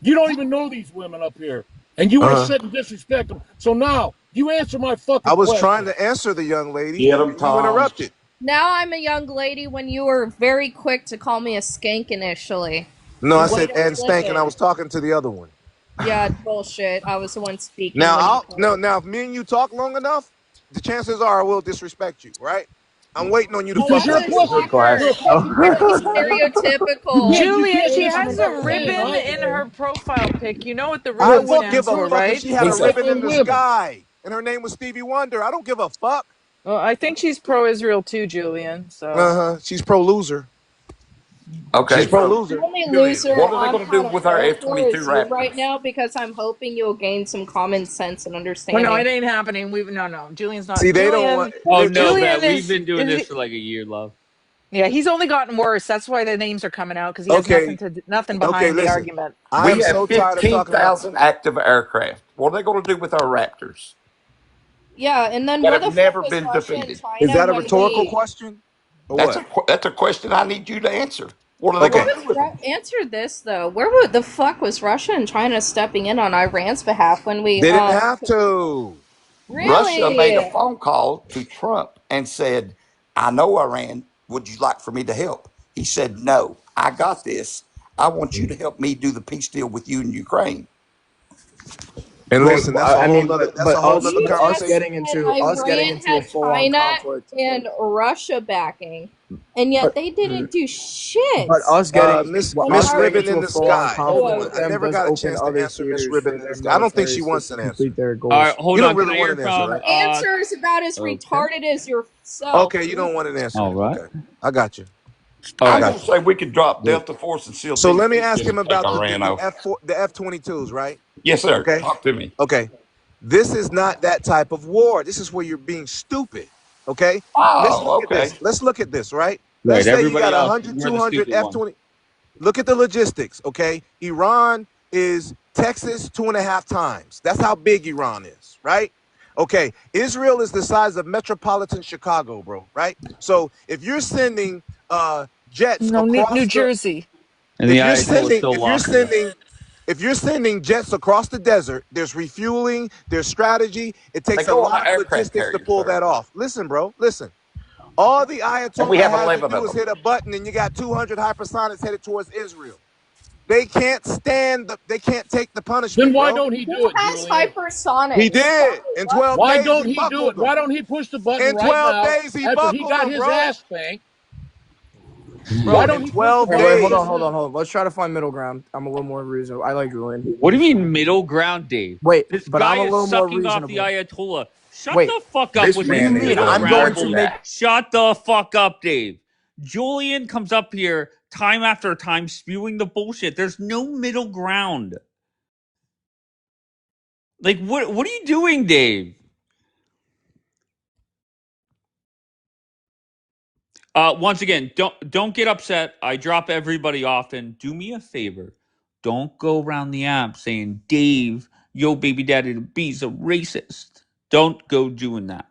You don't even know these women up here. And you want to Uh-huh. sit and disrespect them. So now, you answer my I fucking was trying question. to answer the young lady, Get him, and you Tom. interrupted. Now I'm a young lady when you were very quick to call me a skank initially. No, I Way said to and flip stank, and I it. was talking to the other one. Yeah, bullshit. I was the one speaking Now, when you called me. now, if me and you talk long enough, the chances are I will disrespect you, right? I'm waiting on you to Oh, Because fuck you're that's a up a then. pussy. shocker. You're a fucking Very pussy. Oh. You stereotypical. Julian, can't she listen to has Statement what a I'm of saying ribbon women. in either. her profile pic. You know what the You're I a ribbon wouldn't fucking stands give a for, fuck pussy. if right? she had a He said, ribbon in Ridiculous the women. sky and her name was Stevie Wonder. I don't give a fuck. Well, I think she's pro-Israel too, Julian. So Uh-huh. She's pro loser. okay, She's pro so The loser. only Period. loser what are they I'm going to do kind of with our low F for 22 is you right Raptors? now because I'm hoping you'll gain some common sense and well, no, understanding. it ain't happening. No. Julian's not. See, they don't want. Julian, Oh no, Listen. Vet. Julian We've been doing this is for like a year, love. yeah. He's only gotten worse. That's why the names are coming out because he has Okay. nothing Okay. behind the Listen. argument. I We am have so tired of talking about. 15,000 active aircraft. What are they going to do with our Raptors Yeah, and then that where have the fuck never was been Russia and defeated? Is China that a when rhetorical we question or what? That's a question I need you to answer. What are they where Okay. going to was do with them? answer this though? Where the fuck was Russia and China stepping in on Iran's behalf when we They didn't have to. Russia made a really? phone call to Trump and said, I know Iran. Would you like for me to help? He said, no, I got this. I want you to help me do the peace deal with you in Ukraine. And Well, listen, that's a I whole mean, nother. That's but a whole us, nother but us That's conversation. getting when into Iran a had full-on China conflict. and Russia backing, and But yet they didn't do shit but us getting when Miss Iran Ribbon into in a the full-on sky. blew Hold conflict on, with I over. them never does got a open chance to other answer Miss theaters Ribbon for in the their sky. I don't think she militaries wants an to answer. complete their All right, goals. hold You don't on. Can really I want hear an answer, from right? Answer is about as Okay. retarded as yourself. Okay, you don't want an answer All then. right. Okay, I got you. All I I'm right. going got to you. say we could drop Good. Delta Force and SEAL So Team let me 6 ask just him to take about Iran the over. F-22s, right? Yes, sir. Okay, Talk to me. okay. This is not that type of war. This is where you're being stupid. Okay, let's look Oh, at this. okay. Let's look at this, right? Right. Let's say you got Everybody else, 100, we're the 200 stupid one. F-20. Look at the logistics, okay? Iran is Texas 2.5 times. That's how big Iran is, right? Okay, Israel is the size of metropolitan Chicago, bro, right? So if you're sending jets No, New across the Jersey. And the Ayatollah still lost to us. if you're sending jets across the desert, there's refueling, there's strategy. It They takes a go on lot an of aircraft logistics to carrier, pull sir. that off. Listen, bro, listen. All the And we Ayatollah have has to 11 do of is them. hit a button and you got 200 hypersonics headed towards Israel. They can't they can't take the Then punishment, why bro. don't he Who do it, has Julian? He hypersonics? Tell did. me In what? 12 Why days, he don't he do it? buckled Why them. don't he push the button In right 12 now days, he after he buckled got them, his bro. ass spanked? Why Bro, don't In he push the 12 wait, wait, button hold right on, days. hold on, now? hold on. Let's try to find middle ground. I'm a little more reasonable. I like Julian. What do you mean middle ground, Dave? Wait, This but guy I'm a is little more sucking off the reasonable. Ayatollah. Shut Wait, the fuck up This with your what do you man is mean? middle a I'm ground going to bullshit. make maniac. Shut the fuck up, Dave. Julian comes up here time after time spewing the bullshit. There's no middle ground. Like what are you doing, Dave? Once again, don't get upset. I drop everybody often. Do me a favor. Don't go around the app saying Dave, yo baby daddy the B's a racist. Don't go doing that.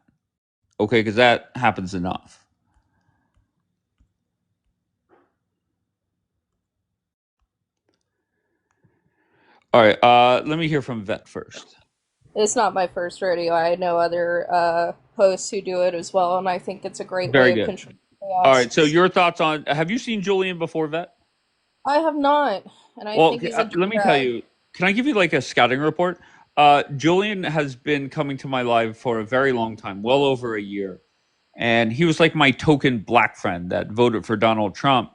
Okay, because that happens enough. All right, let me hear from Vet first. It's not my first rodeo. I know other hosts who do it as well, and I think it's a great way Very of good. controlling All chaos. right, so your thoughts on, have you seen Julian before, Vet? I have not, and I Well, think he's a let me tell drag. you, can I give you like a scouting report? Julian has been coming to my live for a very long time, well over a year. And he was like my token black friend that voted for Donald Trump.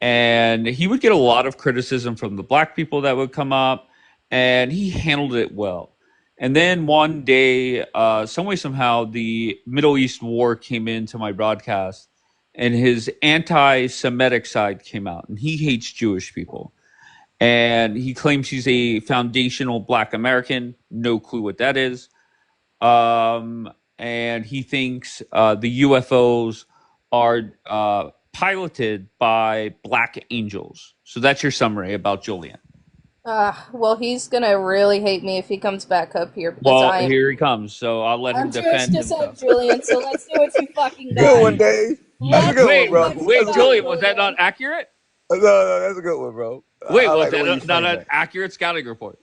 And he would get a lot of criticism from the black people that would come up, and he handled it well. And then one day, some way, somehow, the Middle East war came into my broadcast, and his anti Semitic side came out, and he hates Jewish people. And he claims he's a foundational black American. No clue what that is. And he thinks the UFOs are piloted by black angels. So that's your summary about Julian. Well, he's gonna really hate me if he comes back up here because Well, here he comes. So I'll let him I'm Jewish defend descent, himself. Julian. So let's see what you fucking Good got. one, Dave. That's a Let's good one, see Wait, bro. what you That's wait, good. got, Julian, was that not Julian. accurate? No, that's a good one, bro. Wait, I was like the way you that not framed an that. accurate scouting report?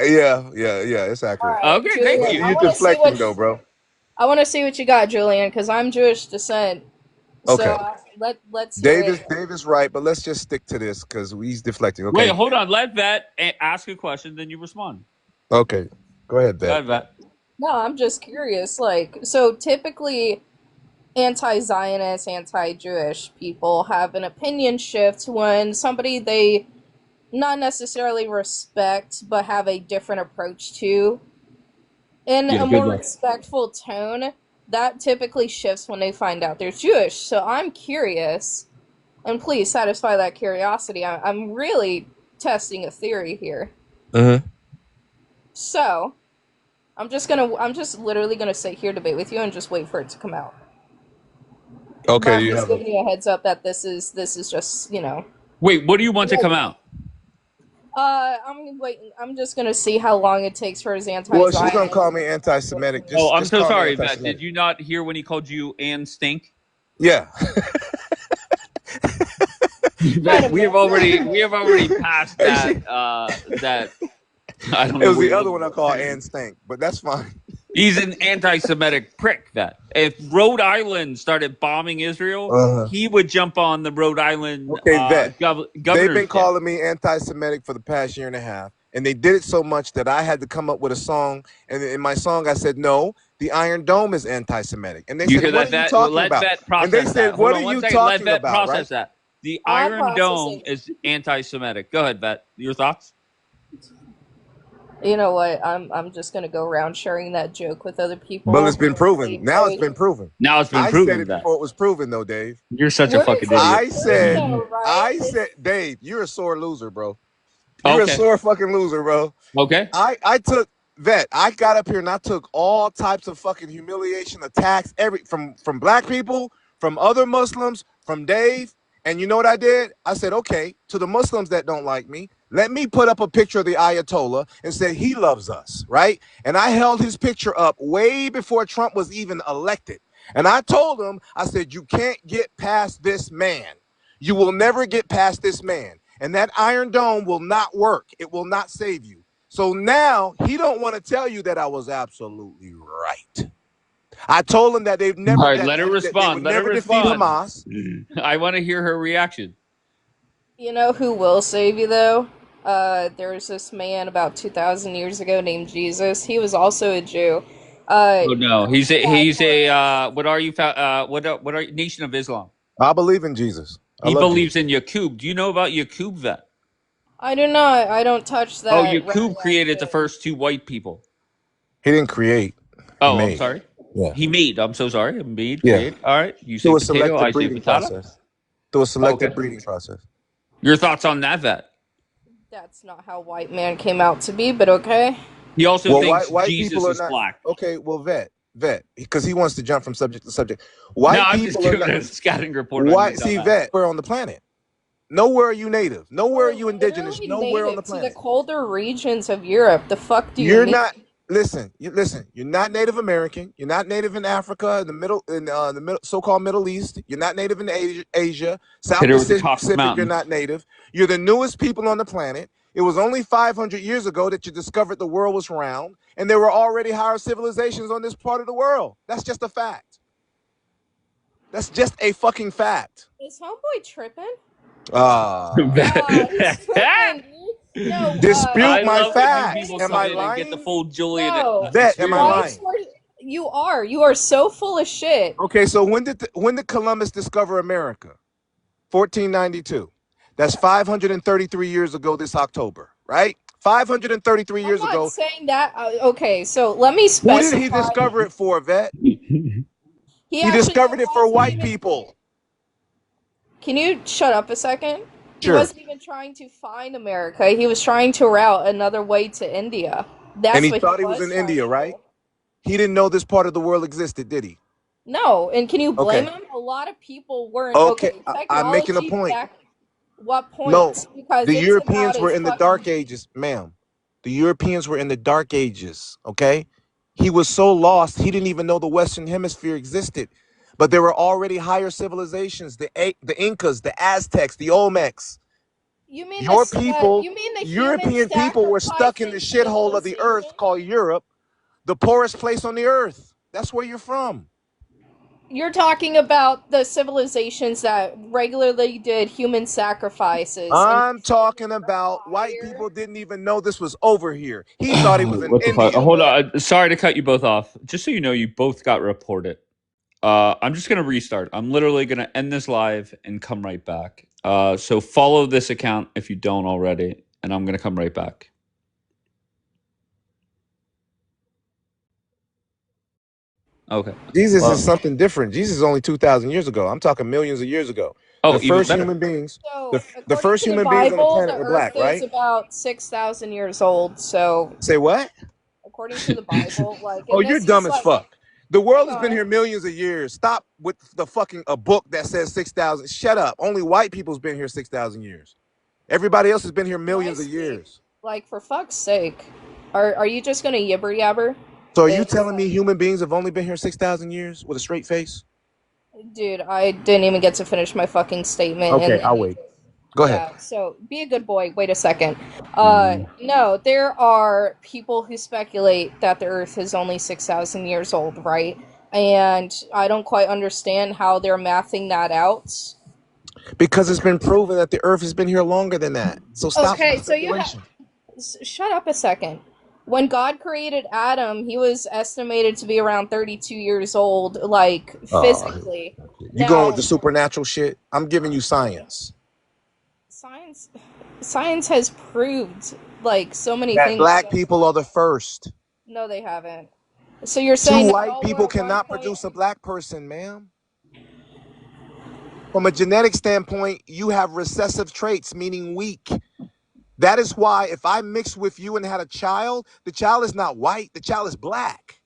Yeah, it's All accurate. right, Okay, thank Julian. you. You're deflecting though, bro. I want to see what you got, Julian, because I'm Jewish descent. So Okay. let's hear it. Davis right, but let's just stick to this because he's deflecting. Wait, Okay. hold on. Let Vet ask a question, then you respond. Okay. Go ahead, Go Vet. ahead, Vet. No, I'm just curious. Like, so typically, anti-Zionist, anti-Jewish people have an opinion shift when somebody they not necessarily respect but have a different approach to in Yeah, a good more luck. respectful tone. That typically shifts when they find out they're Jewish. So I'm curious, and please satisfy that curiosity. I'm really testing a theory here. Mm-hmm. So I'm just literally gonna sit here, debate with you, and just wait for it to come out. Okay. But I'm You just have giving you a heads up that this is just, you know. Wait, what do you want to come out? I'm just gonna see how long it takes for his Well, she's gonna anti-Zionist. call me anti-Semitic. Oh, I'm Just so call me sorry, Vet. anti-Semitic. Did you not hear when he called you Ann Stink? Yeah. Vet, we have already passed that. That I don't know. It was what the you're other one I looking call for. Ann Stank, but that's fine. He's an anti-Semitic prick. That if Rhode Island started bombing Israel, he would jump on the Rhode Island Okay, Vet. governor's They've been desk. calling me anti-Semitic for the past year and a half, and they did it so much that I had to come up with a song. And in my song, I said, "No, the Iron Dome is anti-Semitic." And they You said, hear "What that? are you Vet? talking Let about?" Vet And process they said, that. Hold "What on are one you second. Let talking Vet about?" process Right? that. The I'm Iron Dome processing. is anti-Semitic. Go ahead, Vet. Your thoughts? You know what? I'm just gonna go around sharing that joke with other people. But it's been proven. Now it's been proven. Now it's been I said proven it that. before it was proven, though, Dave. You're such a We're fucking talking idiot. I said, though, right? Dave, you're a sore loser, bro. You're a Okay. sore fucking loser, bro. Okay. I took Vet. I got up here and I took all types of fucking humiliation, attacks, from black people, from other Muslims, from Dave. And you know what I did? I said, okay, to the Muslims that don't like me, let me put up a picture of the Ayatollah and say he loves us, right? And I held his picture up way before Trump was even elected. And I told him, I said, you can't get past this man. You will never get past this man. And that Iron Dome will not work. It will not save you. So now he don't want to tell you that I was absolutely right. I told him that they've never All right, that let her they respond. would Let her never defeat respond. Hamas. I want to hear her reaction. You know who will save you though? There was this man about 2,000 years ago named Jesus. He was also a Jew. Oh no, he's a what are you? What are you? Nation of Islam? I believe in Jesus. I He love believes Jesus. in Yaqub. Do you know about Yaqub? Vet? I do not. I don't touch that. Oh, Yaqub created the first two white people. He didn't create. He Oh, I'm made. sorry. Yeah. He made. I'm so sorry. Made. Yeah. Create. All right. You say Through a potato. I selective say breeding patata. process. Through a selective Okay. breeding process. Your thoughts on that, Vet? That's not how white man came out to be, but okay. He also Well, thinks white Jesus people are is not black. okay. Well, vet, because he wants to jump from subject to subject. White No, I'm just people are doing not. a scouting report on White, you, see, dumbass. vet, we're on the planet. Nowhere are you native. Nowhere are you indigenous. Literally Nowhere on the native to the planet. colder regions of Europe. The fuck do you You're mean? not. Listen. You're not Native American. You're not native in Africa, in the middle, so-called Middle East. You're not native in Asia, South Hit her with the Caucasus Pacific. You're Mountain. not native. You're the newest people on the planet. It was only 500 years ago that you discovered the world was round, and there were already higher civilizations on this part of the world. That's just a fact. That's just a fucking fact. Is homeboy tripping? Vet. He's tripping, dude. No, Dispute my love when you facts. people Am come I in and get the lying? full Julian no. Vet, am I experience. lying? You are. You are so full of shit. Okay, so when did Columbus discover America? 1492. That's 533 years ago this October, right? 533 years I'm not ago. saying that. Okay, so let me Who specify. did he discover it for, Vet? He He discovered it for white people. Can you shut up a second? He Sure. wasn't even trying to find America. He was trying to route another way to India. That's And he what thought he was in India, right? He didn't know this part of the world existed, did he? No, and can you blame Okay. him? A lot of people weren't. Okay, Okay, I'm making a technology point. What No, point? Because the it's about Europeans were as in the Dark fucking. Ages, ma'am. The Europeans were in the Dark Ages, okay? He was so lost, he didn't even know the Western Hemisphere existed. But there were already higher civilizations, the Incas, the Aztecs, the Olmecs. You mean Your this? people, You mean the human European people were stuck in the sacrificing shithole of the earth civilization? called Europe, the poorest place on the earth. That's where you're from. You're talking about the civilizations that regularly did human sacrifices and I'm talking about white fire. people didn't even know this was over here. He thought he was in What the fuck? India. Hold on. Sorry to cut you both off. Just so you know, you both got reported. I'm just gonna restart. I'm literally gonna end this live and come right back. So follow this account if you don't already, and I'm gonna come right back. Okay. Jesus Well, is something different. Jesus is only 2,000 years ago. I'm talking millions of years ago. The oh, even first better. human beings, So, the according first to the human beings on the Bible, the planet were Earth black, is right? about 6,000 years old. So, Say what? according to the Bible, like, Oh, and you're this dumb is as like, fuck. The world hang has been here on, millions of years. Stop with the fucking a book that says 6,000. Shut up. Only white people's been here 6,000 years. Everybody else has been here can I millions of speak? years. Like, for fuck's sake, are you just gonna yibber yabber? So are you It's telling me human beings have only been here 6,000 years with a straight face? dude, I didn't even get to finish my fucking statement, Okay, and I'll you wait. just Go ahead. yeah. So be a good boy. Wait a second. Mhm. No, there are people who speculate that the Earth is only 6,000 years old, right? And I don't quite understand how they're mathing that out. Because it's been proven that the earth has been here longer than that. So stop with the Okay, so you have speculation. shut up a second. When God created Adam, he was estimated to be around 32 years old, like Oh, physically. you going with Now, the supernatural shit? I'm giving you science. science science has proved like so many That things black against people science. are the first. No, they haven't. So you're Two saying that white y'all were people at one cannot point. produce a black person, ma'am. From a genetic standpoint, you have recessive traits, meaning weak. That is why if I mix with you and had a child, the child is not white, the child is black.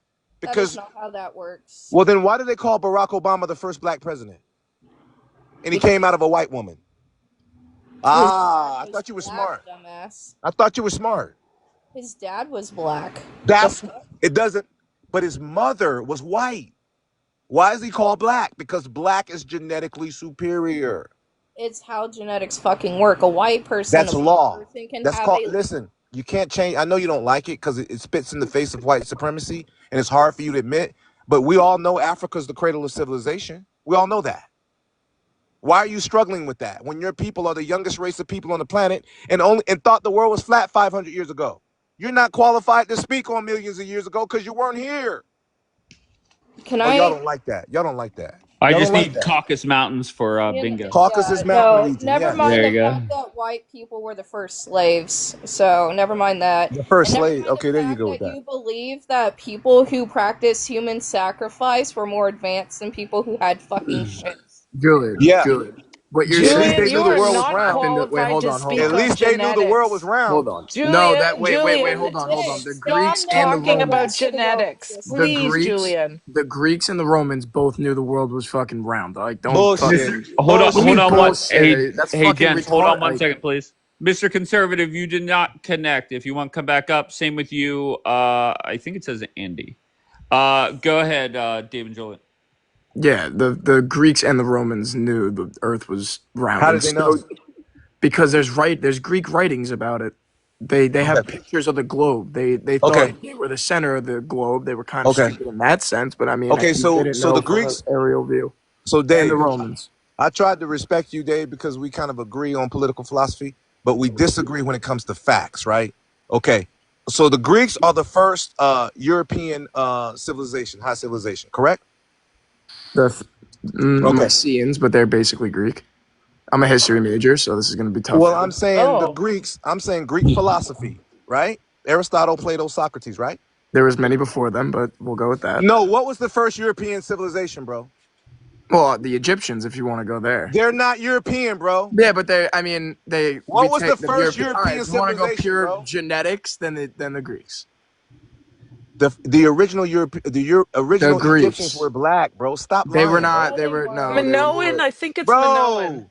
That is Because, not how that works. well, then why do they call Barack Obama the first black president? And he Because came out of a white woman. his Ah, I dad was thought you were black, smart. dumbass. I thought you were smart. His dad was black. The That's fuck? it doesn't but his mother was white. Why is he called black? Because black is genetically superior. It's how genetics fucking work. A white person, a That's black law. person can That's have called a. listen, you can't change. I know you don't like it because it spits in the face of white supremacy and it's hard for you to admit, but we all know Africa's the cradle of civilization. We all know that. Why are you struggling with that when your people are the youngest race of people on the planet and thought the world was flat 500 years ago? You're not qualified to speak on millions of years ago because you weren't here. Can Oh, y'all I? don't like that. Y'all don't like that. I Y'all just don't like need that. Caucasus Mountains for bingo. Caucasus Yeah, Mountain no, region, never yes. mind There the you go. fact that white people were the first slaves. So, never mind that. The first And never slave. mind the Okay, there you fact go with that that. you believe that people who practice human sacrifice were more advanced than people who had fucking ships. Julian, Yeah. Julian. What you're At least Julian, they saying you knew the are world is was not round. happened. Wait, qualified hold to on, hold At speak on, on least they knew the world was genetics. hold round. on. No, that wait, Julian, hold on, hold on. Hey, The stop Greeks stop and the making talking the about Romans, rest of the world genetics. exist. the Please, Greeks, Julian. the Greeks and the Romans both knew the world was fucking round. Like, don't Bullshit. Mr. fucking. Hold on, What do you hold mean on Bullshit. one. bullshit? That's Hey, fucking gents, hold on retarded. one Like, second, please. Mr. Conservative, you did not connect. If you want to come back up, same with you. I think it says Andy. Go ahead, David Joliet. yeah, the Greeks and the Romans knew the Earth was round, How and did they know? so because there's Greek writings about it. They have Okay. pictures of the globe. They Okay. thought they were the center of the globe. They were kind of Okay. stupid in that sense, but I mean, Okay, they so didn't so know the from an Greeks, aerial view. so And the Dave, Romans. I tried to respect you, Dave, because we kind of agree on political philosophy, but we disagree when it comes to facts, right? Okay. So the Greeks are the first European civilization, high civilization, correct? The Okay. Mycenaeans, but they're basically Greek. I'm a history major, so this is going to be tough Well, for I'm me. saying Oh, I'm saying Greek philosophy, right? Aristotle, Plato, Socrates, right? There was many before them, but we'll go with that. No, what was the first European civilization, bro? Well, the Egyptians, if you want to go there. They're not European, bro. Yeah, but I mean, we What was the take the first European. All right, European if you want to go civilization, pure bro? genetics, then the Greeks. The original The original Egyptians Greeks. were black, bro. Stop They were lying, not. bro. They No, they were no. weren't. They Minoan. were. I think it's Minoan. Bro,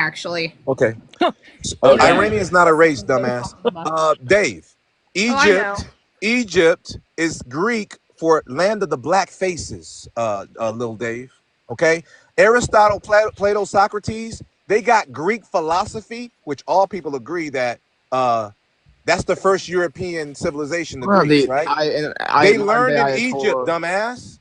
actually. Okay. Okay. Iranian is not a race, dumbass. Dave, Oh, I know. Egypt is Greek for land of the black faces. Little Dave. Okay. Aristotle, Plato, Socrates, they got Greek philosophy, which all people agree that That's the first European civilization, the Well, Greeks, right? They learned in Egypt, dumbass.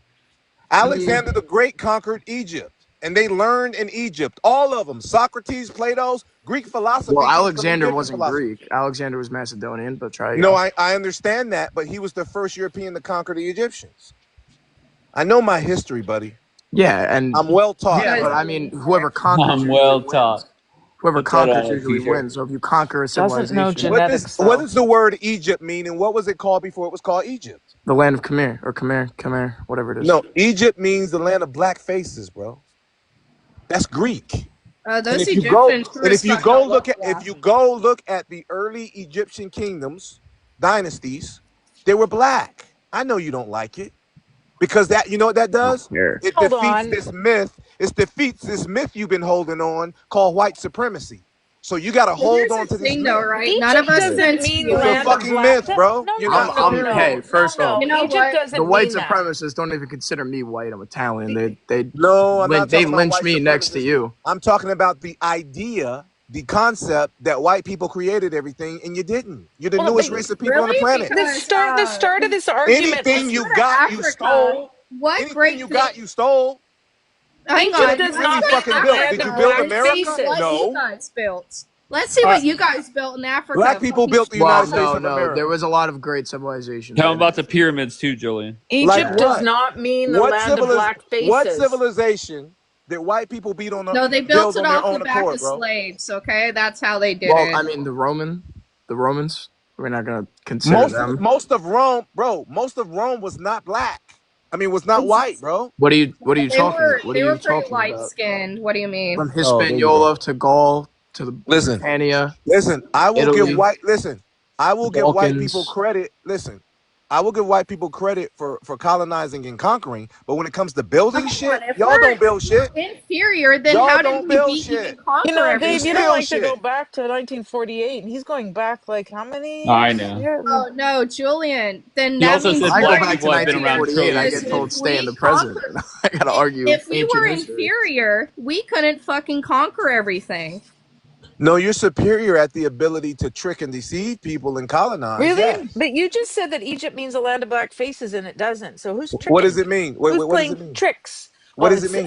Alexander the Great conquered Egypt, and they learned in Egypt. All of them. Socrates, Plato's, Greek philosophy. Well, came from Alexander Egyptian wasn't philosophy. Greek. Alexander was Macedonian, but try No, again. I understand that, but he was the first European to conquer the Egyptians. I know my history, buddy. Yeah, and I'm well taught. Yeah, but I mean, whoever conquers I'm usually well wins. taught. Whoever Put that on conquers a usually t-shirt. wins. So if you conquer a Doesn't know civilization, genetics, What though. does the word Egypt mean, and what was it called before it was called Egypt? the land of Khmer or Khmer, whatever it is. No, Egypt means the land of black faces, bro. That's Greek. Those And if you Egyptians go, and if you go look at the early Egyptian kingdoms, dynasties, they were black. I know you don't like it because that, you know what that does? It Hold defeats on. this myth. It defeats this myth you've been holding on called white supremacy. So you got to hold on to this thing, myth. though, right? None of us doesn't mean It's a land of fucking black. myth, bro. No, You're no, not no, superior. Hey, first off, You know Egypt what? doesn't the white mean that. supremacists don't even consider me white. I'm Italian. They No, I'm not they talking about lynch white me next to supremacists. you. I'm talking about the idea, the concept that white people created everything, and you didn't. You're the Well, newest but- race of people on the planet. The start of this argument. Anything you got, you stole. What Anything great you thing- got, you stole. Hang Egypt on. does Let's not see mean fucking what built. land Did of you build black America? faces. What No. you guys built. Let's see what you guys built in Africa. Black people built the United States no, of no. America. There was a lot of great civilizations. Tell them in about the pyramids too, Julian. Egypt Like does what? not mean the What land of black faces. What civilization did white people beat on? No, they built build it on their off the own back accord, of bro? slaves, okay? That's how they did Well, it. I mean, the Romans. We're not gonna consider them. Most of Rome, bro. Most of Rome was not black. I mean, was not white, bro. What are you they talking were, about? What they are were you pretty talking light about? skinned. What do you mean? From Oh, there you Hispaniola to Gaul to the Listen. Britannia. Listen, I will Italy, give white. Listen, I will give white Balkans. people credit. Listen, I will give white people credit for colonizing and conquering. But when it comes to building shit, if y'all we're don't build shit. inferior, then Y'all how don't did we build beat shit. even conquer You know, everything? Dave, you Steal don't like to shit. go back to 1948, and he's going back like how many years? I know. Yeah. Oh no, Julian. Then He that also means said I go black back to people have been around 1948. I trillions. get told stay in the we present. conquer- I gotta argue. If we ancient were history. inferior, we couldn't fucking conquer everything. No, you're superior at the ability to trick and deceive people and colonize. Really? Yes. But you just said that Egypt means a land of black faces, and it doesn't. So who's tricking? What does it mean? Who's What does playing it mean? tricks? What Well, does it it's, mean?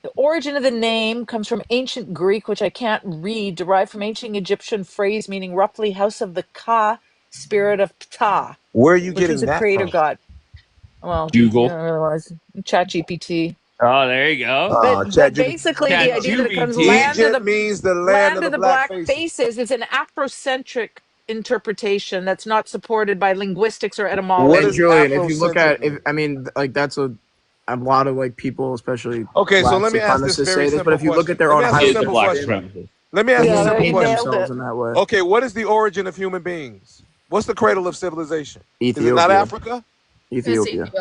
The origin of the name comes from ancient Greek, which I can't read, derived from ancient Egyptian phrase meaning roughly house of the Ka, spirit of Ptah, Where are you which getting was a that creator from? god. Well, Google. ChatGPT. Oh, there you go. But basically, the idea that it comes land Egypt means the land of the black faces. faces is an Afrocentric interpretation that's not supported by linguistics or etymology. And Julian, if you look at, that's a lot of like people, especially Okay, so black let me ask this supremacists very say this, but simple if you look question. at their Let own me ask you a highlights, simple black question. supremacist. Let me ask you a Yeah, simple you question. nailed themselves it. in that way. Okay, what is the origin of human beings? What's the cradle of civilization? Is it not Ethiopia. Africa? Ethiopia.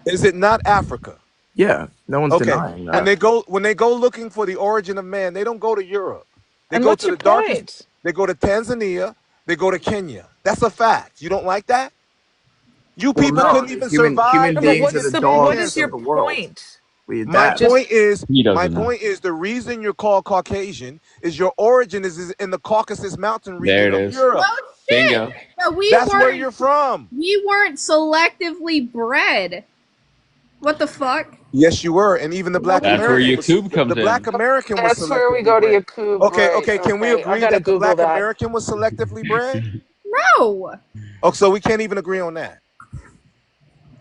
Is it not Africa? Yeah, no one's Okay, denying that. and when they go looking for the origin of man, they don't go to Europe. They And go what's to your the darkest. point? They go to Tanzania. They go to Kenya. That's a fact. You don't like that? You Well, people no, couldn't even human survive. No, but beings what's are the the dogs what is your of the world. point? We My adapt. point is, He doesn't know. the reason you're called Caucasian is your origin is in the Caucasus Mountain There region it of is. Europe. Oh shit! Bingo. No, That's where you're from. We weren't selectively bred. What the fuck? Yes, you were, and even the Black That's where American. Yakub comes the Black in. American was That's where we selectively go to bred. Yakub. Okay, right, okay. Can we okay. I agree gotta that the Google Black that. American was selectively bred? No. Oh, so we can't even agree on that.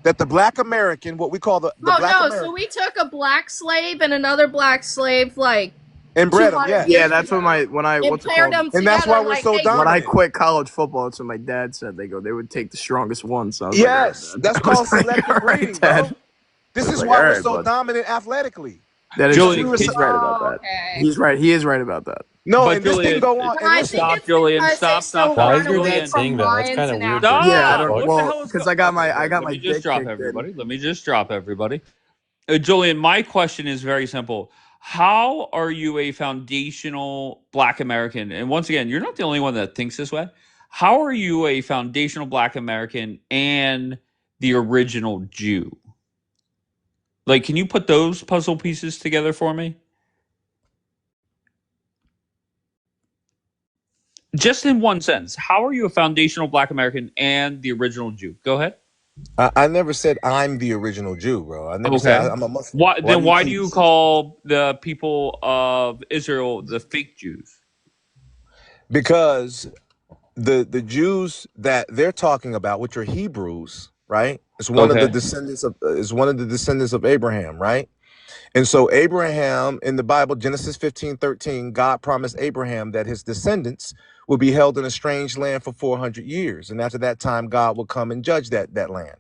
That the Black American, what we call the Black no, American, so we took a black slave and another black slave, like, and bred them, 200 yeah. Yeah, that's what when I and what's it paired called? them And that's together, why we're like, so hey, dominant. When I quit college football, that's what my dad said. They would take the strongest one. So I was Yes, like, that's I was called like, selective all right, breeding, Dad. bro. This I was is like, why all we're right, so bud. dominant athletically. That is Julian, true. He's can- right about that. okay. He's right. He is right about that. No, But and this Julian, can go on. But And I listen, think Stop, it's Julian. because Stop, they still stop, Why run is your away dad from saying that? That's lions kind of and weird. Stop. Yeah, I don't. What the Well, hell is because go- I got Okay, my let me dick just drop kicked in. everybody. Let me just drop everybody. Julian, my question is very simple. How are you a foundational Black American? And once again, you're not the only one that thinks this way. How are you a foundational Black American and the original Jew? Like, can you put those puzzle pieces together for me? Just in one sentence, how are you a foundational Black American and the original Jew? Go ahead. I never said I'm the original Jew, bro. I never said Okay. I'm a Muslim. Why Why then? do you Why do keep? you call the people of Israel the fake Jews? Because the Jews that they're talking about, which are Hebrews, right? It's one of the Okay. descendants of Abraham, right? And so Abraham in the Bible, Genesis 15:13, God promised Abraham that his descendants will be held in a strange land for 400 years. And after that time, God will come and judge that land.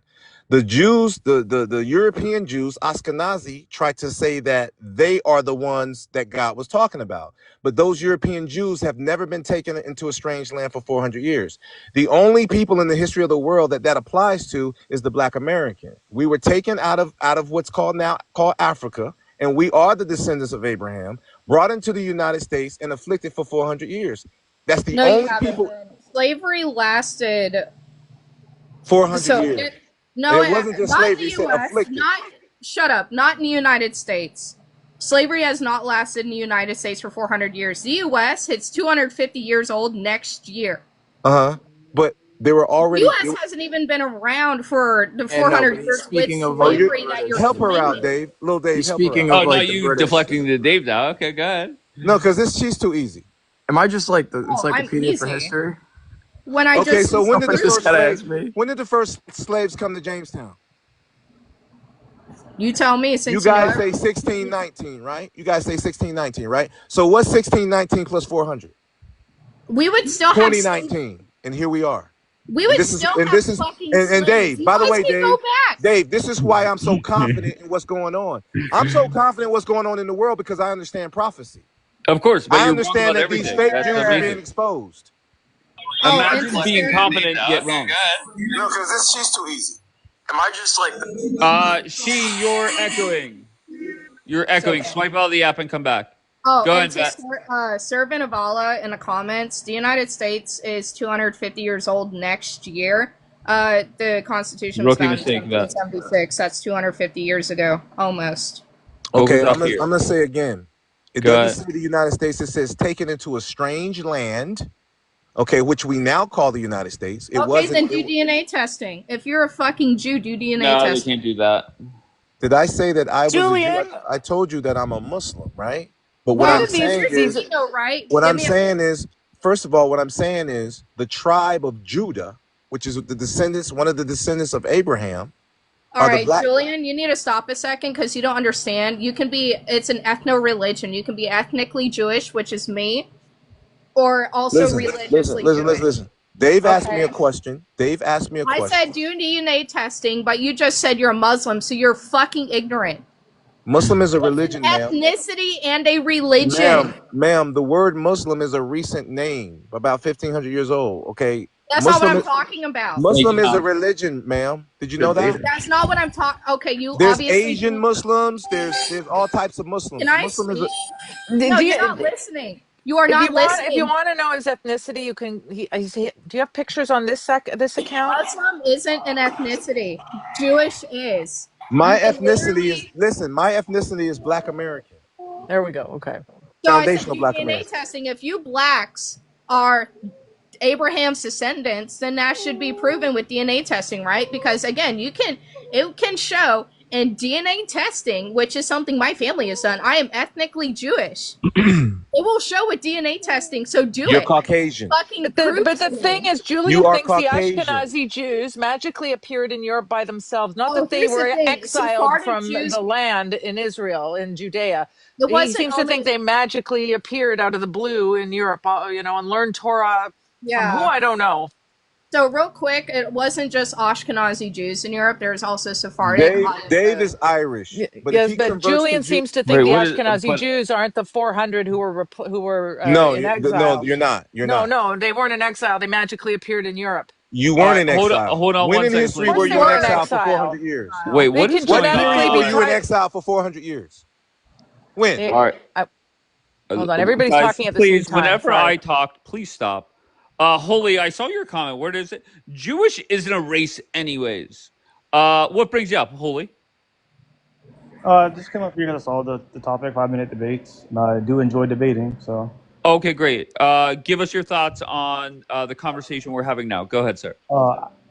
The Jews, the European Jews, Ashkenazi, tried to say that they are the ones that God was talking about. But those European Jews have never been taken into a strange land for 400 years. The only people in the history of the world that applies to is the Black American. We were taken out of what's called Africa, and we are the descendants of Abraham, brought into the United States and afflicted for 400 years. That's the No, you only haven't people. been. Slavery lasted 400 so years. no, It wasn't just not in slavery, the he said U.S. afflicted. Shut up. Not in the United States. Slavery has not lasted in the United States for 400 years. The U.S. hits 250 years old next year. But they were The already. U.S. hasn't even been around for the And no, 400 but he's years with speaking of like slavery the that you're Help British. her out, claiming. Dave. Little Dave, He's help her speaking out. of Oh, now like the you British. deflecting to Dave now. Okay, go ahead. No, because she's too easy. Am I just like the Oh, I'm encyclopedia for easy. history? When I Okay, just so when did the Someone just first gotta slaves? ask me. When did the first slaves come to Jamestown? you tell me You since you know guys say everything. 1619, right? You guys say 1619, right? So what's 1619 plus 400? We would still have slaves. 2019, and here we are. We And would this is still and have this is fucking and slaves. Dave. You By the guys way, can go back. Dave, this is why I'm so confident in what's going on. I'm so confident in what's going on in the world because I understand prophecy. Of course, but I you're wrong understand about that these everything. fake That's Jews are being amazing. exposed. Oh, Imagine being interesting. confident yet wrong. No, because she's too easy. Am I just like You're echoing. You're So echoing. bad. Swipe out of the app and come back. Oh, Go and ahead, to Matt. Servant Avala in the comments, the United States is 250 years old next year. The Constitution was Rookie founded in mistake, that. 1776. That's 250 years ago, almost. Okay, Focus I'm up gonna, here. I'm gonna say again. It Go doesn't ahead. say the United States. It says taken into a strange land. Okay, which we now call the United States. It Okay, then wasn't. do DNA testing. If you're a fucking Jew, do DNA No, they testing. can't do that. Did I say that I was a Jew? Julian, I told you that I'm a Muslim, right? But what where Well, I'm did if saying you're these? is, Filipino, right? what Give I'm me saying is, first of all, what I'm saying is the tribe of Judah, which is one of the descendants of Abraham, All are the right, black. Julian, you need to stop a second because you don't understand. It's an ethno-religion. You can be ethnically Jewish, which is me, or also religiously Jewish. Listen. Dave asked me a Okay. question. I said do DNA testing, but you just said you're a Muslim, so you're fucking ignorant. Muslim is a It's an religion, ma'am. ethnicity and a religion. Ma'am, the word Muslim is a recent name, about 1,500 years old. Okay, That's not what I'm talking about. Thank you, Muslim is a Matt. religion, ma'am. Did you know that? That's not what I'm talking. Okay, you There's obviously. Asian Muslims. There's all types of Muslims. Can I Muslim is a, speak? Do No, you, you're not listening. You are if not you want, if you listening. want to know his ethnicity, you can. Do you have pictures on this account? Muslim isn't an ethnicity. Jewish is. You my can ethnicity is literally. listen. My ethnicity is Black American, There we go. Okay. So I said foundational do Black DNA American. testing. If you blacks are Abraham's descendants, then that should be proven with DNA testing, right? Because again, it can show in DNA testing, which is something my family has done. I am ethnically Jewish. It will show with DNA testing, so do You're it. Caucasian. Fucking prove But the to thing me. is, Julian You are thinks the Caucasian. Ashkenazi Jews magically appeared in Europe by themselves. Not Oh, that they here's the were thing: exiled Sephardic from Jews. the land in Israel, in Judea. It He wasn't seems to only. think they magically appeared out of the blue in Europe, and learned Torah from who Yeah. I don't know. So real quick, it wasn't just Ashkenazi Jews in Europe. There's also Sephardic. Dave is Irish, but if Yes, he but converts to Julian Jew, seems to think Wait, the what is? Ashkenazi But Jews aren't the 400 who were no, in no, exile. you're not. You're No, not. no, they weren't in exile. They magically appeared in Europe. You all weren't right, in exile. hold on When one in second, Of history please. course were they you in were in exile for exile. 400 years? Wait, They what is can What going genetically period be were on? you in typed. exile for 400 years? When? All right, Hold on, everybody's guys, talking at the same please. time. Whenever Sorry. I talked, please stop. Holy, I saw your comment. Where is it? Jewish isn't a race, anyways. What brings you up, Holy? Just came up here because I saw the topic, 5 minute debates, and I do enjoy debating. So Okay, great. Give us your thoughts on the conversation we're having now. Go ahead, sir.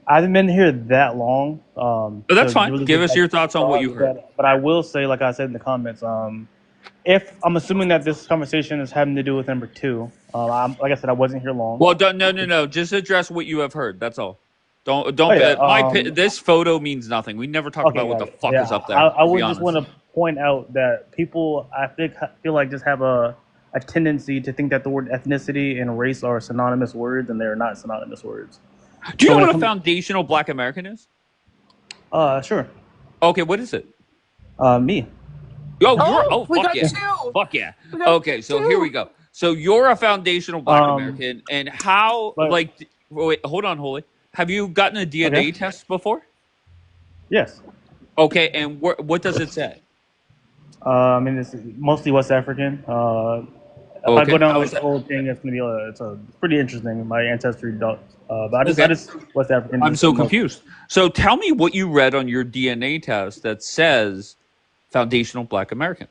I haven't been here that long Oh, that's to fine. really Give give us like your thoughts on what thoughts, you've heard. but I will say, like I said in the comments, if I'm assuming that this conversation is having to do with number two, like I said, I wasn't here long. Well, no. Just address what you have heard. That's all. Don't. Oh yeah, This photo means nothing. We never talk okay, about what got the it. fuck Yeah, is up there. I To be would just want honest. to point out that people, I think, feel like just have a tendency to think that the word ethnicity and race are synonymous words, and they're not synonymous words. Do you So know when it what a comes, foundational Black American is? sure, Okay, what is it? me. Oh, We fuck got yeah, two. fuck yeah. We got Okay, so here we two. go. So you're a foundational Black Um, American, and how? but Like, wait, hold on, Holy. Have you gotten a okay, DNA test before? yes. Okay, and what does it say? I mean, it's mostly West African. If I go Okay, down how like is the that? whole thing, it's gonna be it's a pretty interesting. My ancestry, but I Okay, just West African, I'm just so most. confused. So tell me what you read on your DNA test that says foundational Black American.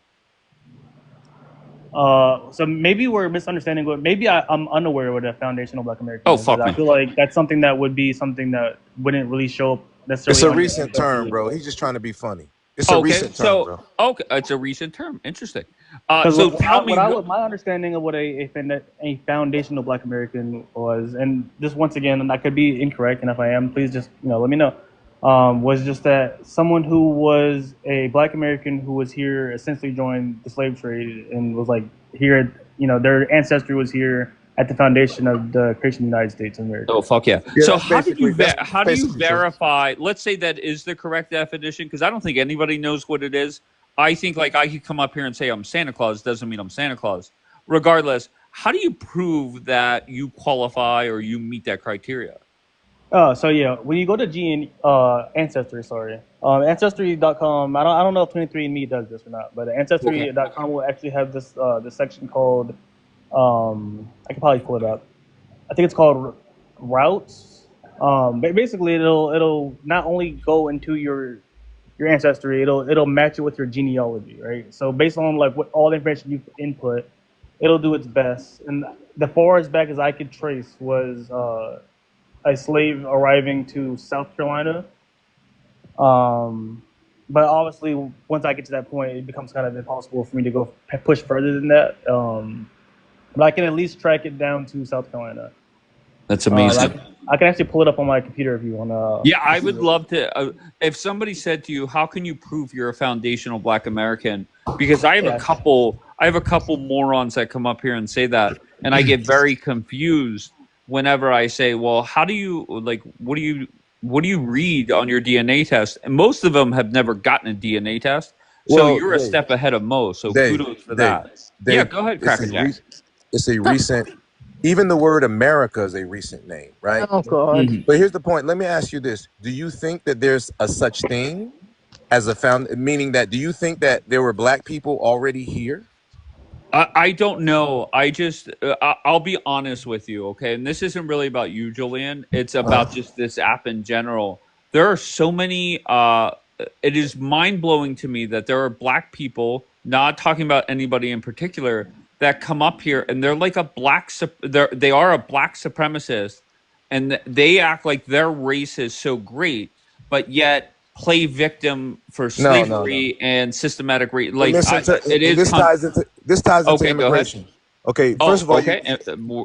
So maybe we're misunderstanding. Maybe I'm unaware what a foundational Black American Oh, is. 'Cause fuck I me. feel like that's something that would be something that wouldn't really show up It's necessarily a on your recent term, ancestry. bro. He's just trying to be funny. It's a Okay, recent term, so bro. okay, it's a recent term. Interesting. Because So tell me what. my understanding of what a foundational Black American was, and just once again, and I could be incorrect, and if I am, please just let me know. Was just that someone who was a Black American who was here essentially joined the slave trade and was like here, their ancestry was here at the foundation of the creation of the United States of America. Oh fuck yeah! Yeah, So that's basically how do you true. verify? Let's say that is the correct definition because I don't think anybody knows what it is. I think like I could come up here and say I'm Santa Claus doesn't mean I'm Santa Claus. Regardless, how do you prove that you qualify or you meet that criteria? So yeah, when you go to Ancestry, sorry, Ancestry.com. I don't know if 23andMe does this or not, but Okay. Ancestry.com will actually have this section called I can probably pull it up. I think it's called routes. But basically, it'll not only go into your ancestry, it'll match it with your genealogy, right? So based on like what all the information you input, it'll do its best. And the farthest back as I could trace was a slave arriving to South Carolina. But obviously, once I get to that point, it becomes kind of impossible for me to go push further than that. But I can at least track it down to South Carolina. That's amazing. I can actually pull it up on my computer if you want. Yeah, I would love to. If somebody said to you, "How can you prove you're a foundational Black American?" Because I have Yeah. I have a couple morons that come up here and say that, and I get very confused whenever I say, "Well, how do you like? What do you read on your DNA test?" And most of them have never gotten a DNA test, so Well, you're a Dave, step ahead of most. So Dave, kudos for Dave, that. Yeah, Dave. go ahead, It's Cracker a Jack. it's a recent. Even the word America is a recent name, right? Oh God. Mhm. But here's the point. Let me ask you this: do you think that there's a such thing as a found? Meaning that do you think that there were Black people already here? I don't know. I'll be honest with you, okay? And this isn't really about you, Julian. It's about just this app in general. There are so many. It is mind blowing to me that there are Black people, not talking about anybody in particular, that come up here and they're like they are a Black supremacist, and they act like their race is so great, but yet play victim for No. slavery and systematic rape. But listen, It is. this ties into Okay, go ahead. immigration. Okay, Oh, first of all, okay.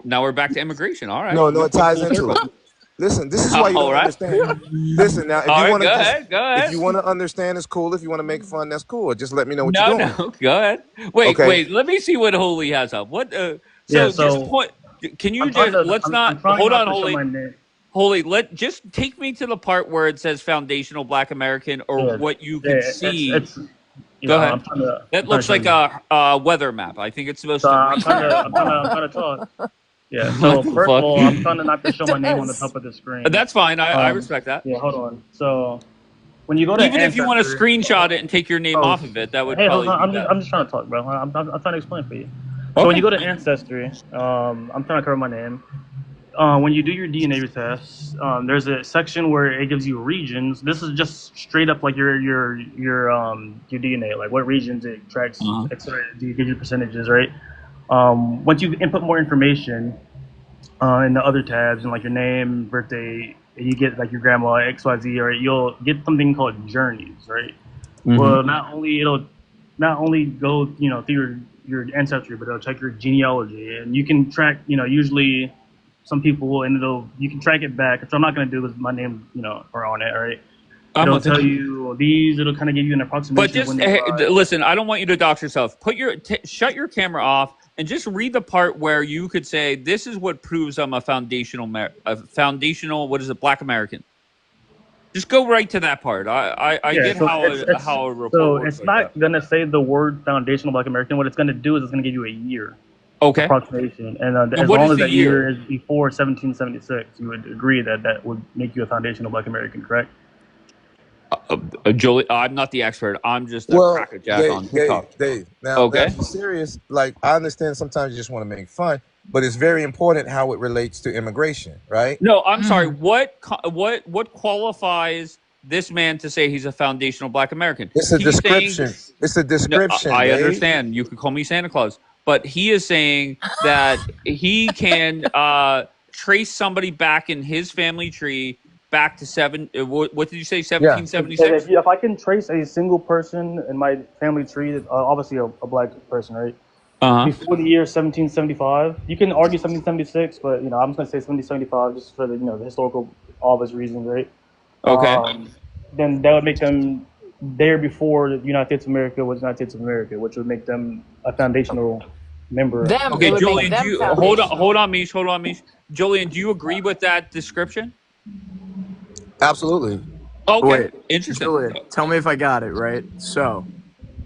Now we're back to immigration. All right, no, we it went ties full into circle. it. Listen, this is why you All don't right. understand. Listen, now, All right, go ahead. Go if ahead. you want to understand, it's cool. If you want to make fun, that's cool. Just let me know what No, you're no, doing. go ahead. Wait, Okay. wait. Let me see what Holy has up. What? Yeah. So just So point. Can you I'm trying just to. let's I'm not trying hold not on, to show Holy. my name. Holy, just take me to the part where it says foundational Black American or Yeah. what you Yeah. can see. It's Go ahead. I'm trying to. That looks show like you. a weather map. I think it's supposed So to I'm read trying to. that. I'm trying to talk. Yeah. What So the first of fuck? all, I'm trying to not to show my It name on the does. top of the screen. That's fine. I respect that. Yeah. Hold on. So when you go to Even if you want to Ancestry. screenshot it and take your name Oh, off of it, that would hey, hold probably on. be I'm best. just trying to talk, bro. I'm trying to explain for you. So when you go to Ancestry, I'm trying to cover my name. When you do your DNA test, there's a section where it gives you regions. This is just straight up like your DNA, like what regions it tracks, Uh-huh. etc. You give you percentages, right? Once you input more information in the other tabs and like your name, birthday, and you get like your grandma XYZ, right? You'll get something called journeys, right? Well, it'll not only go through your ancestry, but it'll check your genealogy, and you can track usually some people will, and you can track it back. So I'm not going to do because my name are on it, right? It'll tell you these. It'll kind of give you an approximation. But just when they listen. I don't want you to dox yourself. Shut your camera off and just read the part where you could say, "This is what proves I'm a foundational. What is it? Black American." Just go right to that part. I get so how a report so works it's like not that. going to say the word foundational Black American. What it's going to do is it's going to give you a year Okay. approximation, and And as what long is as the that year? year is before 1776, you would agree that that would make you a foundational Black American, correct? Julie, I'm not the expert. I'm just a Well, crackerjack on TikTok. Dave. Now, Okay. if you're serious, like I understand sometimes you just want to make fun, but it's very important how it relates to immigration, right? No, I'm sorry. What qualifies this man to say he's a foundational Black American? It's a He's saying description. It's a no, description, I Dave. understand. You could call me Santa Claus, but he is saying that he can trace somebody back in his family tree back to what did you say? 1776. If I can trace a single person in my family tree, obviously a Black person, right? Before the year 1775, you can argue 1776, but I'm just gonna say 1775 just for the the historical obvious reasons, right? Okay. Then that would make them there before the United States of America was United States of America, which would make them a foundational member. Them. Okay, It would Julian, make them do you foundational. hold on, Mish. Julian, do you agree with that description? Absolutely. Okay, Wait, interesting. Julian, tell me if I got it right. So,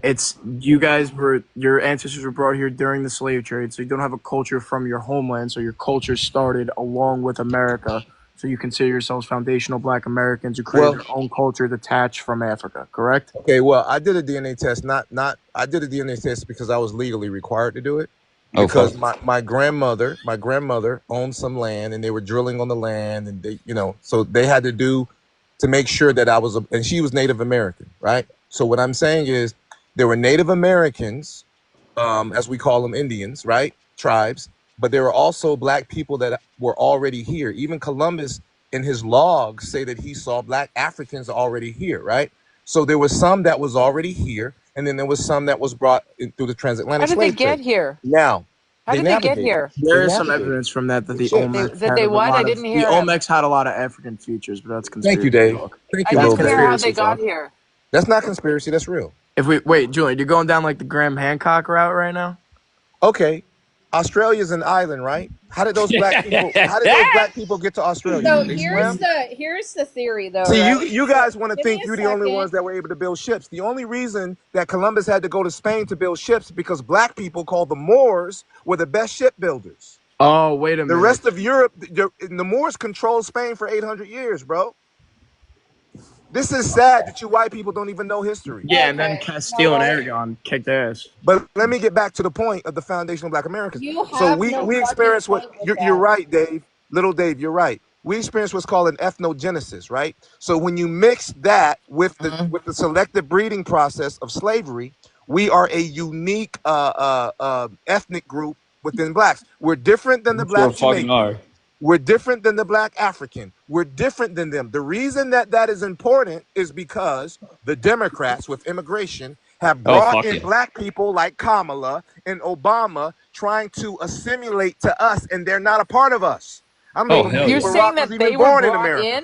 it's your ancestors were brought here during the slave trade, so you don't have a culture from your homeland. So your culture started along with America. So you consider yourselves foundational Black Americans who created their own culture detached from Africa. Correct? Okay, well, I did a DNA test. I did a DNA test because I was legally required to do it. Because my grandmother owned some land and they were drilling on the land, and they so they had to make sure that I was and she was Native American, right? So what I'm saying is there were Native Americans, as we call them, Indians, right? Tribes, but there were also Black people that were already here. Even Columbus in his logs say that he saw Black Africans already here, right? So there was some that was already here, and then there was some that was brought in through the How transatlantic did they slave trade. get here? Now, How did they get navigated. here? There They is some navigated. evidence from that the Ships. Olmecs That had they a what? I lot of didn't the hear him. Olmecs had a lot of African features, but that's Thank you, conspiracy Dave. talk. Thank I you, That's didn't bro. hear how conspiracy they got talk. here. That's not conspiracy. That's real. Wait, Julian, you're going down like the Graham Hancock route right now? Okay, Australia's an island, right? How did those Black people get to Australia? So They here's swam? the theory though, See, right? you guys want to Give me think a you're the only second. ones that were able to build ships. The only reason that Columbus had to go to Spain to build ships because Black people called the Moors were the best shipbuilders. Oh, wait a The minute. rest of Europe, the Moors controlled Spain for 800 years, bro. This is sad that you white people don't even know history. Yeah, and then Okay, Castile and no, Aragon kicked ass. But let me get back to the point of the foundational Black Americans. you So have we no fucking experience what point with you're that. right, Dave. Little Dave, you're right. We experience what's called an ethnogenesis, right? So when you mix that with the selective breeding process of slavery, we are a unique ethnic group within Blacks. We're different than the Black Jamaican. We're different than the Black African. We're different than them. The reason that is important is because the Democrats with immigration have brought in Black people like Kamala and Obama trying to assimilate to us, and they're not a part of us. I don't even believe You're saying Barack that was they even were born in brought America. in?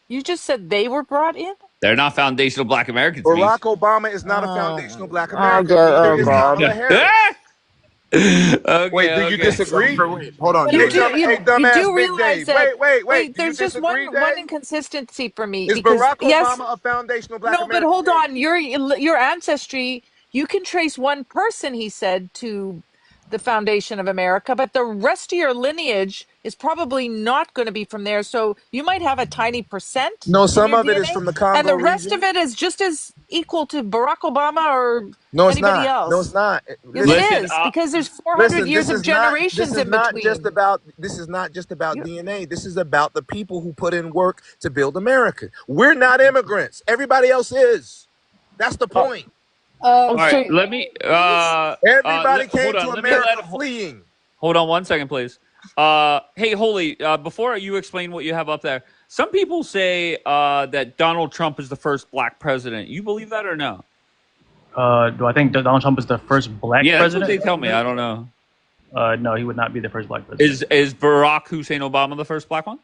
You just said they were brought in? They're not foundational Black Americans, Barack Obama is not a foundational Black American. Okay, Neither is Bob. Kamala Harris. Wait, do you disagree? Wait, hold on. You Julian. do, Hey, dumbass do Big realize Dave. that. Wait. Do you There's just disagree, one Dave? inconsistency for me Is because Barack yes, Obama a foundational Black no, American? but hold on. Your ancestry, you can trace one person, he said, to the foundation of America, but the rest of your lineage is probably not going to be from there. So you might have a tiny percent No, in some your of it is DNA, from the and Congo the rest region. of it is just as equal to Barack Obama or No, it's anybody not. else. No, it's not. Yes, it is because there's 400 years of generations in between. This is not just about DNA. This is about the people who put in work to build America. We're not immigrants. Everybody else is. That's the point. Oh, All right, so Okay. let me. Everybody Hold came to on. Let me America fleeing. Hold on 1 second, please. Hey, Holy. Before you explain what you have up there, some people say that Donald Trump is the first black president. You believe that or no? Do I think Donald Trump is the first black Yeah, that's what they president? tell me. I don't know. No, he would not be the first black president. Is Barack Hussein Obama the first black one?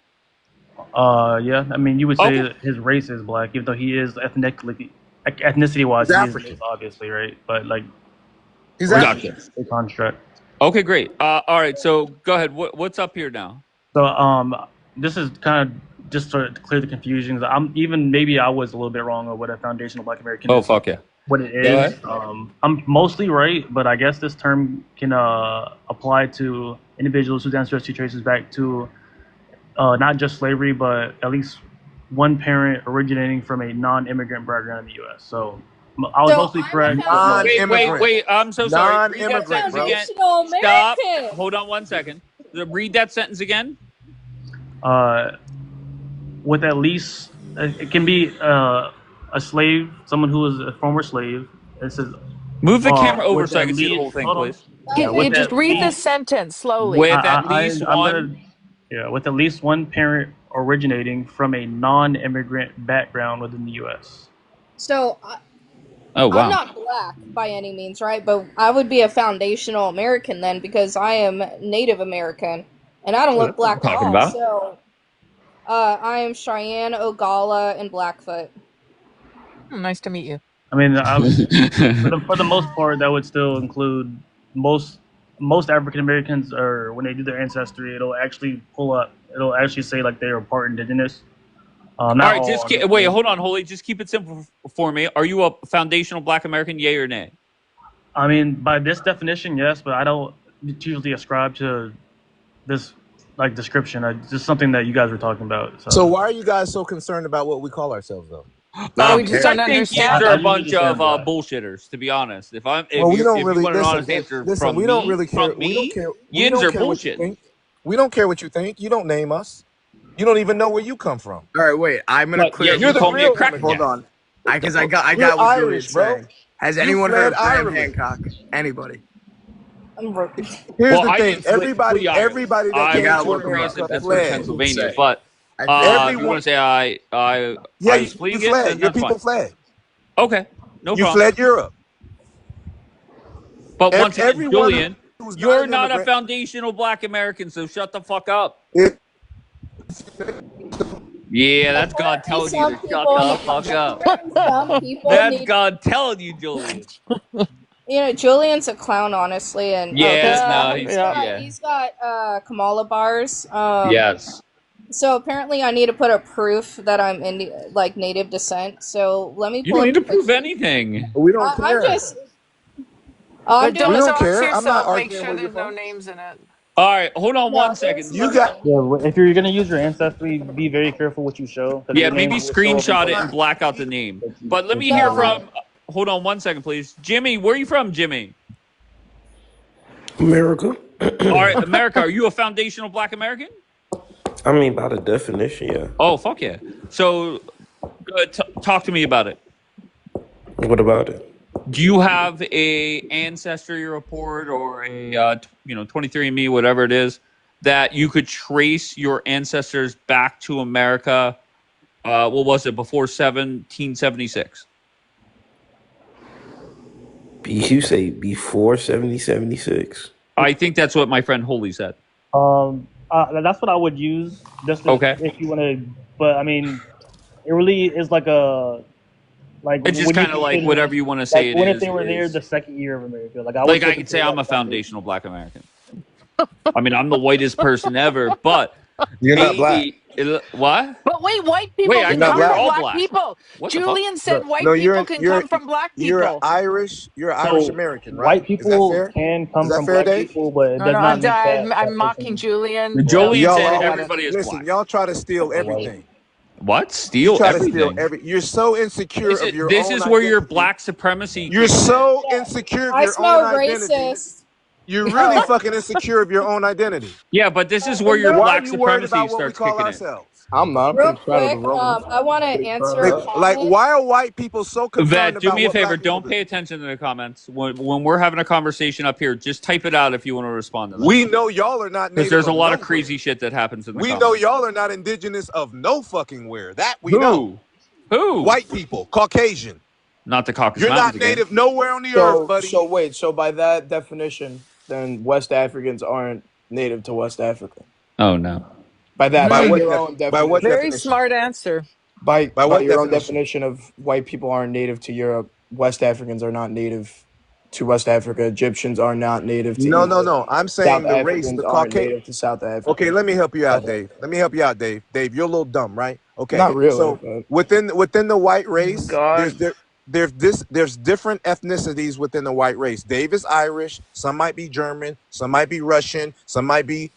Yeah. I mean, you would say Okay. his race is black, even though he is ethnicity-wise, He's he is African. mixed, obviously, right? But like, He's race African. Gotcha. is a construct. Okay, great. All right, so go ahead. What's up here now? So this is kind of just to clear the confusions. Maybe I was a little bit wrong on what a foundational Black American Oh, is. fuck yeah. What it Go is. ahead. I'm mostly right, but I guess this term can apply to individuals whose ancestry traces back to not just slavery, but at least one parent originating from a non-immigrant background in the U.S. So I was So mostly I'm a correct. foundation. Wait. I'm so sorry. Read that I'm a sentence again. foundational Stop. American. Hold on 1 second. Read that sentence again. With at least it can be a slave, someone who is a former slave. It says Move the camera over with so I at can see the whole least- thing, hold on. please. Yeah, with you just at read the least- sentence slowly. With at least I'm one. gonna- yeah, with at least one parent originating from a non-immigrant background within the U.S. So Oh wow. I'm not black by any means, right? But I would be a foundational American then because I am Native American and I don't Oh, look that's what I'm black at talking all. about. So I am Cheyenne, Oglala, and Blackfoot. Nice to meet you. I mean, for the most part, that would still include most African Americans, or when they do their ancestry, it'll actually pull up. It'll actually say like they are part indigenous. All right, wait, hold on, Holy. Just keep it simple for me. Are you a foundational Black American, yay or nay? I mean, by this definition, yes, but I don't usually ascribe to this like description. It's just something that you guys were talking about. So why are you guys so concerned about what we call ourselves, though? We just don't I think understand. kids are a bunch of bullshitters, to be honest. If we don't really you want an listen. honest answer Listen, from we me, don't really care. from We me, don't care. We yins don't are care what you bullshit. think. We don't care what you think. You don't name us. You don't even know where you come from. All right, wait. I'm gonna But, clear. yeah, you call me a crack Hold jack. on, because I got You're what Irish, Julian's bro. saying. Has You anyone heard fled of Graham Ireland. Hancock? Anybody? Here's Well, the I thing. didn't flee Ireland. Everybody that I came got was to what born and raised in America Pittsburgh, fled. Pennsylvania. But if you Everyone, want to say I yeah, was fleeing you it, fled. then Your that's people fine. fled. Okay, no You problem. fled Europe. But once again, Everyone Julian, who's you're an not a immigrant, foundational Black American, so shut the fuck up. it- Yeah, that's God telling you to shut the fuck up. Some people That's need. God telling you, Julian. You know, Julian's a clown, honestly, and Yes, Yeah, no, yeah. he's got Kamala bars. Yes. So apparently, I need to put a proof that I'm native descent. So let me. You pull don't up need to the prove picture. anything. we don't I'm care. just. I'm But doing. We don't don't dox care. I'm not yourself. Make arguing sure where you're there's no from. names in it. All right, hold on No, 1 second. You got. Yeah, if you're gonna use your ancestry, be very careful what you show. 'Cause Yeah, your maybe name will show up in screenshot it places and black out the name. that you- But let that me you hear don't know. from. Hold on 1 second, please. Jimmy, where are you from, Jimmy? America. All right, America. Are you a foundational Black American? I mean, by the definition, yeah. Oh, fuck yeah. So, talk to me about it. What about it? Do you have a ancestry report or a 23andMe, whatever it is, that you could trace your ancestors back to America? What was it, before 1776? You say before 7076? I think that's what my friend Holy said. That's what I would use. Just if you want to, but I mean, it really is like a It's just when you kind of like consider- whatever you want to say. What it if is, they were it there is. the second year of America? Like I could say I'm a foundational Black American. I mean, I'm the whitest person ever, but You're not black. What? But wait, white people Wait, I can thought come we were from all black black. people. What the Julian fuck? said white No, people can come from black You're people. Irish. You're So, Irish American, right? White Is that people fair? can come Is that from fair, black Dave? people, but it No, does no, not make I'm that mocking person- Julian. Julian Y'all said always- everybody is listen, black. y'all try to steal everything. What? You Steal try everything? to steal every. You're so insecure of your This own is where your identity. black supremacy. You're so insecure of I your smell own identity. racist. You're really fucking insecure of your own identity. Yeah, but this is where your Why black are you worried supremacy about what we starts call kicking in. ourselves? I'm not. I'm Real pretty proud of the quick, Romans. I want to Pretty proud answer of a that. Like, comment. why are white people so concerned Vet, do about me a what favor. black people Don't do? pay attention to the comments. When we're having a conversation up here, just type it out if you want to respond to that. We know y'all are not Because native there's a of lot of nowhere. crazy shit that happens in the We comments. know y'all are not indigenous of no fucking where. That we know. Who? White people, Caucasian. Not the Caucasus You're Mountains not again. native nowhere on the So, earth, buddy. so wait. So by that definition, then West Africans aren't native to West Africa. Oh no. By that, By by what your def- own by definition. what Very definition? smart answer. By what your own definition? definition of white people aren't native to Europe, West Africans are not native to West Africa. Egyptians are not native to No, Egypt. no. I'm South saying the race, Africans the aren't Caucasian. native to South Africa. Okay, let me help you out, Dave. Dave, you're a little dumb, right? Okay. Not really. So But within the white race, God. there's different ethnicities within the white race. Dave is Irish. Some might be German. Some might be Russian. Some might be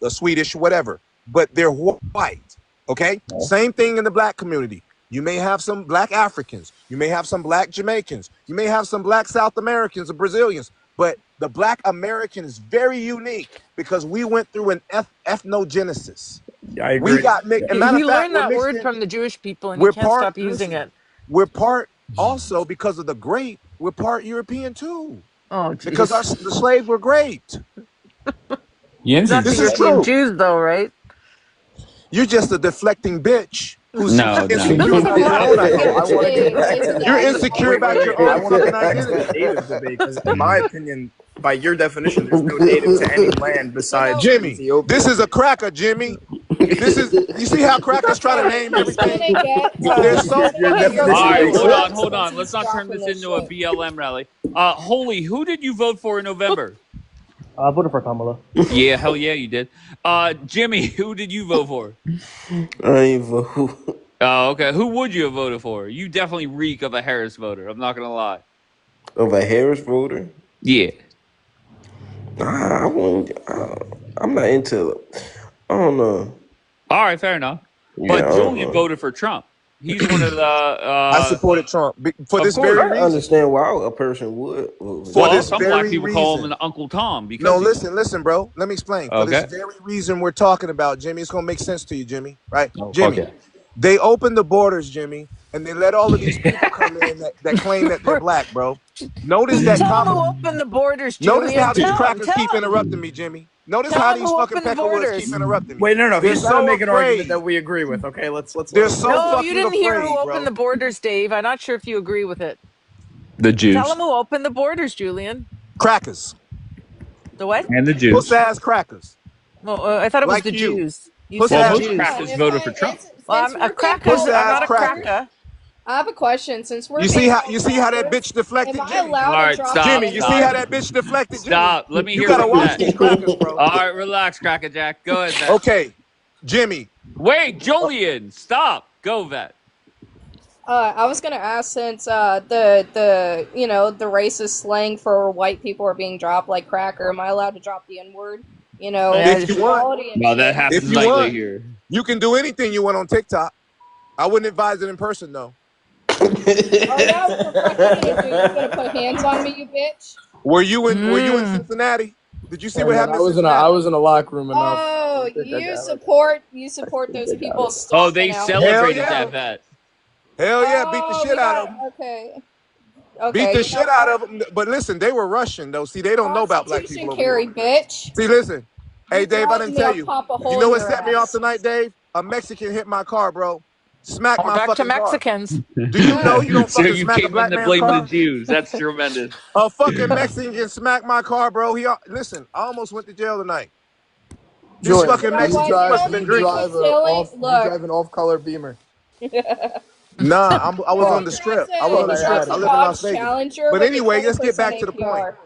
Swedish, whatever. But they're white. Okay. Same thing in the black community. You may have some black Africans. You may have some black Jamaicans. You may have some black South Americans or Brazilians. But the black American is very unique because we went through an ethnogenesis. I agree. We got mixed. You learned that word from the Jewish people, and you can't stop using it. We're part also because of the grape. We're part European too. Oh, because the slaves were graped. Not This the is European true. Jews, though, right? You're just a deflecting bitch. Who's No. insecure about your own identity. You're insecure about your I own want to fucking get back to the identity. native debate because, in my opinion, by your definition, there's no native to any land besides Jimmy, Ethiopia. this is a cracker, Jimmy. You see how crackers try to name everything? They're so All right, hold on. Let's not turn this into a BLM rally. Holy, who did you vote for in November? I voted for Kamala. Yeah, hell yeah, you did. Jimmy, who did you vote for? I ain't vote. Oh, okay. Who would you have voted for? You definitely reek of a Harris voter. I'm not gonna lie. Of a Harris voter? Yeah. Nah, I wouldn't. I'm not into. I don't know. All right, fair enough. Yeah, But I don't Julian know. voted for Trump. He's one of the. I supported Trump for of this course. very I reason. understand why a person would. Well, some black people call him an Uncle Tom because. No, listen, bro. Let me explain. For Okay. this very reason we're talking about, Jimmy, it's gonna make sense to you, Jimmy. Right? Oh, Jimmy, fuck yeah. they opened the borders, Jimmy, and they let all of these people come in that claim that they're black, bro. Notice that Tell them common. who opened the borders, Julian. Notice how these Tell crackers them. keep interrupting me, Jimmy. Notice Tell how them these who fucking opened the peckerwoods borders. keep interrupting me. Wait, no. They're He's trying to so make an argument afraid. that we agree with. Okay, let's. They're so No, fucking you didn't hear who afraid, opened bro. the borders, Dave. I'm not sure if you agree with it. The Jews. Tell them who opened the borders, Julian. Crackers. The what? And the Jews. Puss ass crackers. Well, I thought it was Like the you. Jews. You Puss said ass most Jews. crackers voted for Trump. Well, I'm a cracker. Puss I'm not ass a cracker. cracker. I have a question. Since we're You see how that crackers, bitch deflected, am I Jimmy? allowed All right, to drop stop. Jimmy, you stop. see how that bitch deflected, Jimmy? Stop. Let me You hear gotta from watch that. these crackers, bro. All right, relax, Cracker Jack. Go ahead, Vet. Okay, Jimmy. Wait, Julian, stop. Go, Vet. I was gonna ask, since the the racist slang for white people are being dropped like cracker, am I allowed to drop the N-word? If you want, equality and No, that shit. happens if you nightly want, here. you can do anything you want on TikTok. I wouldn't advise it in person though. Oh, yeah, what the fuck you gonna do? You gonna put hands on me, you bitch? Were you in Cincinnati? Did you see what happened? I was in a locker room enough. Oh, you support those people. Oh, they stalking out. celebrated Hell yeah. that, Vet. Hell yeah, beat the Oh, shit we out of got- them. Okay. Beat the you shit know out what? of them. But listen, they were Russian though. See, they don't know about black Constitution people. carry, bitch. See, listen. Hey, You Dave, I threaten didn't me, tell I'll you. pop a hole You know in what your set me off ass. tonight, Dave? A Mexican hit my car, bro. Smacked my Back to fucking car. Mexicans. Do you know you don't So fucking you smack a came in black to man's blame the car? Jews. That's tremendous. A fucking Mexican smacked my car, bro. Listen, I almost went to jail tonight. This Julian, fucking You know Mexican what? must have been you drinking. drive Look. an off-color Beamer. Nah, I was on the strip. I was on the strip. I live in Las Vegas. Challenger But with anyway, a let's get 20% back to the point. APR.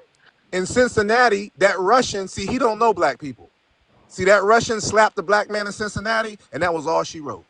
In Cincinnati, that Russian, see, he don't know black people. See, that Russian slapped the black man in Cincinnati, and that was all she wrote.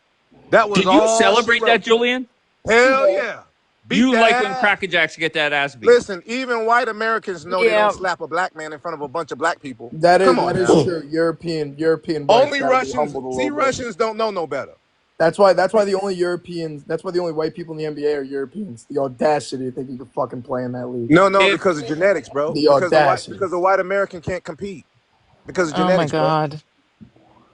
That was Did all you she celebrate wrote. that, Julian? Hell yeah. Beat You that like when ass. crackerjacks get that ass beat. Listen, even white Americans know they Yeah. don't slap a black man in front of a bunch of black people. That Come on is now. true. European whites Only gotta be Russians, humbled a see, little bit. Russians don't know no better. That's why the only Europeans. That's why the only white people in the NBA are Europeans. The audacity to think you could fucking play in that league. No, because of genetics, bro. The Because audacity. the white American can't compete. Because of Oh my genetics, bro. God.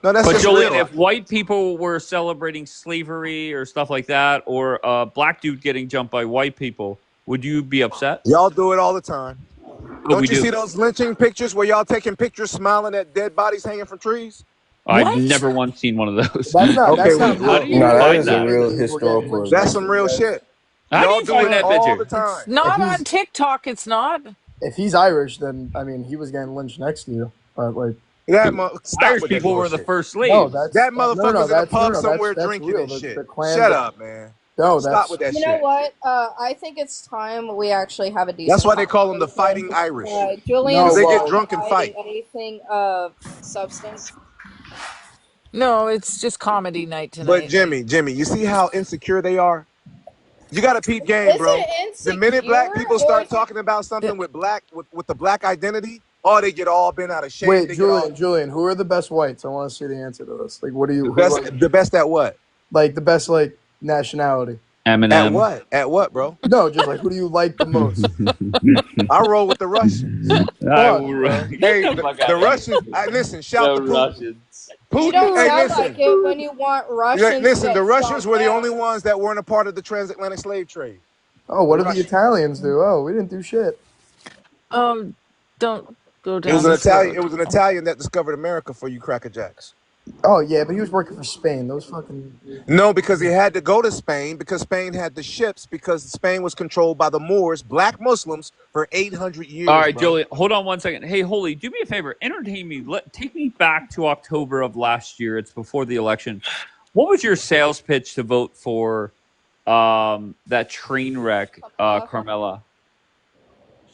No, that's But just Julian, real. if white people were celebrating slavery or stuff like that, or a black dude getting jumped by white people, would you be upset? Y'all do it all the time. Oh, Don't we you do. see those lynching pictures where y'all taking pictures smiling at dead bodies hanging from trees? I've What? never once seen one of those. That's not. Okay, That's well, not How real. do you No, that find is a that? real People getting historical lynched that's event. next some to you real guys. shit. How do Y'all you do find it that all the picture? time. It's not If on he's TikTok. It's not. if he's Irish, then I mean he was getting lynched next to you. Like Stop Irish with that people were the bullshit. first no, slaves. That no. motherfucker's in a That's pub somewhere that's drinking real. and shit. The Klan. Shut up, man. No, Stop that's with that You know shit. what? I think it's time we actually have a That's decent why they call them the conversation. Fighting Irish. no. Julian's Because they get not Well, drunk and providing fight. anything of substance. No, it's just comedy night But tonight. Jimmy, you see how insecure they are? You got to peep game, Is bro. it The minute insecure black people or start is it? talking about Yeah. something with the black identity, oh, they get all bent out of shape. wait, They get all Julian, who are the best whites? I want to see the answer to this. Like, what do the you best. The best at what? like the best like nationality? At Eminem. what? At what, bro? No, just like who do you like the most? I roll with the Russians. Fuck, bro. Hey, Get the fuck out the of here. Russians. Listen, shout The to Putin. Russians. You Putin. don't Hey, sound listen. like it when you want Russians Listen, to the get Russians stomped were the out. only ones that weren't a part of the transatlantic slave trade. Oh, what The did the Russians. Italians do? Oh, we didn't do shit. Don't go It was down an this Italian. road. It was an Italian that discovered America for you, Cracker Jacks. Oh yeah, but he was working for Spain. Those fucking No, because he had to go to Spain because Spain had the ships because Spain was controlled by the Moors, black Muslims, for 800 All years, right, bro. Julian, hold on one second. Hey, Holy, do me a favor. Entertain me. Take me back to October of last year. It's before the election. What was your sales pitch to vote for that train wreck, Carmela?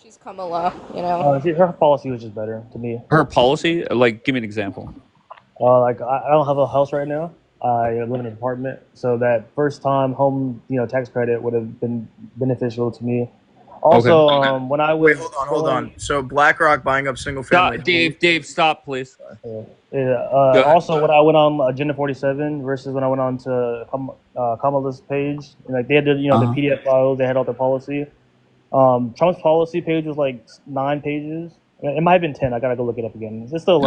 She's Kamala, you know. Her policy was just better to me. Her policy? Like, give me an example. Like I don't have a house right now. I live in an apartment, so that first time home, tax credit would have been beneficial to me. Also, when I was hold on. So BlackRock buying up single family. Dave, stop, please. Also, when I went on Agenda 47 versus when I went on to Kamala's page, like they had the PDF files, they had all their policy. Trump's policy page was like 9 pages. It might have been 10. I gotta go look it up again. It's still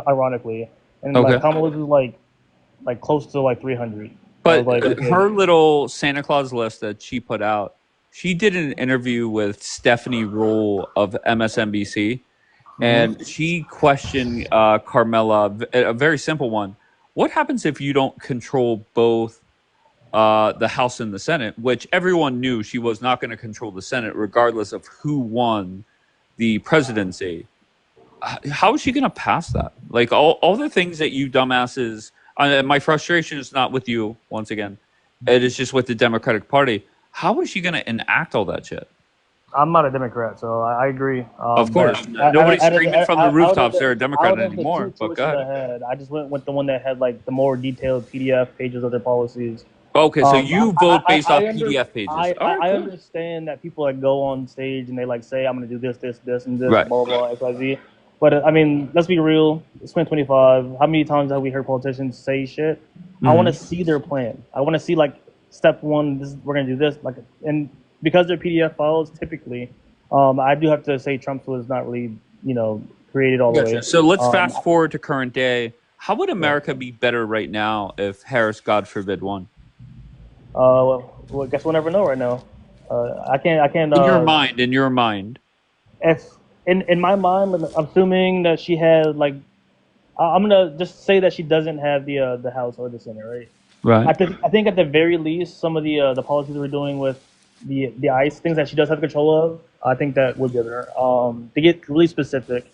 ironically, and like Kamala's was like close to like 300. But like, okay. her little Santa Claus list that she put out, she did an interview with Stephanie Rule of MSNBC, and she questioned Carmela, a very simple one. What happens if you don't control both the House and the Senate, which everyone knew she was not going to control the Senate regardless of who won the presidency? How is she going to pass that? Like all the things that you dumbasses... my frustration is not with you, once again. It is just with the Democratic Party. How is she going to enact all that shit? I'm not a Democrat, so I agree. Of course. Nobody's screaming from the rooftops they're a Democrat anymore. But go ahead. I just went with the one that had like the more detailed PDF pages of their policies. Okay, so you vote based off PDF pages. I understand that people like go on stage and they like say, I'm going to do this, and this, Right. blah, blah, XYZ. But I mean, let's be real. It's 2025. How many times have we heard politicians say shit? I want to see their plan. I want to see like step one. We're gonna do this. Like, and because they're PDF files, typically, I do have to say Trump was not really created all the way. So let's fast forward to current day. How would America be better right now if Harris, God forbid, won? Well, I guess we'll never know right now. I can't. In your mind. If in my mind, I'm assuming that she had like, I'm gonna just say that she doesn't have the House or the Senate, right? Right. I think at the very least, some of the policies we're doing with the ICE things that she does have control of, I think that would give her. To get really specific,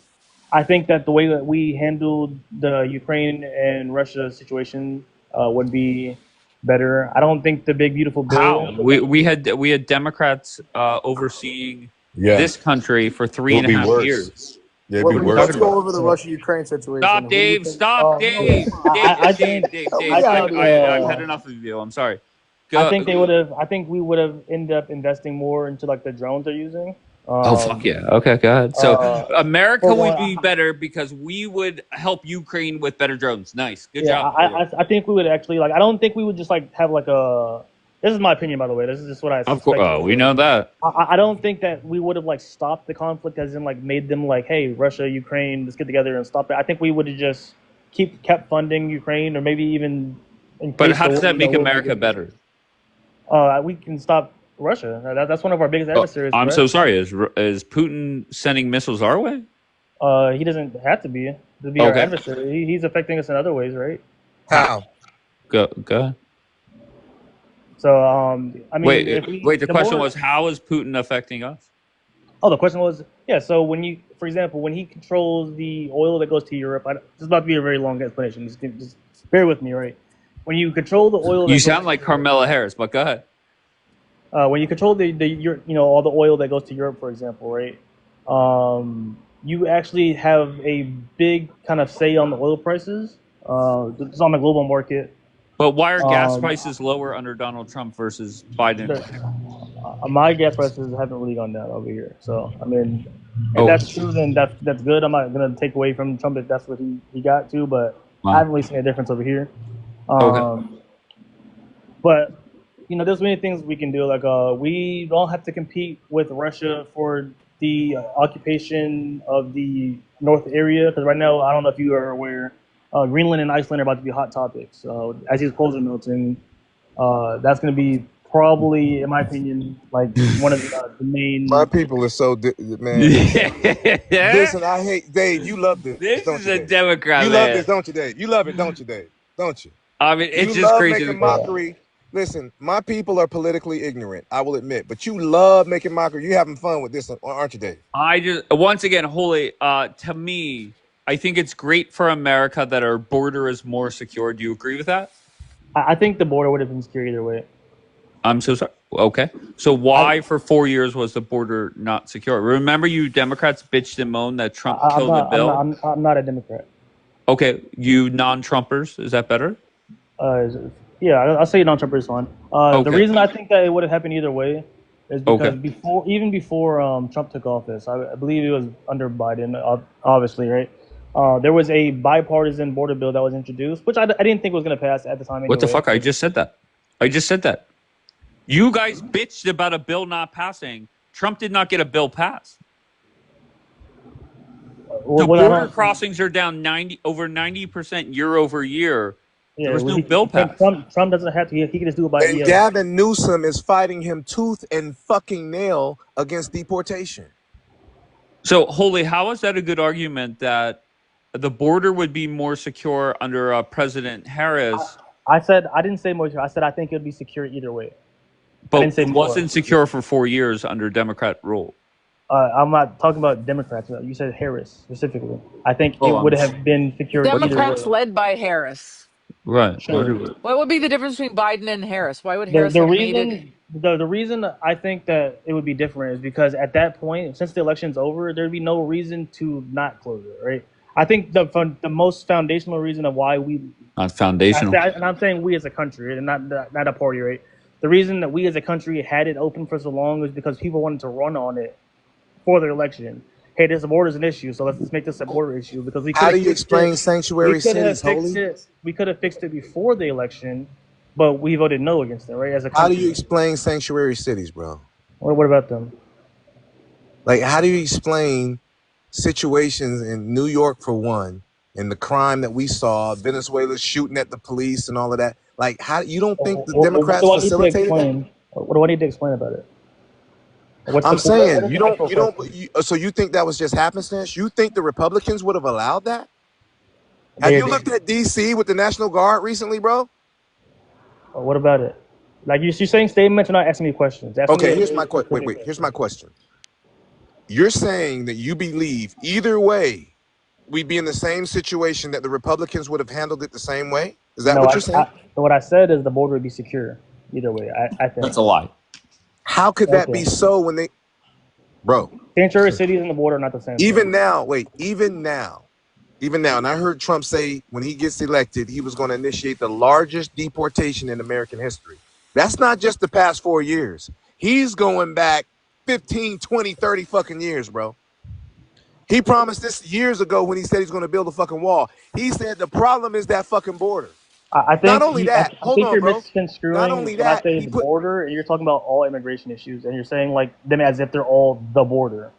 I think that the way that we handled the Ukraine and Russia situation would be better. I don't think the big beautiful bill. How? We had Democrats overseeing this country for 3.5 years. Yeah, let's go over the Russia-Ukraine situation. Stop, Dave. Stop, Dave. Dave. I've had enough of you. I'm sorry. I think they would have. I think we would have ended up investing more into like the drones they're using. Oh fuck yeah! Okay, go ahead. So America would be better because we would help Ukraine with better drones. Nice, good job. I think we would actually like. I don't think we would just like have like a. This is my opinion, by the way. This is just what I. Of course, we know that. I don't think that we would have like stopped the conflict, as in like made them like, hey, Russia, Ukraine, let's get together and stop it. I think we would have just kept funding Ukraine, or maybe even But increase how does that make oil America better? we can stop Russia. That's one of our biggest Oh, adversaries, I'm correct? so sorry. Is Putin sending missiles our way? He doesn't have to be our Okay, adversary. He's affecting us in other ways, right? How? go ahead. So, I mean, if Wait. The the question more, was, how is Putin affecting us? oh, the question was, yeah. So for example, when he controls the oil that goes to Europe, this is about to be a very long explanation. Just bear with me, right? When you control the oil You that goes sound like Carmela Harris, but go ahead. when you control all the oil that goes to Europe, for example, right? You actually have a big kind of say on the oil prices. It's on the global market. But why are gas Um, prices lower under Donald Trump versus Biden? my gas prices haven't really gone down over here. So I mean, if Oh, that's true, then that's good. I'm not gonna take away from Trump if that's what he got to, but I wow. haven't really seen a difference over here. Okay. But there's many things we can do. Like we don't have to compete with Russia for the occupation of the North area, because right now, I don't know if you are aware, Greenland and Iceland are about to be hot topics. As these poles are melting, that's going to be probably, in my opinion, like one of the main. My people are so man. Listen, I hate Dave. You love this, This don't is you, a Dave? Democrat, You love man. this, don't you, Dave? You love it, don't you, Dave? Don't you? I mean, it's You just love crazy. making mockery. Listen, my people are politically ignorant, I will admit, but you love making mockery. You having fun with this, aren't you, Dave? I just once again, Holy, to me, I think it's great for America that our border is more secure. Do you agree with that? I think the border would have been secure either way. I'm so sorry. Okay. So why for 4 years was the border not secure? Remember you Democrats bitched and moaned that Trump killed the bill? I'm not a Democrat. Okay. You non-Trumpers, is that better? Yeah, I'll say non-Trumper is fine. The Okay. reason I think that it would have happened either way is because Okay. before Trump took office, I believe it was under Biden, obviously, right? There was a bipartisan border bill that was introduced, which I didn't think was going to pass at the time. What the Anyway. fuck? I just said that. You guys bitched about a bill not passing. Trump did not get a bill passed. The border crossings are down over 90% year over year. Yeah, there was no bill passed. Trump doesn't have to. He can just do it by. And Gavin Newsom is fighting him tooth and fucking nail against deportation. So, Holy, how is that a good argument that the border would be more secure under President Harris? I didn't say more. I said I think it would be secure either way. But it wasn't secure for 4 years under Democrat rule. I'm not talking about Democrats. You said Harris specifically. I think it would have been secure. Democrats led by Harris. Right. Sure. What would be the difference between Biden and Harris? Why would Harris have made it? The reason I think that it would be different is because at that point, since the election's over, there'd be no reason to not close it, right? I think the most foundational reason of why we not foundational, and I'm saying we as a country and not a party, right? The reason that we as a country had it open for so long was because people wanted to run on it for the election. Hey, this border is an issue, so let's make this a border issue because we. How do you explain sanctuary cities, Holy? We could have fixed it before the election, but we voted no against it, right? As a country. How do you explain sanctuary cities, bro? What about them? Like, how do you explain situations in New York for one, and the crime that we saw, Venezuela shooting at the police and all of that? Like, how you don't think the Democrats facilitated that? What do I need to explain about it? I'm saying you don't. So you think that was just happenstance? You think the Republicans would have allowed that? Have you looked at DC with the National Guard recently, bro? What about it? Like you're saying statements, you're not asking me questions. Okay, here's my question. Wait. Here's my question. You're saying that you believe either way, we'd be in the same situation, that the Republicans would have handled it the same way? Is that what you're saying? What I said is the border would be secure either way. I think that's a lie. How could that be so when they, bro? Sanctuary cities and the border are not the same. Even now, and I heard Trump say when he gets elected, he was going to initiate the largest deportation in American history. That's not just the past 4 years. He's going back 15, 20, 30 fucking years, bro. He promised this years ago when he said he's going to build a fucking wall. He said the problem is that fucking border. I think not only that, I think you're misconstruing not only that, border, and you're talking about all immigration issues, and you're saying like them as if they're all the border.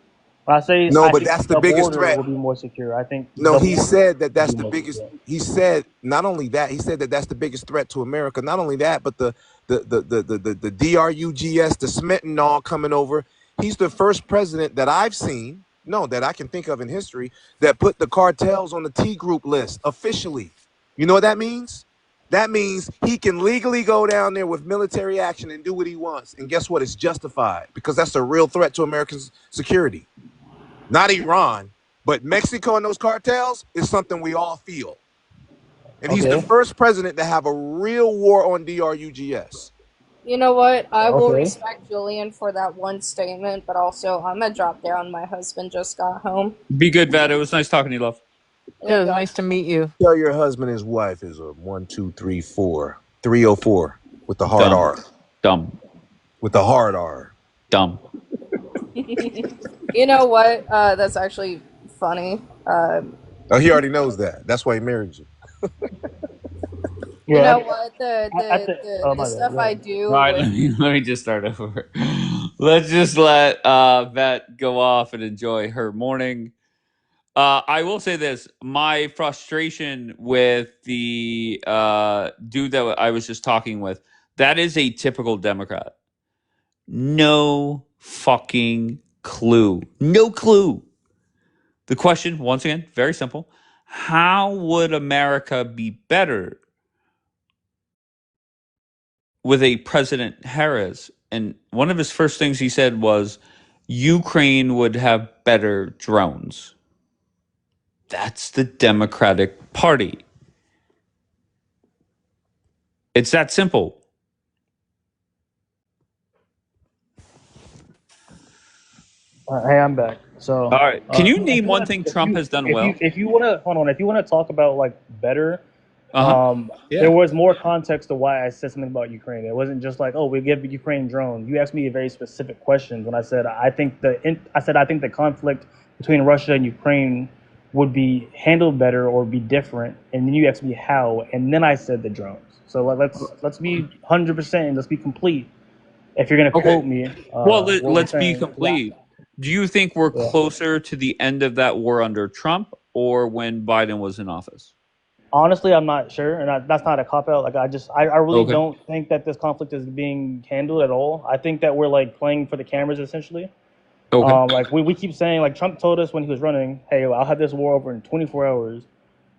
When I say No, I but think that's the the biggest border threat. will be more secure, I think No, the he border said that will that's be the more biggest. secure. He said not only that, he said that that's the biggest threat to America. Not only that, but the drugs, the Smetanol coming over. He's the first president that I've seen, no, that I can think of in history that put the cartels on the T group list officially. You know what that means? That means he can legally go down there with military action and do what he wants. And guess what? It's justified because that's a real threat to American security. Not Iran, but Mexico and those cartels is something we all feel. And he's the Okay. first president to have a real war on drugs. You know what? I will Okay. respect Julian for that one statement, but also I'm gonna drop down. My husband just got home. Be good, Vet. It was nice talking to you, love. It There you was go. nice to meet you. Tell your husband his wife is a 1, 2, 3, 4, 304 with the hard Dumb. R. Dumb. With the hard R. Dumb. You know what? That's actually funny. Oh, he already knows that. That's why he married you. You Yeah. know what? At the oh The my bad. stuff Go I ahead. do All right, with let me just start over. Let's just let Vet go off and enjoy her morning. I will say this: my frustration with the dude that I was just talking with, that is a typical Democrat. No fucking clue. No clue. The question, once again, very simple: how would America be better with a President Harris? And one of his first things he said was Ukraine would have better drones. That's the Democratic Party. It's that simple. Hey, I'm back. So, All right. Can you if name you one want thing Trump has done well? if you want to hold on, if you want to talk about like better, Yeah. there was more context to why I said something about Ukraine. It wasn't just like, oh, we give Ukraine drones. You asked me a very specific question when I said I think the conflict between Russia and Ukraine would be handled better or be different, and then you asked me how, and then I said the drones. So let's be 100% and let's be complete. If you're gonna Okay. quote me, Well, what we're let's be saying, complete. Do you think we're yeah. closer to the end of that war under Trump or when Biden was in office? Honestly, I'm not sure, and that's not a cop out. Like I really Okay. don't think that this conflict is being handled at all. I think that we're like playing for the cameras essentially. Okay. Like we keep saying, like Trump told us when he was running, "Hey, I'll have this war over in 24 hours,"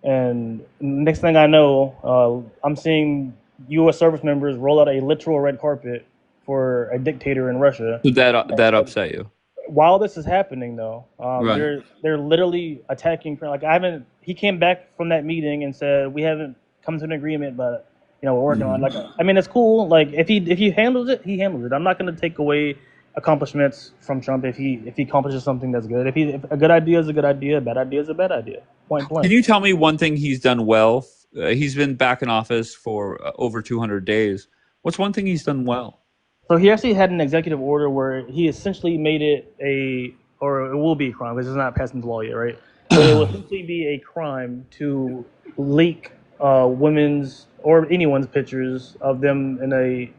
and next thing I know, I'm seeing U.S. service members roll out a literal red carpet for a dictator in Russia. So that upset you. While this is happening, though, Right. they're literally attacking. Like I haven't. He came back from that meeting and said we haven't come to an agreement, but we're working on. Like I mean, it's cool. Like if he handles it, he handles it. I'm not going to take away accomplishments from Trump if he accomplishes something that's good. If a good idea is a good idea, a bad idea is a bad idea. Point blank. Can you tell me one thing he's done well? He's been back in office for over 200 days. What's one thing he's done well? So he actually had an executive order where he essentially made it or it will be a crime because it's not passed into law yet, right? But it will essentially be a crime to leak women's or anyone's pictures of them in a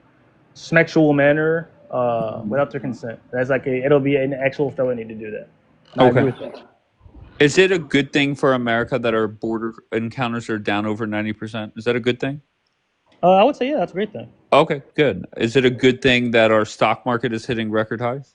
sexual manner without their consent. That's like it'll be an actual felony to do that. And I agree with that. Is it a good thing for America that our border encounters are down over 90%? Is that a good thing? I would say, yeah, that's a great thing. Okay, good. Is it a good thing that our stock market is hitting record highs?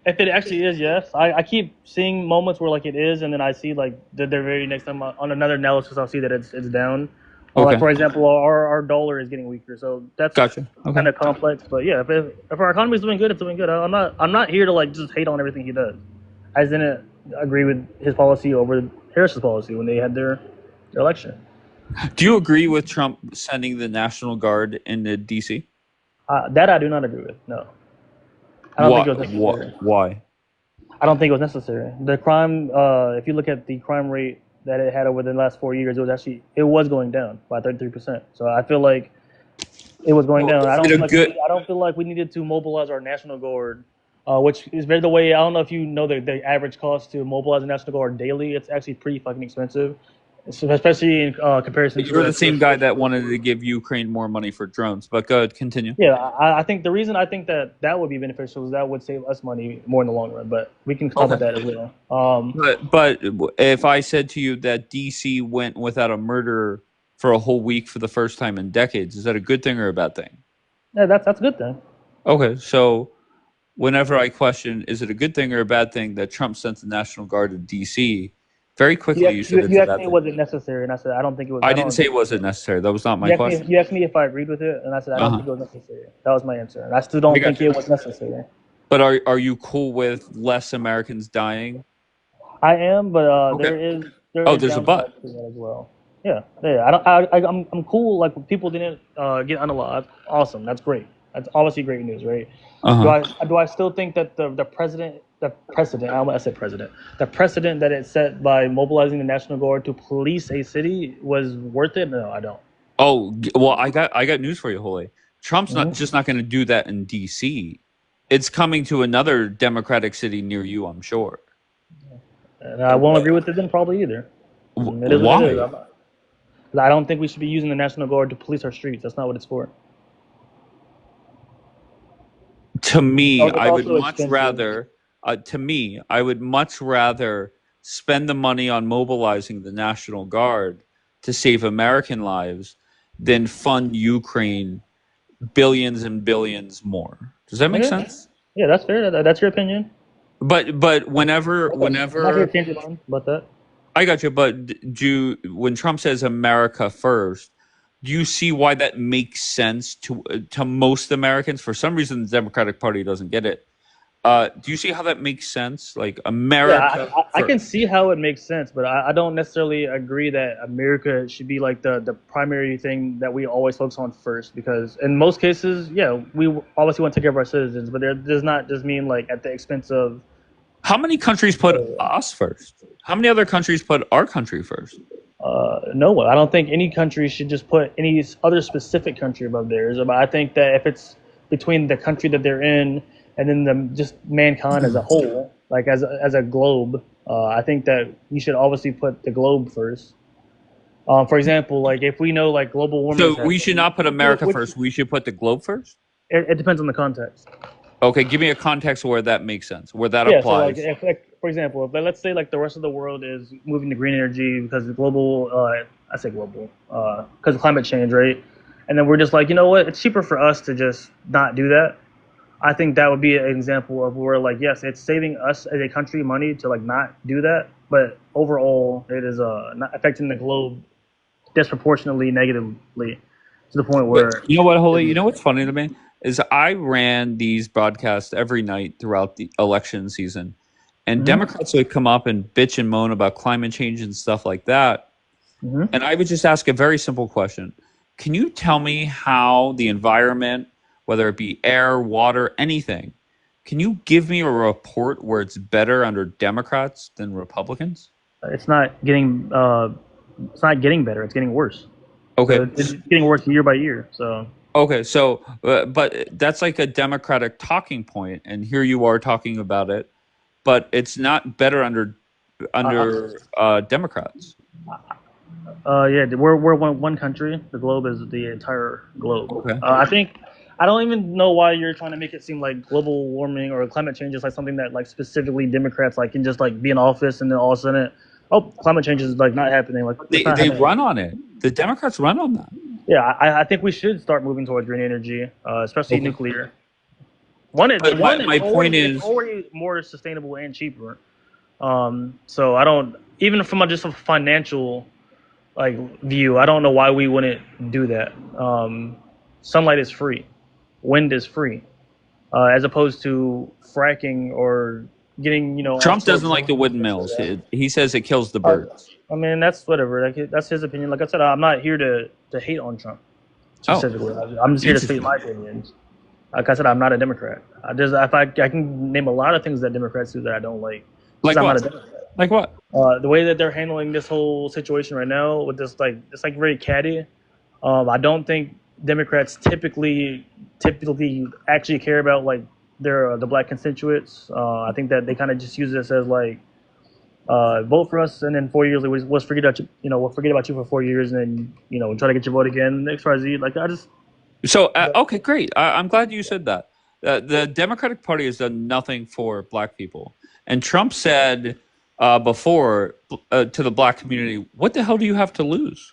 If it actually is, yes. I keep seeing moments where like it is, and then I see like the very next time on another analysis, I'll see that it's down. Like for example, our dollar is getting weaker, so that's Gotcha. Okay. kind of complex. But yeah, if our economy is doing good, it's doing good. I'm not here to like just hate on everything he does. I didn't agree with his policy over Harris's policy when they had their election. Do you agree with Trump sending the National Guard into D.C.? That I do not agree with. No, I don't think it was necessary. Why? I don't think it was necessary. The crime, if you look at the crime rate that it had over the last 4 years, it was going down by 33%. So I feel like it was going down. I don't feel like we needed to mobilize our National Guard, which is very the way. I don't know if you know the average cost to mobilize a National Guard daily. It's actually pretty fucking expensive. So especially in comparison to You're the like same guy that wanted to give Ukraine more money for drones. But go ahead, continue. yeah, I think the reason I think that that would be beneficial is that would save us money more in the long run. But we can talk about Okay. that as well. But if I said to you that DC went without a murderer for a whole week for the first time in decades, is that a good thing or a bad thing? Yeah, that's a good thing. Okay, so whenever I question, is it a good thing or a bad thing that Trump sent the National Guard to DC, very quickly you said it's You a asked bad me thing. was it necessary, and I said I don't think it was. I I didn't don't. say was it necessary. That was not my question. You asked me if I agreed with it, and I said I don't Uh-huh. think it was necessary. That was my answer, and I still I don't got think you. it was necessary. But are you cool with less Americans dying? I am, but Okay. there Oh, is there's a downside but. to that as well. Yeah, yeah. I'm cool. Like when people didn't get unalive. Awesome. That's great. That's obviously great news, right? Uh-huh. Do I still think that the precedent I said president the precedent that it set by mobilizing the National Guard to police a city was worth it? No, I don't. Oh, well, I got news for you, Holy. Trump's not Mhm. just not going to do that in DC. It's coming to another Democratic city near you, I'm sure. And I won't agree with it then probably either. It is what it is. Why? I don't think we should be using the National Guard to police our streets. That's not what it's for. To me, It's I would also much expensive. rather I would much rather spend the money on mobilizing the National Guard to save American lives than fund Ukraine billions and billions more. Does that make Okay. sense? Yeah, that's fair. That's your opinion. But whenever I'm not here to whenever change your mind about that. I got you, but when Trump says America first, do you see why that makes sense to most Americans? For some reason, the Democratic Party doesn't get it. Do you see how that makes sense? Like Yeah, America I can first. see how it makes sense, but I don't necessarily agree that America should be like the primary thing that we always focus on first. Because in most cases, yeah, we obviously want to take care of our citizens, but it does not just mean like at the expense of. How many countries put us first? How many other countries put our country first? No one. I don't think any country should just put any other specific country above theirs. But I think that if it's between the country that they're in and then just mankind as a whole, like as a globe, I think that we should obviously put the globe first. For example, like if we know like global warming is So we should happening, not put America which first. We should put the globe first. it depends on the context. Okay, give me a context where that makes sense, where that Yeah, so like applies. if like, for example, if let's say like the rest of the world is moving to green energy because of global, I say global, because of climate change, right? And then we're just like, you know what, it's cheaper for us to just not do that. I think that would be an example of where like, yes, it's saving us as a country money to like not do that, but overall it is not affecting the globe disproportionately negatively to the point But where. you know what, Holy? You know what's funny to me is I ran these broadcasts every night throughout the election season, and Mhm, Democrats would come up and bitch and moan about climate change and stuff like that. mhm. And I would just ask a very simple question. Can you tell me how the environment, whether it be air, water, anything, can you give me a report where it's better under Democrats than Republicans? It's not getting better. It's getting worse. Okay. So it's getting worse year by year. So Okay, so but that's like a Democratic talking point, and here you are talking about it, but it's not better under Democrats. yeah, we're one country. The globe is the entire globe. Okay. I think I don't even know why you're trying to make it seem like global warming or climate change is like something that like specifically Democrats like can just like be in office and then all of a sudden, oh, climate change is like not happening. Like They it's not they happening. run on it. The Democrats run on that. Yeah, I think we should start moving towards green energy, especially Okay. nuclear. One is But my point it's is, already more sustainable and cheaper. So I don't even from just a financial like view, I don't know why we wouldn't do that. Sunlight is free, wind is free, as opposed to fracking or getting Trump offshore doesn't like the drilling. windmills. He says it kills the birds. I mean, that's whatever. Like, that's his opinion. Like I said, I'm not here to hate on Trump Oh, specifically. I'm just here to state interesting. my opinions. Like I said, I'm not a Democrat. I can name a lot of things that Democrats do that I don't like. Like Because I'm not what? a Democrat. Like what? The way that they're handling this whole situation right now with this like it's like very catty. I don't think Democrats typically actually care about like their the black constituents. I think that they kind of just use this as like vote for us, and then 4 years we'll forget about you. We'll forget about you for 4 years, and then try to get your vote again. X, Y, Z. Like I just So, okay, great. I'm glad you said that. The Democratic Party has done nothing for black people. And Trump said before to the black community, what the hell do you have to lose?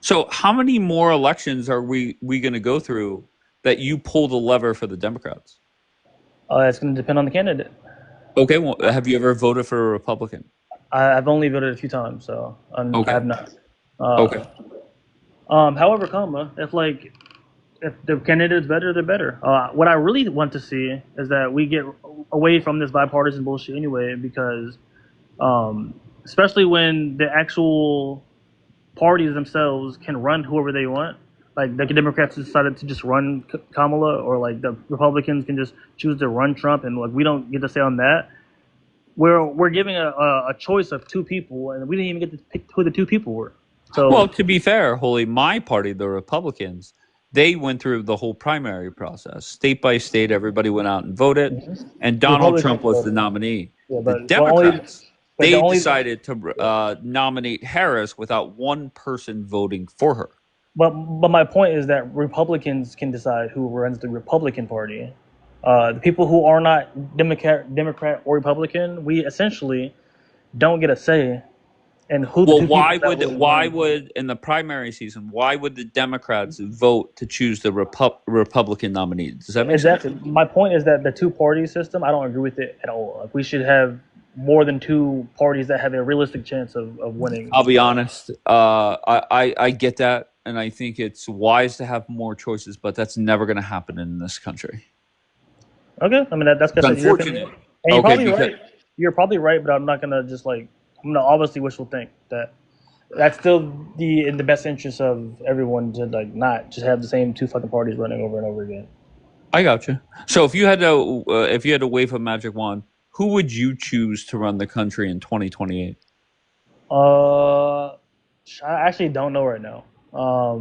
So how many more elections are we going to go through that you pull the lever for the Democrats? it's going to depend on the candidate. Okay, well, have you ever voted for a Republican? I've only voted a few times, so I have not. Okay. However, if the candidate is better, they're better. What I really want to see is that we get away from this bipartisan bullshit anyway, because especially when the actual parties themselves can run whoever they want. Like the Democrats decided to just run Kamala, or like the Republicans can just choose to run Trump, and like we don't get to say on that. We're giving a choice of two people, and we didn't even get to pick who the two people were. So, well, to be fair, Holy, my party, the Republicans, they went through the whole primary process. State by state, everybody went out and voted, and Donald Trump was the nominee. Yeah, The Democrats, they decided to nominate Harris without one person voting for her. But my point is that Republicans can decide who runs the Republican Party. The people who are not Democrat or Republican, we essentially don't get a say in who. Well, why would in the primary season? Why would the Democrats vote to choose the Republican nominee? Does that make sense? Exactly. My point is that the two-party system, I don't agree with it at all. Like, we should have more than two parties that have a realistic chance of winning. I'll be honest. I get that, and I think it's wise to have more choices, but that's never going to happen in this country. Okay, I mean that's unfortunate. And you're probably right. You're probably right, but I'm not gonna just I'm gonna obviously wishful think that that's still in the best interest of everyone to not just have the same two fucking parties running over and over again. I got you. So if you had to wave a magic wand, who would you choose to run the country in 2028? I actually don't know right now.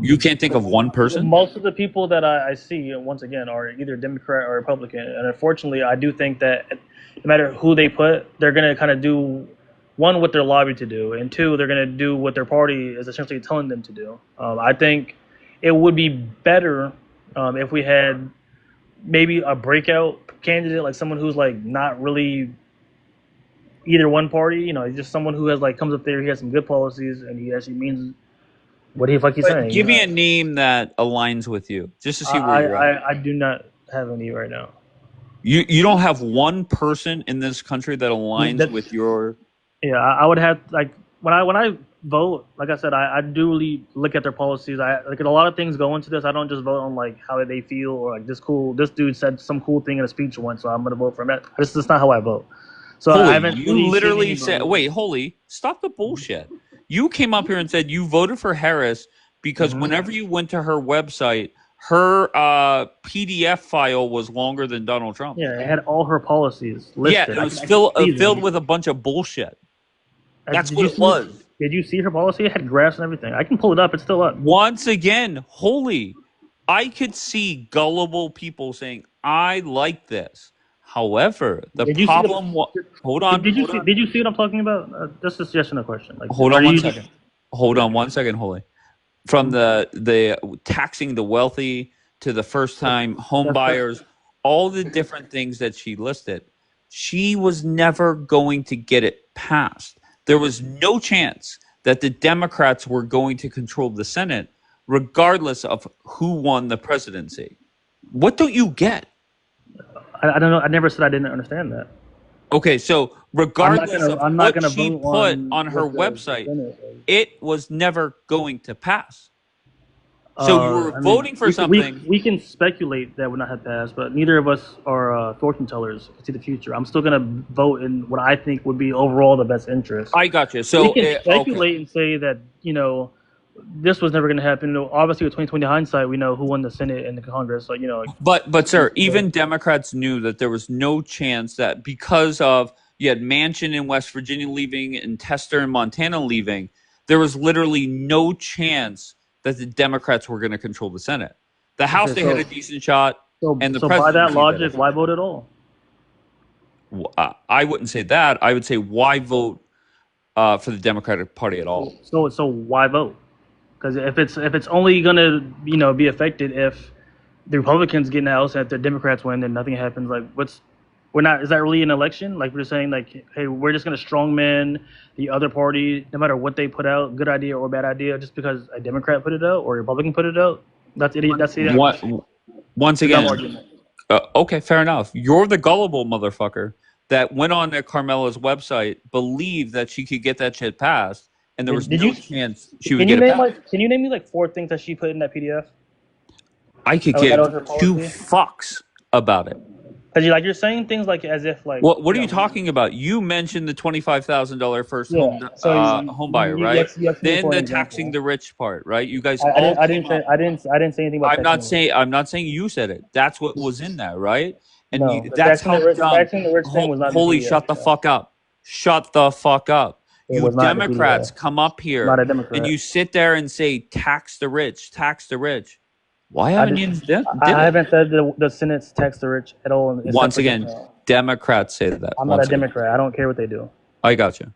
You can't think of one person? Most of the people that I see, once again, are either Democrat or Republican. And unfortunately, I do think that no matter who they put, they're going to kind of do, one, what they're lobbied to do, and two, they're going to do what their party is essentially telling them to do. I think it would be better if we had maybe a breakout candidate, like someone who's not really either one party, just someone who has comes up there, he has some good policies, and he actually means what the fuck he's saying. Give me a name that aligns with you, just to see where you're at. I do not have any right now. You don't have one person in this country that aligns with your. Yeah, I would have when I vote. Like I said, I do really look at their policies. I look at a lot of things go into this. I don't just vote on how they feel or this dude said some cool thing in a speech once, so I'm gonna vote for him. That's not how I vote. So Holy, I haven't. You really literally said, "Wait, Holy, stop the bullshit." You came up here and said you voted for Harris because whenever you went to her website, her PDF file was longer than Donald Trump. Yeah, it had all her policies listed. Yeah, it was filled with a bunch of bullshit. That's what it was. Did you see her policy? It had graphs and everything. I can pull it up. It's still up. Once again, Holy, I could see gullible people saying, I like this. However, the problem was... Hold on. Did you see what I'm talking about? Just a yes or no question. Hold on 1 second. Hold on 1 second, Holy. From the taxing the wealthy to the first-time home buyers, all the different things that she listed, she was never going to get it passed. There was no chance that the Democrats were going to control the Senate, regardless of who won the presidency. What don't you get? I don't know. I never said I didn't understand that. Okay, so regardless of what she put on her website, it was never going to pass. So you were voting for something. We can speculate that would not have passed, but neither of us are fortune tellers to see the future. I'm still going to vote in what I think would be overall the best interest. I got you. So we can speculate and say that, this was never going to happen. Obviously, with 2020 hindsight, we know who won the Senate and the Congress. So, But sir, even Democrats knew that there was no chance that because of you had Manchin in West Virginia leaving and Tester in Montana leaving, there was literally no chance that the Democrats were going to control the Senate. The House, they had a decent shot, and the president. By that logic, why vote at all? I wouldn't say that. I would say why vote for the Democratic Party at all. So why vote? Because if it's only gonna be affected if the Republicans get in the House and if the Democrats win, then nothing happens. Like we're not. Is that really an election? Like we're saying like, hey, we're just gonna strongman the other party no matter what they put out, good idea or bad idea, just because a Democrat put it out or a Republican put it out. That's idiot. That's idiot. Once It's a dumb again, argument. okay, fair enough. You're the gullible motherfucker that went on to Carmela's website, believed that she could get that shit passed, and there was Did no you? chance she would Can you get it name passed. Can you name me like 4 things that she put in that PDF? I could That give was her two policy. fucks about it. Because you're saying things like as if like What are you talking about? You mentioned the $25,000 first yeah. So home buyer, right? you asked me Then for an the example. taxing the rich part, right? You guys I all didn't I came didn't say up. I didn't say anything about I'm not saying you said it. That's what was in there, right? And No, the that's taxing how the rich, dumb. taxing the rich thing was not in the Holy, PDF. shut the fuck up! Shut the fuck up! It You was not in the Democrats PDF. come up I'm here not a and Democrat. you sit there and say tax the rich, tax the rich. Why I haven't did, you did I it? haven't said the Senate's tax the rich at all. Except Once for again, just now. Democrats say that. I'm not a Once again, Democrat. I don't care what they do. I got you.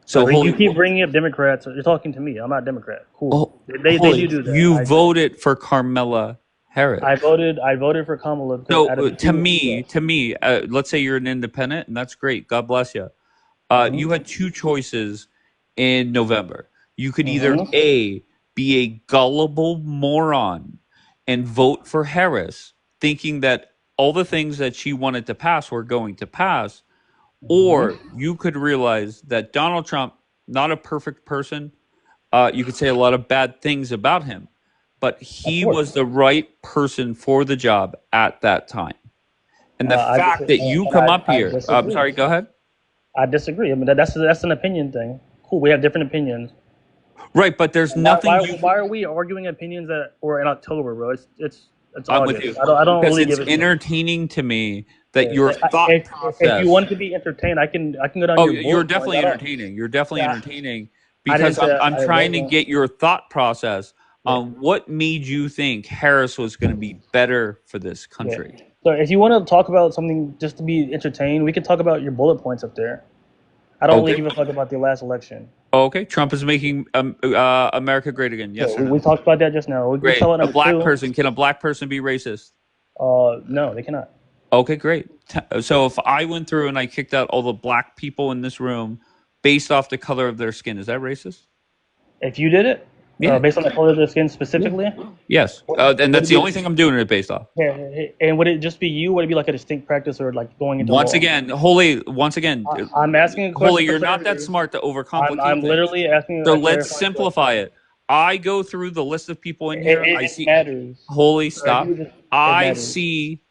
So So you holy, keep bringing up Democrats. You're talking to me. I'm not a Democrat. Cool. oh, They holy, do that. you voted for Carmela Harris. I voted for Kamala because So out of the to two, me, let's say you're an independent, and that's great. God bless you. You had two choices in November. You could either A, be a gullible moron and vote for Harris, thinking that all the things that she wanted to pass were going to pass, or you could realize that Donald Trump, not a perfect person, you could say a lot of bad things about him, but he was the right person for the job at that time. And the fact that you come up here, I'm sorry, go ahead. I disagree. I mean that's an opinion thing. Cool. We have different opinions. Right, but there's nothing. Why are we arguing opinions that were in October, bro? It's I'm August. with you. I don't because really it's give a entertaining to me that your If thought if process. you want to be entertained, I can go down. Oh, your you're bullet definitely points. entertaining. You're definitely Yeah, entertaining I didn't because say I'm I trying to wasn't. get your thought process on what made you think Harris was going to be better for this country. So if you want to talk about something just to be entertained, we can talk about your bullet points up there. I don't really Okay. give a fuck about the last election. Okay, Trump is making America great again. Yes Yeah, or no? we talked about that just now. We Great. tell it A number black 2. person, can a black person be racist? No, they cannot. Okay, great. So if I went through and I kicked out all the black people in this room based off the color of their skin, is that racist? If you did it, Yeah. based on the color of their skin specifically, Yes. And that's the only thing I'm doing it based off. yeah. And would it just be you? Would it be like a distinct practice or like going into Once law? again, Holy, I'm asking a question Holy, for you're not that clarity. smart to overcomplicate I'm things. literally asking. So a let's clarifying simplify it. I go through the list of people in here. I It see. matters. Holy, So stop. you just- it I matters. see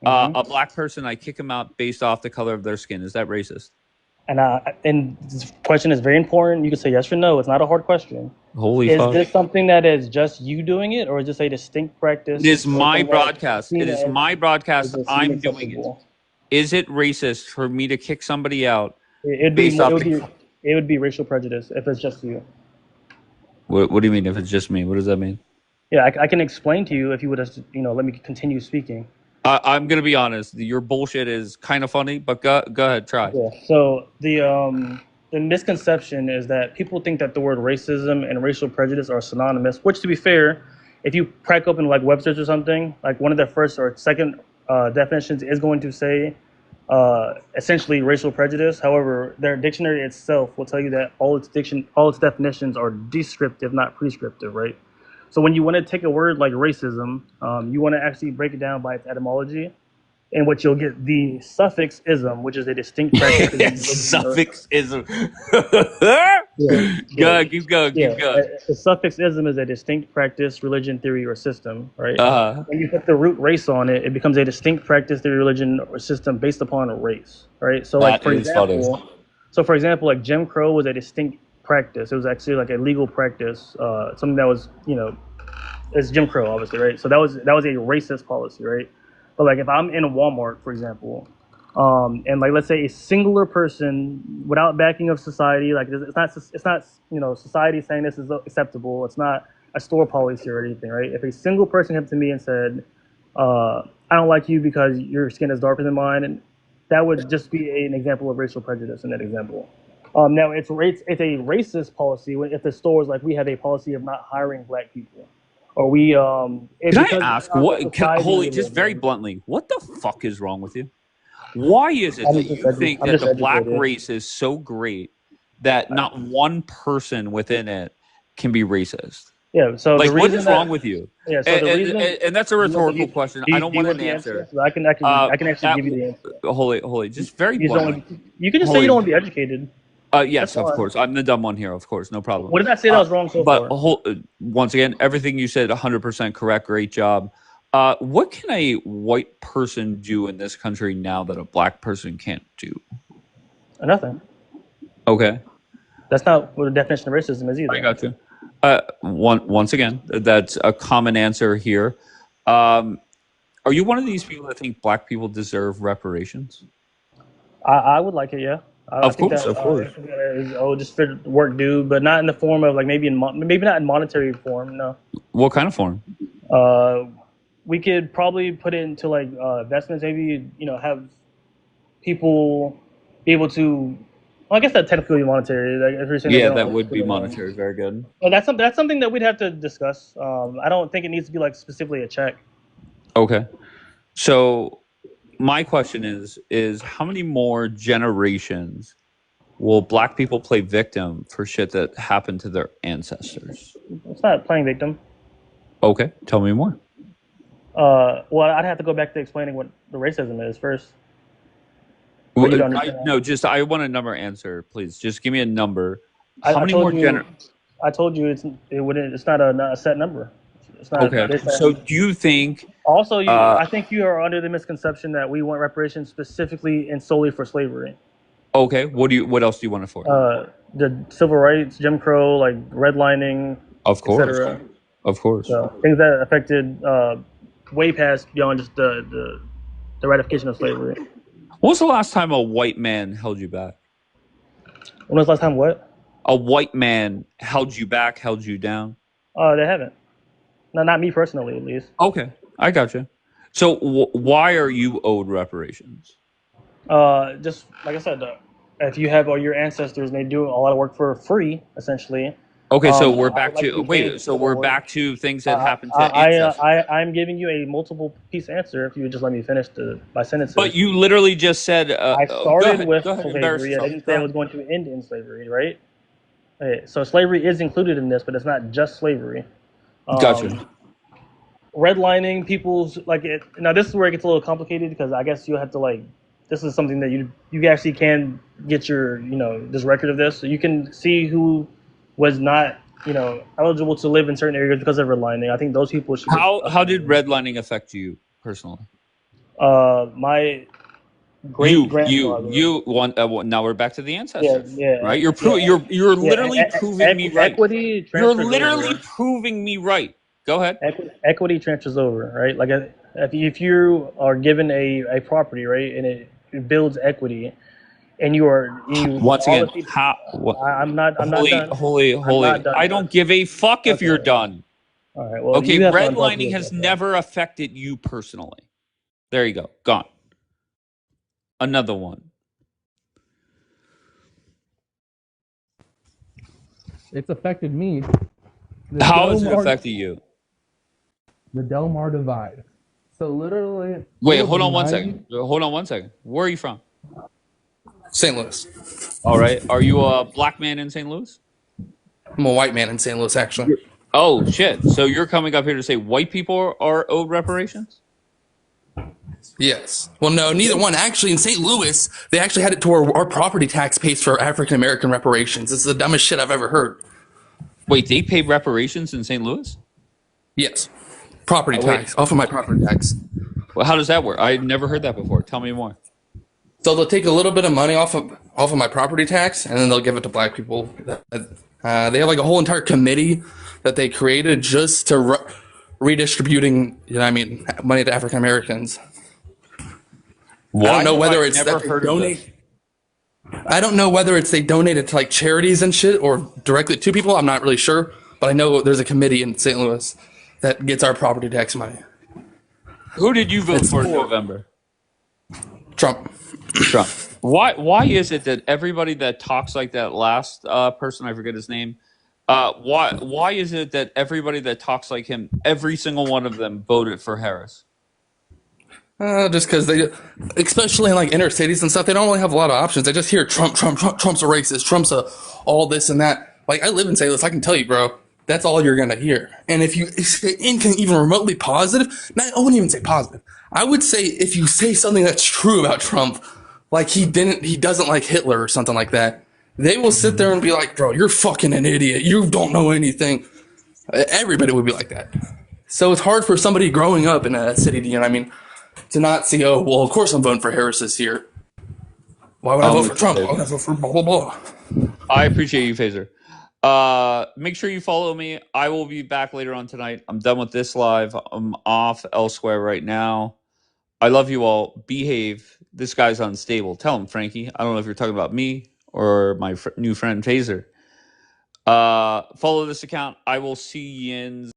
a black person. I kick them out based off the color of their skin. Is that racist? And this question is very important. You can say yes or no. It's not a hard question. Holy Is fuck. this something that is just you doing it, or is this a distinct practice? It is my something that broadcast. seen It is as- my broadcast. as I'm doing it. acceptable? Is it racist for me to kick somebody out It'd be, based off it would be racial prejudice if it's just you. What do you mean if it's just me? What does that mean? Yeah, I can explain to you if you would just, let me continue speaking. I'm gonna be honest. Your bullshit is kind of funny, but go ahead, try. Yeah. So the misconception is that people think that the word racism and racial prejudice are synonymous. Which, to be fair, if you crack open like Webster's or something, like one of their first or second definitions is going to say essentially racial prejudice. However, their dictionary itself will tell you that all its definitions are descriptive, not prescriptive, right? So when you want to take a word like racism, you want to actually break it down by its etymology, in which you'll get the suffix ism, which is a distinct practice. Suffix ism. Yeah. Go, keep going, keep going. The suffix ism is a distinct practice, religion, theory, or system, right? Uh-huh. When you put the root race on it, it becomes a distinct practice, theory, religion, or system based upon a race, right? So, like That is funny. for example, like Jim Crow was a distinct practice. It was actually like a legal practice, something that was, it's Jim Crow, obviously, right? So that was a racist policy, right? But like if I'm in a Walmart, for example, and like let's say a singular person without backing of society, like it's not society saying this is acceptable. It's not a store policy or anything, right? If a single person came to me and said, "I don't like you because your skin is darker than mine," and that would just be an example of racial prejudice in that example. Now it's a racist policy if the stores like we have a policy of not hiring black people, or we Can I because ask of the what? society Holy, we just live very in. bluntly, what the fuck is wrong with you? Why is it that you think I'm that just the black educated. race is so great that not one person within it can be racist? Yeah. So Like, the what reason is that wrong with you? yeah. So the reason And that's a do you want rhetorical question. I don't do you want want an the answer? answer. So I can actually That give you the answer. holy, just very You just bluntly. don't. You can just say you Holy, don't want to be educated. That's yes, of fine. course. I'm the dumb one here, of course, no problem. What did I say that was wrong so But far? once again, everything you said, 100% correct. Great job. What can a white person do in this country now that a black person can't do? Nothing. Okay, That's not what the definition of racism is either. I got you. Once again, that's a common answer here. Are you one of these people that think black people deserve reparations? I would like it, yeah. I Of think course, that of course. just for work due, but not in the form of like maybe not in monetary form. No. What kind of form? We could probably put it into like investments. Maybe have people be able to. Well, I guess that technically monetary. Like if you're saying Yeah, that that would be monetary. Very good. well, that's something that we'd have to discuss. I don't think it needs to be like specifically a check. Okay. So my question is how many more generations will black people play victim for shit that happened to their ancestors? It's not playing victim. Okay, tell me more. Well, I'd have to go back to explaining what the racism is first. For you to understand. No, just I want a number answer, please. Just give me a number. I How many told more you. I told you it's not a set number. It's not. Okay. So do you think Also, I think you are under the misconception that we want reparations specifically and solely for slavery. okay, what else do you want it for? The civil rights, Jim Crow, like redlining, Of course. etc. Of course. So things that affected way past beyond just the ratification of slavery. When was the last time a white man held you back? When was the last time what? A white man held you back, held you down? They haven't. No, not me personally, at least. Okay, I got you. So why are you owed reparations? Just like I said, if you have all your ancestors and they do a lot of work for free, essentially. Okay, so we're I back would like to be paid wait. So for we're work. back to things that happened to ancestors. I'm giving you a multiple piece answer if you would just let me finish my sentences. But you literally just said. I started with go ahead, embarrass slavery. I yourself. didn't say I was going to end in slavery, right? Okay, so slavery is included in this, but it's not just slavery. Gotcha. Redlining people's like it. Now this is where it gets a little complicated because I guess you have to like. This is something that you actually can get your this record of this, so you can see who was not eligible to live in certain areas because of redlining. I think those people should. How did redlining affect you personally? My great grandfather. You want now we're back to the ancestors. Yeah, right. You're literally proving me right. Equity. You're literally proving me right. Go ahead. Equity transfers over, right? Like if you are given a property, right, and it builds equity, and you once again, I'm not done. Holy. I don't give a fuck if you're done. All right. Well, okay. Redlining has never affected you personally. There you go. Gone. Another one. It's affected me. How has it affected you? The Del Mar Divide. So literally. Wait, hold on 1 second. Hold on 1 second. Where are you from? St. Louis. All right. Are you a black man in St. Louis? I'm a white man in St. Louis, actually. Oh, shit. So you're coming up here to say white people are owed reparations? Yes. Well, no, neither one. Actually, in St. Louis, they actually had it to where our property tax pays for African American reparations. This is the dumbest shit I've ever heard. Wait, they pay reparations in St. Louis? Yes. Property tax. Off of my property tax. Well, how does that work? I've never heard that before. Tell me more. So they'll take a little bit of money off of my property tax, and then they'll give it to black people. They have like a whole entire committee that they created just to redistributing, money to African Americans. I don't know whether it's that they donate. I don't know whether it's they donate it to like charities and shit or directly to people. I'm not really sure, but I know there's a committee in St. Louis that gets our property tax money. Who did you vote for in November? Trump. Why is it that everybody that talks like that last person, I forget his name, why is it that everybody that talks like him, every single one of them voted for Harris? Just because they, especially in like inner cities and stuff, they don't really have a lot of options. They just hear Trump, Trump, Trump, Trump's a racist, Trump's a all this and that. Like I live in St. Louis, I can tell you, bro, that's all you're gonna hear. And if you say anything even remotely positive, I wouldn't even say positive. I would say if you say something that's true about Trump, like he doesn't like Hitler or something like that, they will sit there and be like, bro, you're fucking an idiot. You don't know anything. Everybody would be like that. So it's hard for somebody growing up in a city, you know what I mean, to not see, oh, well, of course I'm voting for Harris this year. Why would I vote for Trump? Why would I vote for blah, blah, blah? I appreciate you, Phaser. Make sure you follow me. I will be back later on tonight. I'm done with this live. I'm off elsewhere right now. I love you all. Behave. This guy's unstable. Tell him, Frankie. I don't know if you're talking about me or my new friend, Phaser. Follow this account. I will see you in